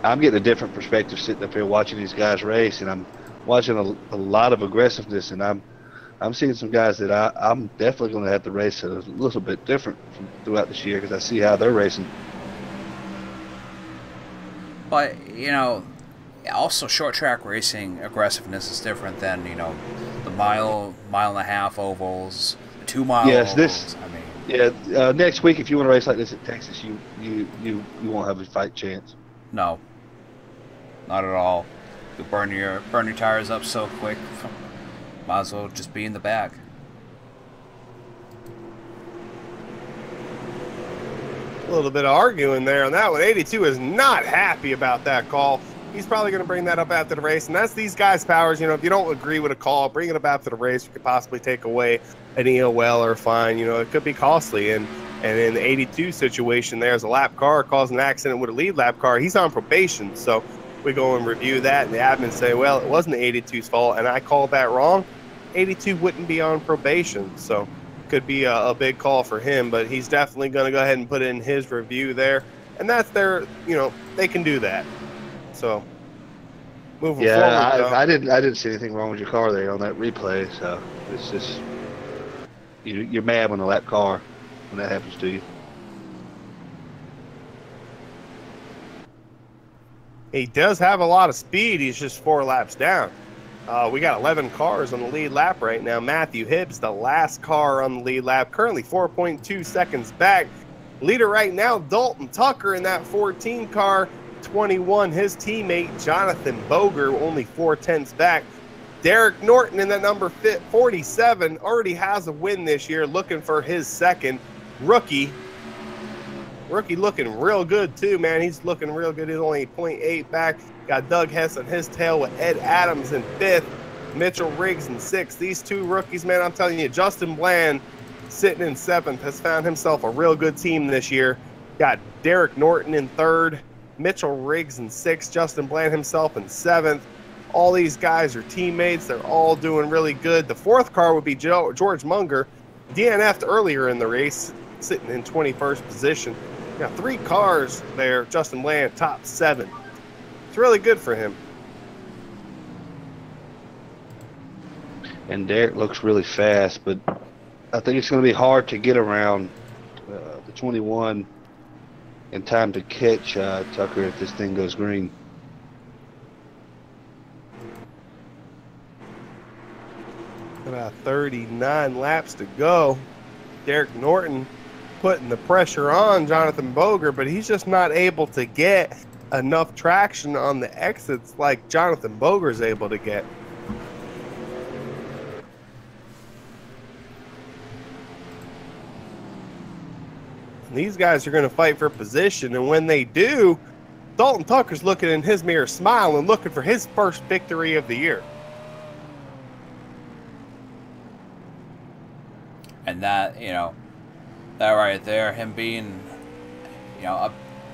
I'm getting a different perspective sitting up here watching these guys race, and I'm watching a lot of aggressiveness, and I'm seeing some guys that I'm definitely going to have to race a little bit different throughout this year because I see how they're racing. But, you know, also short track racing aggressiveness is different than, you know, the mile and a half ovals, the 2 mile ovals. I mean, yeah. Next week, if you want to race like this at Texas, you won't have a fight chance. No, not at all. You'll burn your tires up so quick. Might as well just be in the back. A little bit of arguing there on that one. 82 is not happy about that call. He's probably going to bring that up after the race, and that's these guys' powers. You know, if you don't agree with a call, bring it up after the race. You could possibly take away an EOL or a fine. You know, it could be costly. And in the 82 situation, there's a lap car causing an accident with a lead lap car. He's on probation, so we go and review that, and the admin say, well, it wasn't the 82's fault, and I called that wrong. 82 wouldn't be on probation, so could be a big call for him, but he's definitely going to go ahead and put in his review there, and that's their, you know, they can do that. So moving forward, I didn't see anything wrong with your car there on that replay, so it's just you're mad when a lap car when that happens to you. He does have a lot of speed. He's just 4 laps down. We got 11 cars on the lead lap right now. Matthew Hibbs, the last car on the lead lap, currently 4.2 seconds back. Leader right now, Dalton Tucker in that 14 car, 21. His teammate, Jonathan Boger, only 4/10 back. Derek Norton in that number 47 already has a win this year, looking for his second. Rookie looking real good too, man. He's looking real good. He's only 0.8 back. Got Doug Hess on his tail with Ed Adams in 5th, Mitchell Riggs in 6th. These 2 rookies, man, I'm telling you, Justin Bland sitting in 7th has found himself a real good team this year. Got Derek Norton in 3rd, Mitchell Riggs in 6th, Justin Bland himself in 7th. All these guys are teammates. They're all doing really good. The 4th car would be George Munger, DNF'd earlier in the race, sitting in 21st position. Got 3 cars there. Justin Bland, top 7. It's really good for him. And Derek looks really fast, but I think it's going to be hard to get around the 21 in time to catch Tucker if this thing goes green. About 39 laps to go. Derek Norton putting the pressure on Jonathan Boger, but he's just not able to get enough traction on the exits like Jonathan Boger's able to get. And these guys are going to fight for position, and when they do, Dalton Tucker's looking in his mirror smiling, looking for his first victory of the year. And that, that right there, him being,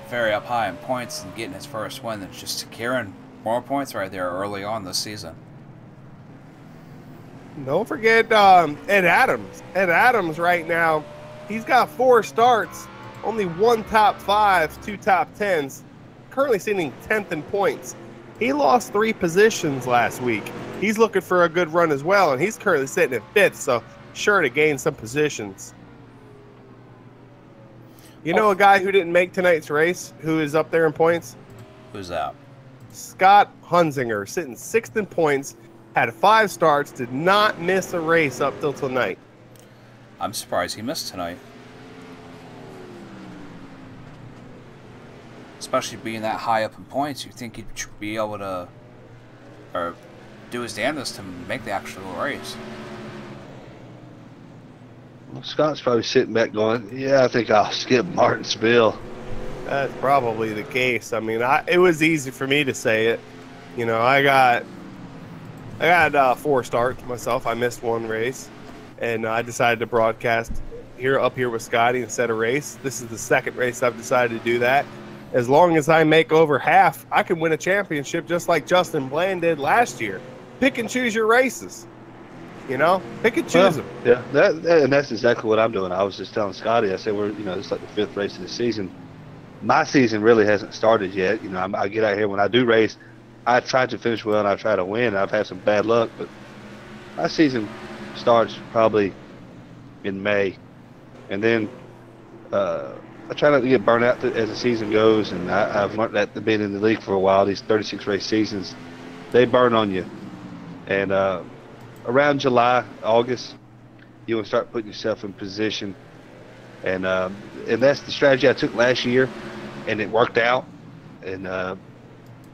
very up high in points and getting his first win, that's just securing more points right there early on this season. Don't forget Ed Adams. Ed Adams right now, he's got 4 starts, only 1 top 5, 2 top 10s, currently sitting 10th in points. He lost 3 positions last week. He's looking for a good run as well, and he's currently sitting at 5th, so sure to gain some positions. You know a guy who didn't make tonight's race, who is up there in points? Who's that? Scott Hunzinger, sitting 6th in points, had 5 starts, did not miss a race up till tonight. I'm surprised he missed tonight. Especially being that high up in points, you think he'd be able to, or do his damnedest to make the actual race. Well, Scott's probably sitting back going, yeah, I think I'll skip Martinsville. That's probably the case. I mean, it was easy for me to say it. I got 4 starts myself. I missed 1 race, and I decided to broadcast up here with Scotty instead of race. This is the 2nd race I've decided to do that. As long as I make over half, I can win a championship just like Justin Bland did last year. Pick and choose your races. Pick and choose them. Yeah, and that's exactly what I'm doing. I was just telling Scotty, I said, it's like the 5th race of the season. My season really hasn't started yet. I get out here when I do race, I try to finish well and I try to win. I've had some bad luck, but my season starts probably in May, and then I try not to get burnt out as the season goes. And I've learned that being in the league for a while, these 36 race seasons, they burn on you, and around July, August, you will start putting yourself in position, and that's the strategy I took last year, and it worked out, and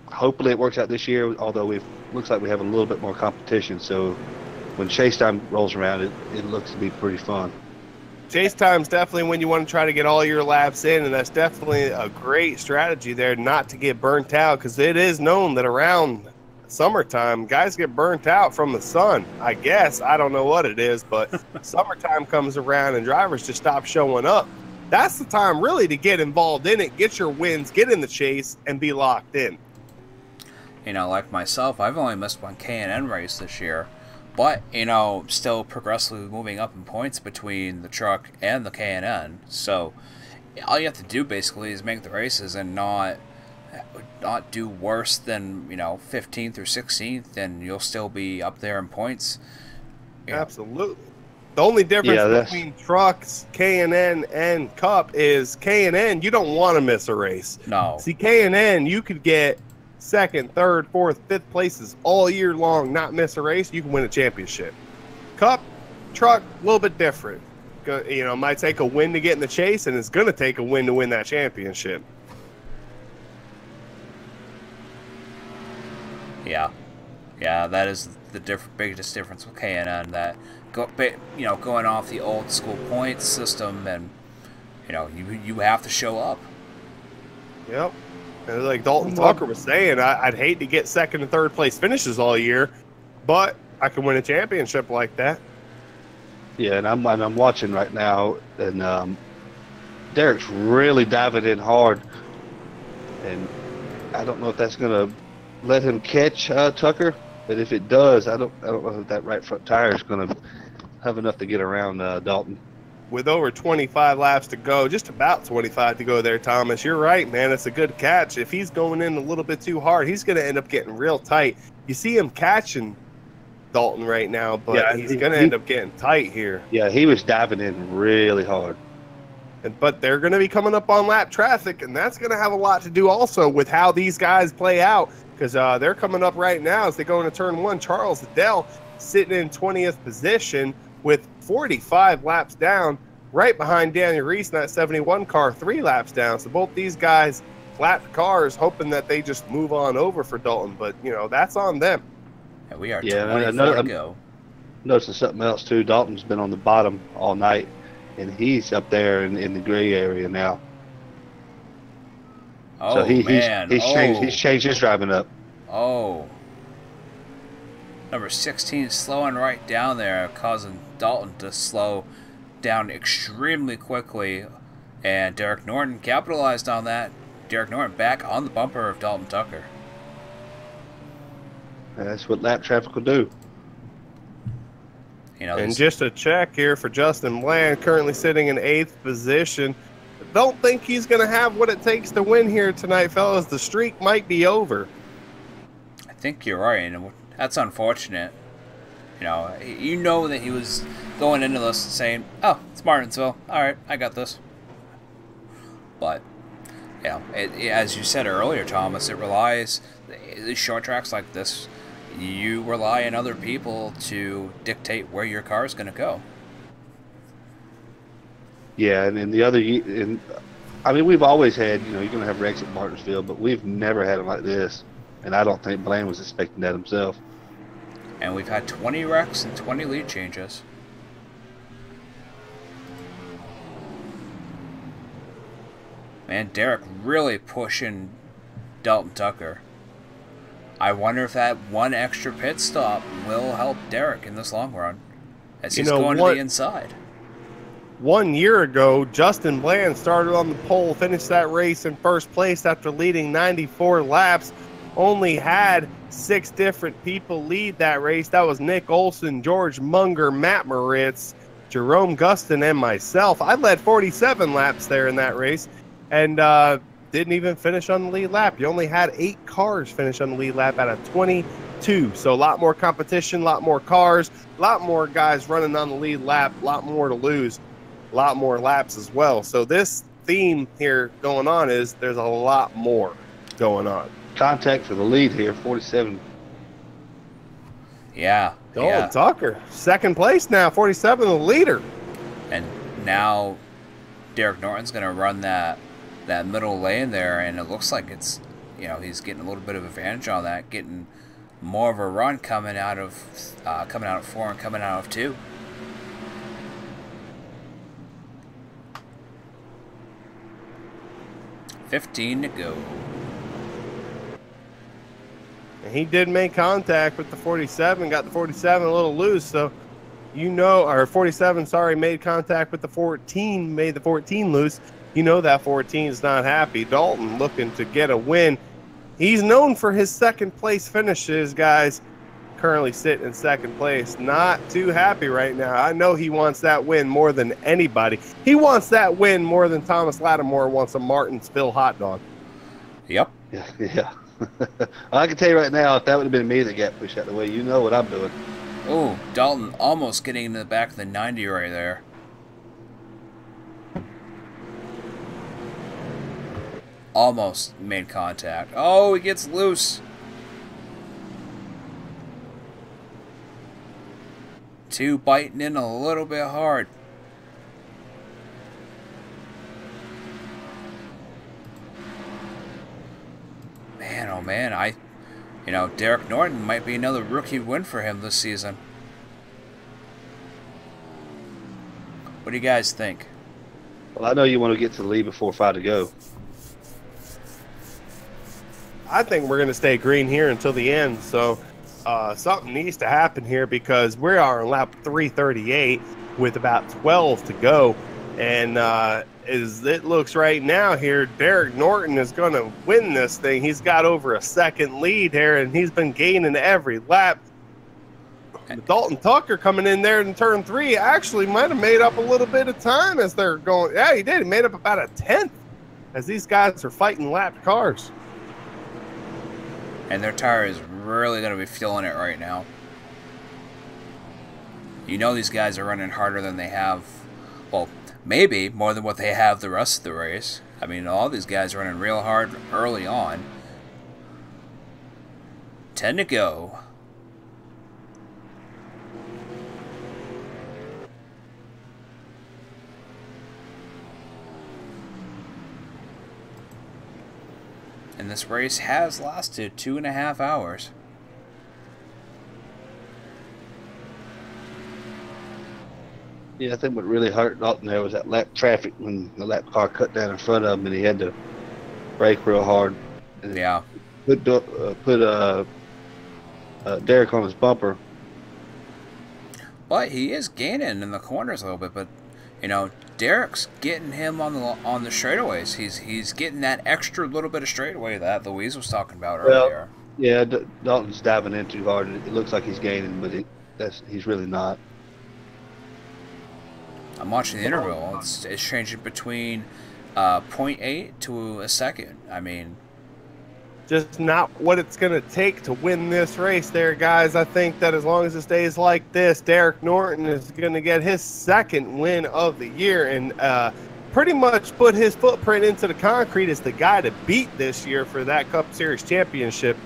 hopefully it works out this year. Although it looks like we have a little bit more competition, so when chase time rolls around, it looks to be pretty fun. Chase time's definitely when you want to try to get all your laps in, and that's definitely a great strategy there, not to get burnt out, because it is known that around summertime, guys get burnt out from the sun. I guess. I don't know what it is, but summertime comes around and drivers just stop showing up. That's the time really to get involved in it, get your wins, get in the chase, and be locked in. Like myself, I've only missed 1 K&N race this year, but, still progressively moving up in points between the truck and the K&N. So all you have to do basically is make the races and not do worse than 15th or 16th, and you'll still be up there in points. Absolutely. The only difference Yeah, between trucks, K&N, and Cup is K&N, you don't want to miss a race. No. See, K&N, you could get second, third, fourth, fifth places all year long, not miss a race, you can win a championship. Cup, truck, a little bit different. You know, it might take a win to get in the chase, and it's going to take a win to win that championship. Yeah. Yeah, that is the biggest difference with K&N, that going off the old school points system, and you have to show up. Yep. And like Dalton Tucker was saying, I'd hate to get second and third place finishes all year, but I can win a championship like that. Yeah, and I'm watching right now, and Derek's really diving in hard, and I don't know if that's gonna let him catch Tucker, but if it does, I don't know if that right front tire is gonna have enough to get around Dalton. With over 25 laps to go, just about 25 to go there, Thomas. You're right, man. It's a good catch. If he's going in a little bit too hard, he's going to end up getting real tight. You see him catching Dalton right now, but yeah, he's going to end up getting tight here. Yeah, he was diving in really hard. But they're going to be coming up on lap traffic, and that's going to have a lot to do also with how these guys play out, because they're coming up right now as they go into turn one. Charles Liddell sitting in 20th position with 45 laps down, right behind Daniel Reese in that 71 car, 3 laps down. So both these guys flat cars, hoping that they just move on over for Dalton. But, that's on them. Yeah, we are 24 to go. Noticing something else, too. Dalton's been on the bottom all night, and he's up there in the gray area now. Oh, so he's changed his driving up. Oh. Number 16 slowing right down there, causing Dalton to slow down extremely quickly. And Derek Norton capitalized on that. Derek Norton back on the bumper of Dalton Tucker. That's what lap traffic will do. And just a check here for Justin Bland, currently sitting in 8th position. Don't think he's going to have what it takes to win here tonight, fellas. The streak might be over. I think you're right, and that's unfortunate. You know that he was going into this saying, "Oh, it's Martinsville. All right, I got this." But as you said earlier, Thomas, it relies, these short tracks like this, you rely on other people to dictate where your car is going to go. Yeah, and the other, I mean, we've always had, you're going to have wrecks at Martinsville, but we've never had them like this. And I don't think Bland was expecting that himself. And we've had 20 wrecks and 20 lead changes. Man, Derek really pushing Dalton Tucker. I wonder if that one extra pit stop will help Derek in this long run, as he's going to the inside. 1 year ago, Justin Bland started on the pole, finished that race in first place after leading 94 laps. Only had 6 different people lead that race. That was Nick Olson, George Munger, Matt Moritz, Jerome Gustin, and myself. I led 47 laps there in that race, and didn't even finish on the lead lap. You only had 8 cars finish on the lead lap out of 22. So a lot more competition, a lot more cars, a lot more guys running on the lead lap, a lot more to lose, a lot more laps as well. So this theme here going on is there's a lot more going on. Contact for the lead here, 47. Yeah. Dalton Tucker, second place now, 47, the leader. And now Derek Norton's going to run that middle lane there, and it looks like it's, he's getting a little bit of advantage on that, getting more of a run coming out of 4 and coming out of 2. $15 to go. And he did make contact with the 47, got the 47 a little loose, so or 47, sorry, made contact with the 14, made the 14 loose. That 14 is not happy. Dalton looking to get a win. He's known for his second place finishes, guys. Currently sitting in second place. Not too happy right now. I know he wants that win more than anybody. He wants that win more than Thomas Lattimore wants a Martinsville hot dog. Yep. Yeah. I can tell you right now, if that would have been me that got pushed out of the way, you know what I'm doing. Oh, Dalton almost getting into the back of the 90 right there. Almost made contact. Oh, he gets loose. Two biting in a little bit hard. Man, oh man, you know, Derek Norton might be another rookie win for him this season. What do you guys think? Well, I know you want to get to the lead before 5 to go. I think we're going to stay green here until the end. So something needs to happen here because we are on lap 338 with about 12 to go. And as it looks right now here, Derek Norton is going to win this thing. He's got over a second lead here, and he's been gaining every lap. Dalton Tucker coming in there in turn 3 actually might have made up a little bit of time as they're going. Yeah, he did. He made up about a 10th as these guys are fighting lapped cars. And their tire is really going to be feeling it right now. You know these guys are running harder than they have, well, maybe more than what they have the rest of the race. I mean, all these guys are running real hard early on. 10 to go. And this race has lasted 2.5 hours. Yeah, I think what really hurt Dalton there was that lap traffic when the lap car cut down in front of him and he had to brake real hard. And Yeah. Put Derek on his bumper. But he is gaining in the corners a little bit. But you know, Derek's getting him on the straightaways. He's getting that extra little bit of straightaway that Louise was talking about earlier. Yeah, Dalton's diving in too hard. It looks like he's gaining, but he's really not. I'm watching the interval. It's changing between 0.8 to a second. I mean, just not what it's going to take to win this race there, guys. I think that as long as it stays like this, Derek Norton is going to get his second win of the year and pretty much put his footprint into the concrete as the guy to beat this year for that Cup Series championship.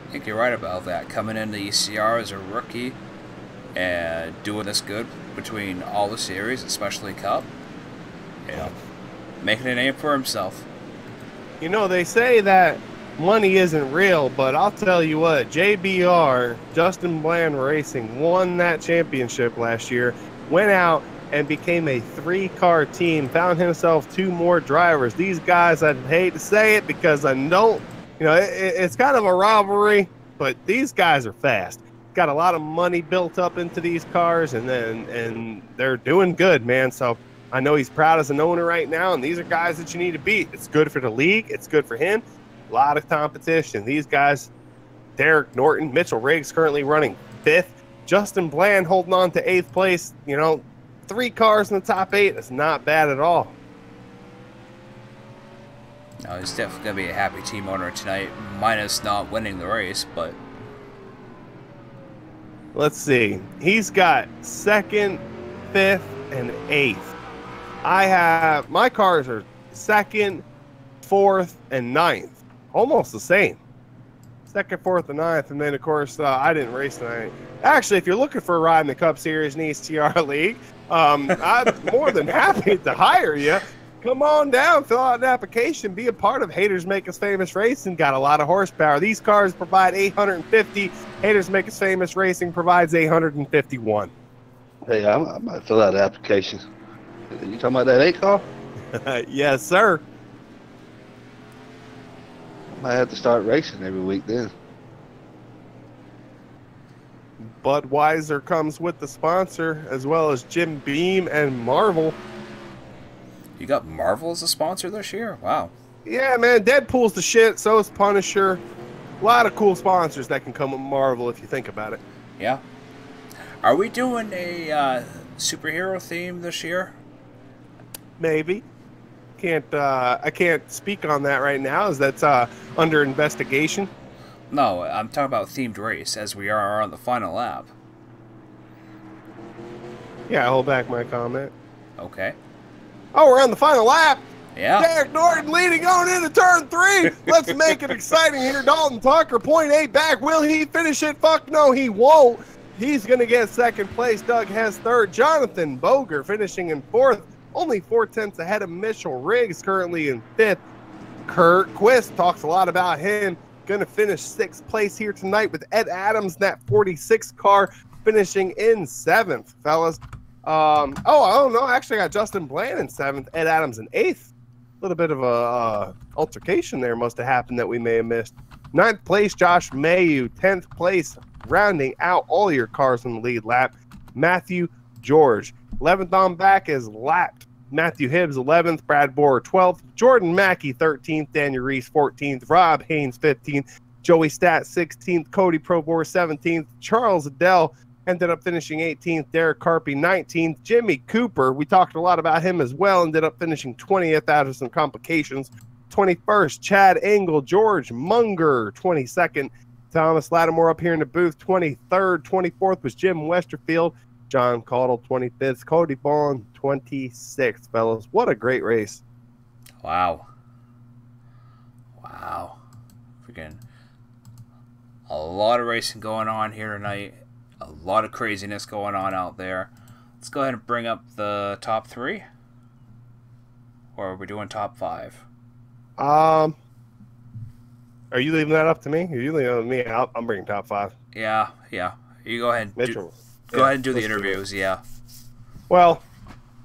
I think you're right about that. Coming into ECR as a rookie and doing this good between all the series, especially Cup, you know, making a name for himself. You know, they say that money isn't real, but I'll tell you what, JBR, Justin Bland Racing, won that championship last year, went out and became a 3-car team, found himself 2 more drivers. These guys, I'd hate to say it because I don't, you know, it's kind of a rivalry, but these guys are fast. Got a lot of money built up into these cars, and they're doing good, man. So I know he's proud as an owner right now, and these are guys that you need to beat. It's good for the league. It's good for him. A lot of competition. These guys, Derek Norton, Mitchell Riggs currently running 5th. Justin Bland holding on to 8th place. You know, 3 cars in the top 8. That's not bad at all. No, he's definitely going to be a happy team owner tonight, minus not winning the race, but... Let's see. He's got 2nd, 5th, and 8th. I have, my cars are 2nd, 4th, and 9th. Almost the same. 2nd, 4th, and 9th. And then, of course, I didn't race tonight. Actually, if you're looking for a ride in the Cup Series and ECR League, I'm more than happy to hire you. Come on down, fill out an application, be a part of Haters Make Us Famous Racing. Got a lot of horsepower. These cars provide 850. Haters Make Us Famous Racing provides 851. Hey, I might fill out an application. You talking about that 8 car? Yes, sir. I might have to start racing every week then. Budweiser comes with the sponsor, as well as Jim Beam and Marvel. You got Marvel as a sponsor this year? Wow. Yeah, man, Deadpool's the shit, so is Punisher. A lot of cool sponsors that can come with Marvel if you think about it. Yeah. Are we doing a superhero theme this year? Maybe. I can't speak on that right now, as that's under investigation. No, I'm talking about themed race, as we are on the final lap. Yeah, I hold back my comment. Okay. Oh, we're on the final lap. Yeah. Derek Norton leading on into turn 3. Let's make it exciting here. Dalton Tucker, 0.8 back. Will he finish it? Fuck no, he won't. He's going to get second place. Doug Hess third. Jonathan Boger finishing in fourth. Only 4/10 ahead of Mitchell Riggs, currently in fifth. Kurt Quist, talks a lot about him. Going to finish sixth place here tonight with Ed Adams, that 46 car, finishing in seventh, fellas. I don't know. Actually, I got Justin Bland in seventh, Ed Adams in eighth. A little bit of a altercation there must have happened that we may have missed. Ninth place, Josh Mayu. 10th place, rounding out all your cars in the lead lap, Matthew George. 11th on back is lapped Matthew Hibbs, 11th, Brad Borer, 12th, Jordan Mackey, 13th, Daniel Reese, 14th, Rob Haynes, 15th, Joey Stat, 16th, Cody Probor, 17th, Charles Adele ended up finishing 18th, Derek Carpy, 19th, Jimmy Cooper, we talked a lot about him as well, ended up finishing 20th out of some complications, 21st, Chad Engel, George Munger, 22nd, Thomas Lattimore up here in the booth, 23rd, 24th was Jim Westerfield, John Caudle, 25th, Cody Bond, 26th, fellas. What a great race. Wow. Wow. Freaking a lot of racing going on here tonight. A lot of craziness going on out there. Let's go ahead and bring up the top 3. Or are we doing top 5? Are you leaving that up to me? Are you leaving it up to me? I'm bringing top 5. Yeah. You go ahead. Mitchell. Go ahead and do the interviews, yeah. Well,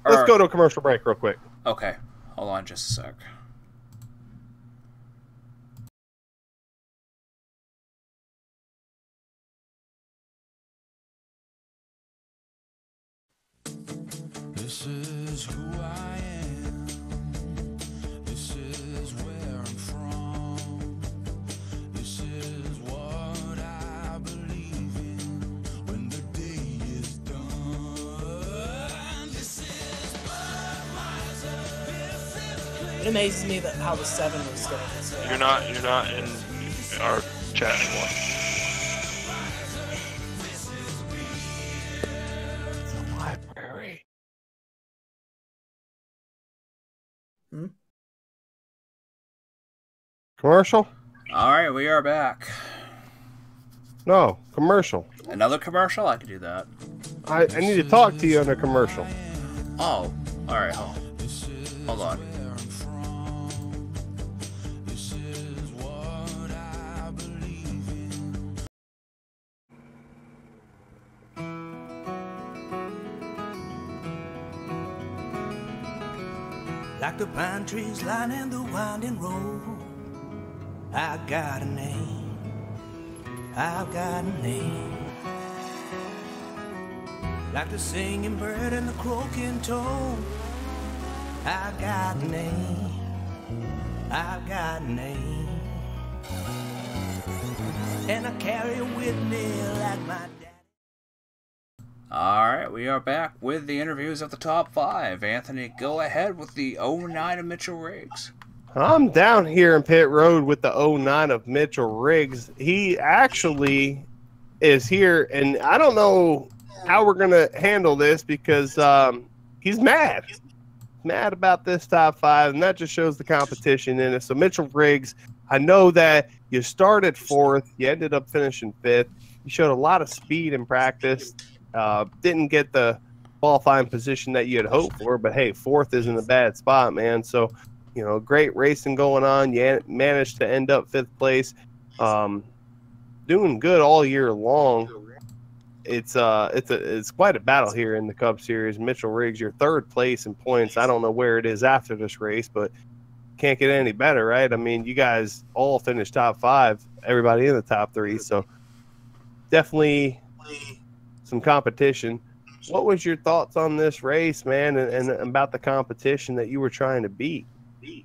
let's go to a commercial break real quick. Okay. Hold on just a sec. This is who I am. This is where I'm from. This is what I believe in when the day is done. This is It amazes me that how the 7 was still. You're not in our chat anymore. Library. Commercial? All right, we are back. No, commercial. Another commercial? I could do that. I need to talk to you on a commercial. Oh, all right. Hold on. like the pine trees lining the winding road. I got a name, I've got a name. Like the singing bird and the croaking toad. I got a name, I've got a name. And I carry it with me like my dad. Alright, we are back with the interviews of the top 5. Anthony, go ahead with the 09 of Mitchell Riggs. I'm down here in pit road with the 09 of Mitchell Riggs. He actually is here, and I don't know how we're going to handle this because he's mad. Mad about this top 5, and that just shows the competition in it. So Mitchell Riggs, I know that you started 4th, you ended up finishing 5th. You showed a lot of speed in practice. Didn't get the qualifying position that you had hoped for, but hey, 4th isn't a bad spot, man. So, you know, great racing going on. You managed to end up 5th place. Doing good all year long. It's quite a battle here in the Cup Series. Mitchell Riggs, you're 3rd place in points. I don't know where it is after this race, but can't get any better, right? I mean, you guys all finished top 5, everybody in the top 3, so definitely some competition. What was your thoughts on this race, man, and about the competition that you were trying to beat? It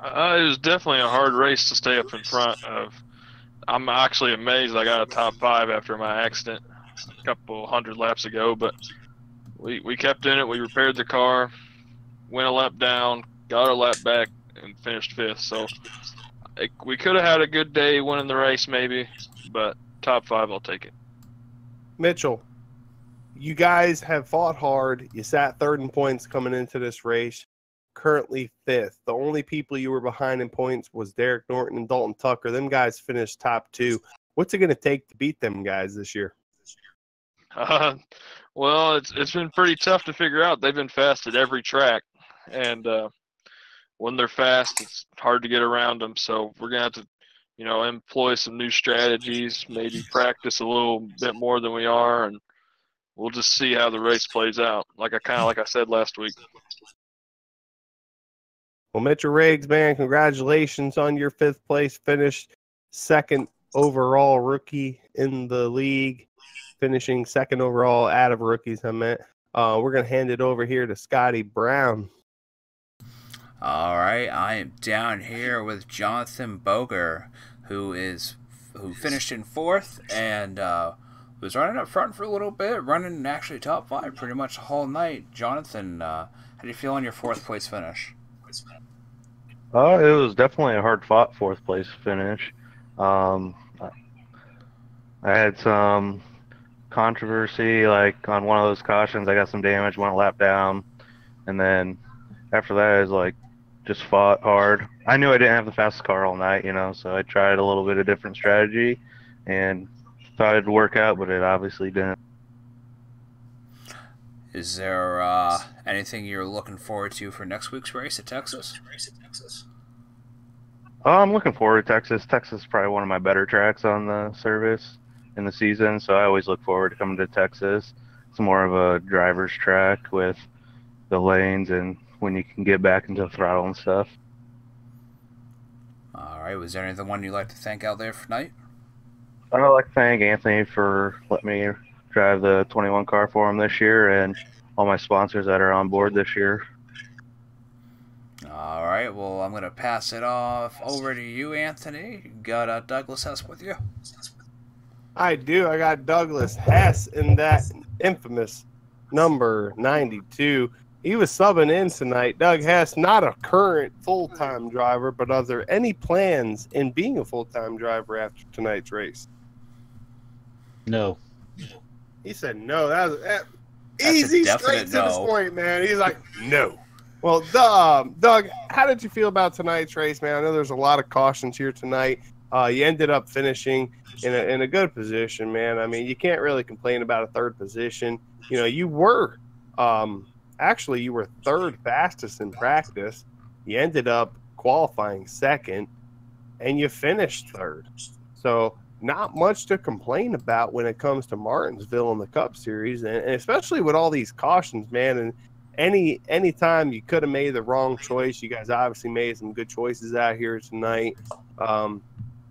was definitely a hard race to stay up in front of. I'm actually amazed I got a top 5 after my accident a couple hundred laps ago, but we kept in it. We repaired the car, went a lap down, got our lap back, and finished 5th. So we could have had a good day winning the race maybe, but top 5, I'll take it. Mitchell, you guys have fought hard. You sat third in points coming into this race. Currently 5th. The only people you were behind in points was Derek Norton and Dalton Tucker. Them guys finished top 2. What's it going to take to beat them guys this year? Well, it's been pretty tough to figure out. They've been fast at every track, and when they're fast, it's hard to get around them. So we're gonna have to, employ some new strategies, maybe practice a little bit more than we are, and we'll just see how the race plays out. Like I said last week. Well, Mitchell Riggs, man, congratulations on your 5th place finish, 2nd overall rookie in the league, finishing 2nd overall out of rookies, I meant. We're going to hand it over here to Scotty Brown. All right, I am down here with Jonathan Boger, who finished in 4th and was running up front for a little bit, running actually top 5 pretty much the whole night. Jonathan, how do you feel on your 4th place finish? It was definitely a hard-fought 4th place finish. I had some controversy, like on one of those cautions. I got some damage, went a lap down, and then after that, I was like, just fought hard. I knew I didn't have the fastest car all night, so I tried a little bit of different strategy and thought it'd work out, but it obviously didn't. Is there anything you're looking forward to for next week's race at Texas? I'm looking forward to Texas. Texas is probably one of my better tracks on the service in the season, so I always look forward to coming to Texas. It's more of a driver's track with the lanes and when you can get back into the throttle and stuff. All right, was there anyone you'd like to thank out there for tonight? I'd like to thank Anthony for letting me drive the 21 car for him this year and all my sponsors that are on board this year. All right, well, I'm going to pass it off over to you, Anthony. You got Douglas Hess with you? I do. I got Douglas Hess in that infamous number 92. He was subbing in tonight. Doug Hess, not a current full-time driver, but are there any plans in being a full-time driver after tonight's race? No. He said no. That's easy, straight to the point, man. He's like, no. Well, Doug, how did you feel about tonight's race, man? I know there's a lot of cautions here tonight. You ended up finishing in a good position, man. I mean, you can't really complain about a 3rd position. You were actually you were 3rd fastest in practice. You ended up qualifying 2nd, and you finished 3rd. So not much to complain about when it comes to Martinsville in the Cup Series, and especially with all these cautions, man. And any time you could have made the wrong choice, you guys obviously made some good choices out here tonight.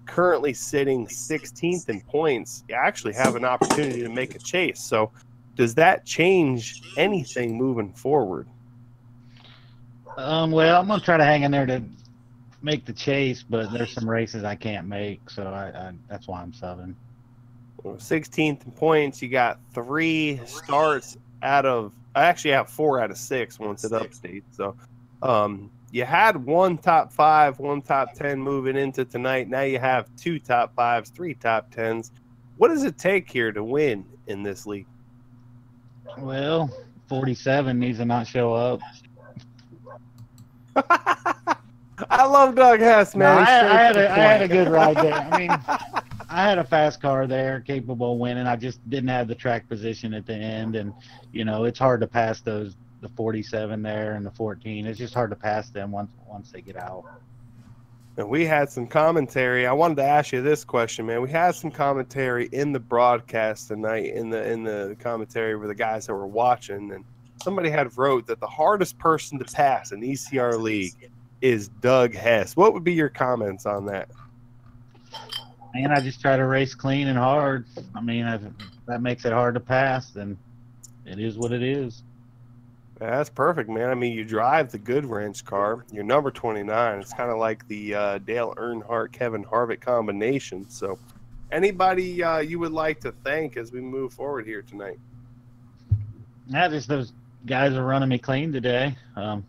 Currently sitting 16th in points, you actually have an opportunity to make a chase. So does that change anything moving forward? Well, I'm going to try to hang in there to make the chase, but there's some races I can't make, so I that's why I'm subbing. 16th in points, you got 3 starts out of – I actually have 4 out of 6 once it updates. So you had 1 top 5, 1 top 10 moving into tonight. Now you have 2 top 5s, 3 top 10s. What does it take here to win in this league? Well, 47 needs to not show up. I love Doug Hess, man. No, I had a good ride there. I mean, I had a fast car there, capable of winning. I just didn't have the track position at the end, and it's hard to pass the 47 there and the 14. It's just hard to pass them once they get out. And we had some commentary. I wanted to ask you this question, man. We had some commentary in the broadcast tonight, in the commentary with the guys that were watching, and somebody had wrote that the hardest person to pass in ECR League is Doug Hess. What would be your comments on that? Man, I just try to race clean and hard. I mean, if that makes it hard to pass, then it is what it is. Yeah, that's perfect, man. I mean, you drive the good wrench car. You're number 29. It's kind of like the Dale Earnhardt, Kevin Harvick combination. So anybody you would like to thank as we move forward here tonight? Yeah, just those guys are running me clean today. The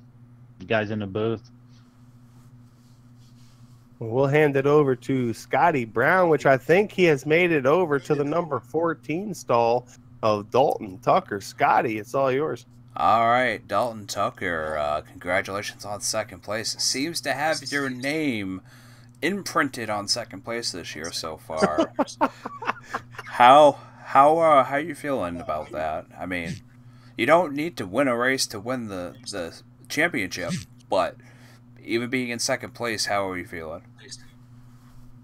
guys in the booth. We'll hand it over to Scotty Brown, which I think he has made it over to the number 14 stall of Dalton Tucker. Scotty, it's all yours. All right, Dalton Tucker, congratulations on second place. It seems to have your name imprinted on second place this year so far. How are you feeling about that? I mean, you don't need to win a race to win the championship, but even being in second place, how are you feeling?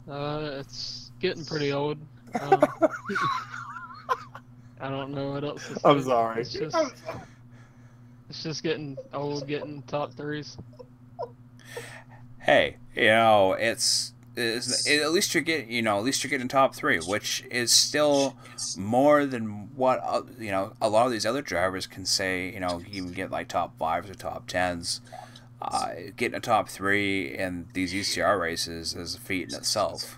It's getting pretty old. I don't know what else to say. I'm sorry. It's just getting old, getting top threes. Hey, it's at least you're getting top three, which is still more than what a lot of these other drivers can say. You can get like top fives or top tens. Getting a top three in these ECR races is a feat in itself.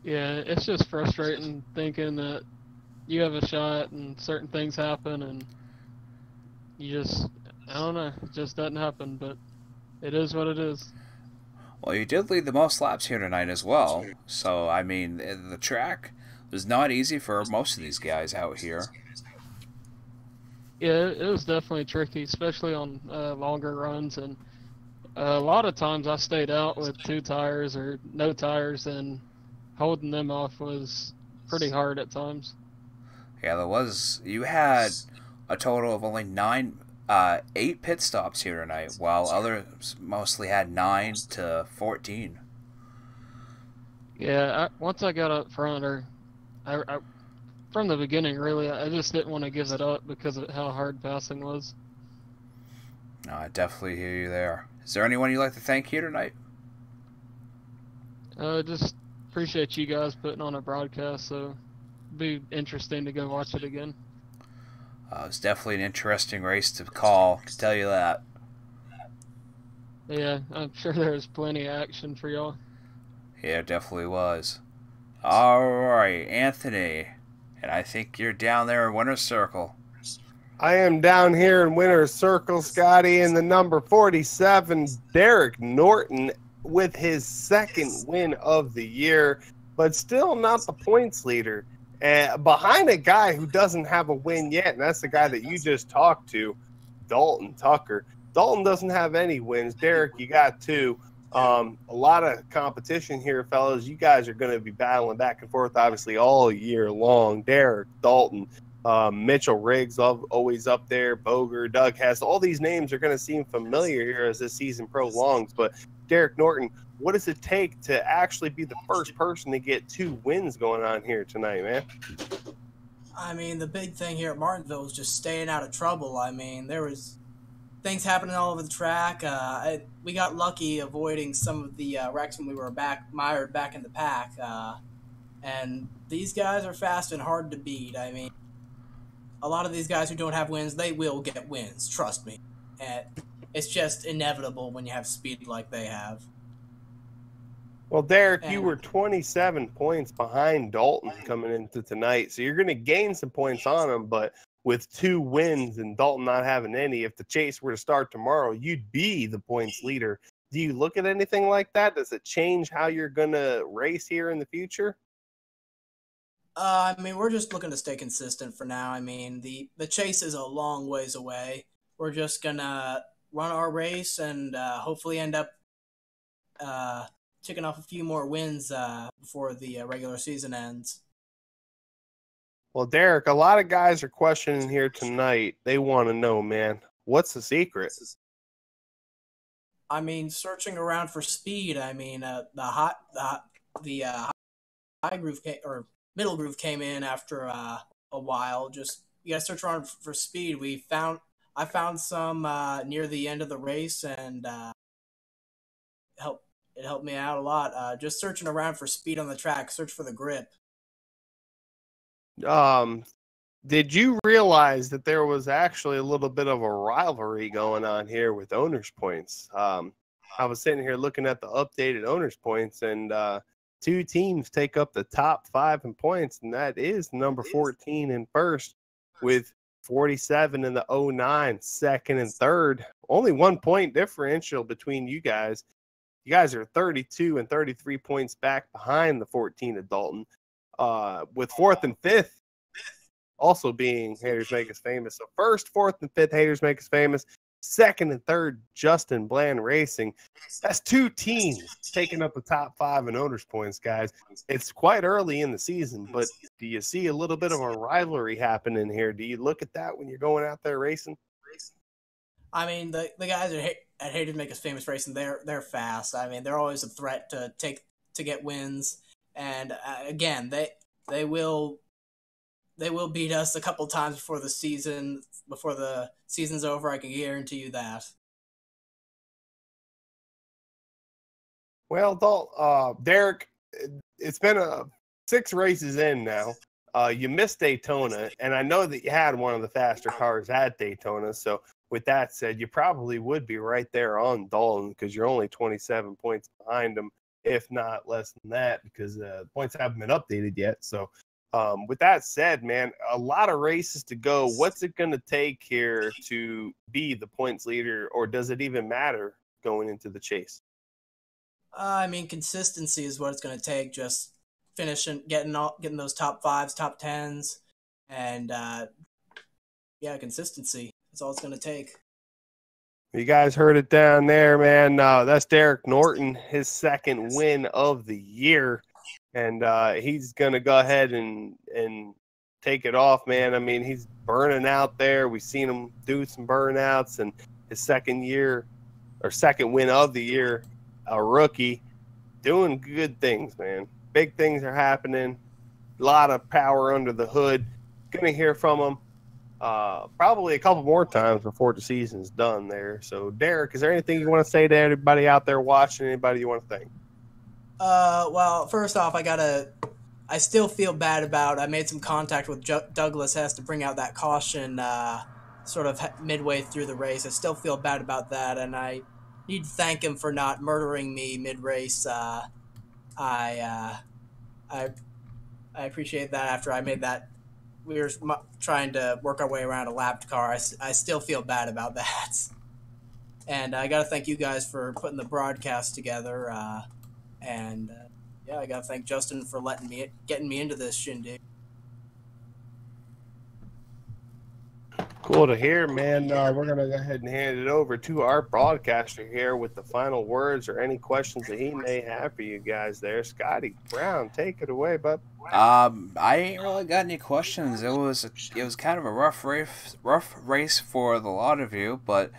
Yeah, it's just frustrating thinking that you have a shot and certain things happen and I don't know, it just doesn't happen, but it is what it is. Well, you did lead the most laps here tonight as well, so I mean, the track was not easy for most of these guys out here. Yeah, it was definitely tricky, especially on longer runs, and a lot of times I stayed out with 2 tires or no tires, and holding them off was pretty hard at times. Yeah, you had a total of only 8 pit stops here tonight, while others mostly had 9 to 14. Yeah, once I got up front, from the beginning, really, I just didn't want to give it up because of how hard passing was. No, I definitely hear you there. Is there anyone you'd like to thank here tonight? Just appreciate you guys putting on a broadcast, so it'd be interesting to go watch it again. It was definitely an interesting race to call, I can tell you that. Yeah, I'm sure there was plenty of action for y'all. Yeah, it definitely was. Alright, Anthony. And I think you're down there in winner's circle. I am down here in winner's circle, Scotty, in the number 47, Derek Norton, with his second win of the year, but still not the points leader. Behind a guy who doesn't have a win yet, and that's the guy that you just talked to, Dalton Tucker. Dalton doesn't have any wins. Derek, you got 2. A lot of competition here, fellas. You guys are going to be battling back and forth, obviously, all year long. Derek, Dalton, Mitchell Riggs, always up there, Boger, Doug Hess. All these names are going to seem familiar here as this season prolongs. But Derek Norton, what does it take to actually be the first person to get 2 wins going on here tonight, man? I mean, the big thing here at Martinsville was just staying out of trouble. I mean, there was things happening all over the track. We got lucky avoiding some of the wrecks when we were mired back in the pack. And these guys are fast and hard to beat. I mean, a lot of these guys who don't have wins, they will get wins, trust me. And it's just inevitable when you have speed like they have. Well, Derek, you were 27 points behind Dalton coming into tonight, so you're going to gain some points on him, but with 2 wins and Dalton not having any, if the chase were to start tomorrow, you'd be the points leader. Do you look at anything like that? Does it change how you're going to race here in the future? I mean, we're just looking to stay consistent for now. I mean, the chase is a long ways away. We're just going to run our race and hopefully end up ticking off a few more wins before the regular season ends. Well, Derek, a lot of guys are questioning here tonight. They want to know, man, what's the secret? I mean, searching around for speed. I mean, the high groove middle groove came in after a while. Just you gotta search around for speed. I found some near the end of the race, and it helped me out a lot. Just searching around for speed on the track. Search for the grip. Did you realize that there was actually a little bit of a rivalry going on here with owners' points? I was sitting here looking at the updated owners' points, and 2 teams take up the top 5 in points, and that is number 14 in first with 47 in the 09, second and third. Only 1 point differential between you guys. You guys are 32 and 33 points back behind the 14 at Dalton, with 4th and 5th also being Haters Make Us Famous. So 1st, 4th, and 5th Haters Make Us Famous. 2nd and 3rd, Justin Bland Racing. That's 2 teams taking up the top 5 in owners points, guys. It's quite early in the season, but do you see a little bit of a rivalry happening here? Do you look at that when you're going out there racing? I mean, the guys at Haters Make Us Famous Racing, they're fast. I mean, they're always a threat to get wins. And again, they will beat us a couple times before the season's over. I can guarantee you that. Well, Derek, it's been 6 races in now. You missed Daytona, and I know that you had one of the faster cars at Daytona. So with that said, you probably would be right there on Dalton because you're only 27 points behind them, if not less than that, because the points haven't been updated yet. So with that said, man, a lot of races to go. What's it going to take here to be the points leader, or does it even matter going into the chase? I mean, consistency is what it's going to take. Just finishing, getting those top 5s, top 10s, and yeah, consistency. That's all it's going to take. You guys heard it down there, man. That's Derek Norton, his 2nd win of the year. And he's going to go ahead and take it off, man. I mean, he's burning out there. We've seen him do some burnouts, and his 2nd win of the year, a rookie, doing good things, man. Big things are happening. A lot of power under the hood. Going to hear from him probably a couple more times before the season's done there. So, Derek, is there anything you want to say to everybody out there watching? Anybody you want to thank? Well, first off, I still feel bad about, I made some contact with Douglas Hess to bring out that caution sort of midway through the race. I still feel bad about that, and I need to thank him for not murdering me mid-race. I appreciate that. After I made that, we were trying to work our way around a lapped car. I still feel bad about that. And I got to thank you guys for putting the broadcast together. Yeah, I got to thank Justin for getting me into this shindig. Cool to hear, man. We're going to go ahead and hand it over to our broadcaster here with the final words or any questions that he may have for you guys there. Scotty Brown, take it away, bud. I ain't really got any questions. It was kind of a rough race for the lot of you, but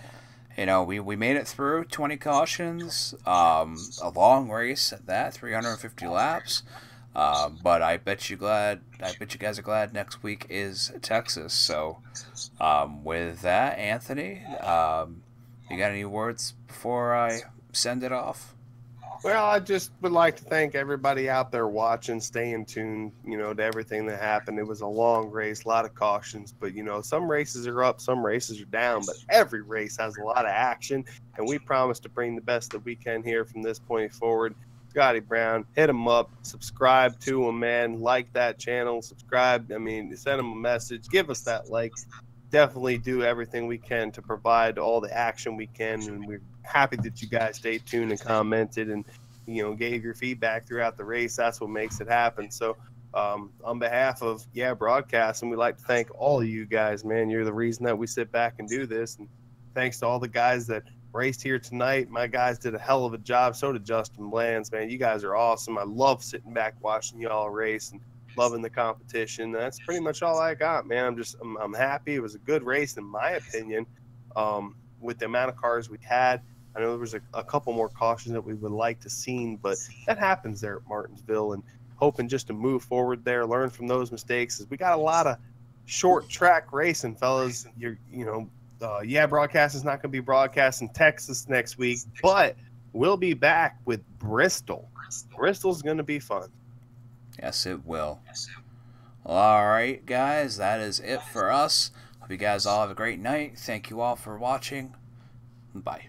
you know, we made it through 20 cautions, a long race at that, 350 laps. But I bet you guys are glad next week is Texas. So, with that, Anthony, you got any words before I send it off? Well, I just would like to thank everybody out there watching, staying tuned, you know, to everything that happened. It was a long race, a lot of cautions, but, you know, some races are up, some races are down, but every race has a lot of action, and we promise to bring the best that we can here from this point forward. Scotty Brown, hit him up, subscribe to him, man, like that channel, subscribe, I mean, send him a message, give us that like. Definitely do everything we can to provide all the action we can, and we're happy that you guys stayed tuned and commented and, you know, gave your feedback throughout the race. That's what makes it happen. So on behalf of Broadcasting, we'd like to thank all of you guys, man. You're the reason that we sit back and do this, and thanks to all the guys that raced here tonight. My guys did a hell of a job. So did Justin Bland's, man. You guys are awesome. I love sitting back watching y'all race and loving the competition. That's pretty much all I got, man. I'm happy. It was a good race, in my opinion, with the amount of cars we had. I know there was a couple more cautions that we would like to see, but that happens there at Martinsville, and hoping just to move forward there, learn from those mistakes. As we got a lot of short track racing, fellas. Broadcast is not going to be broadcasting Texas next week, but we'll be back with Bristol. Bristol's going to be fun. Yes, it will. Well, all right, guys, that is it for us. Hope you guys all have a great night. Thank you all for watching. Bye.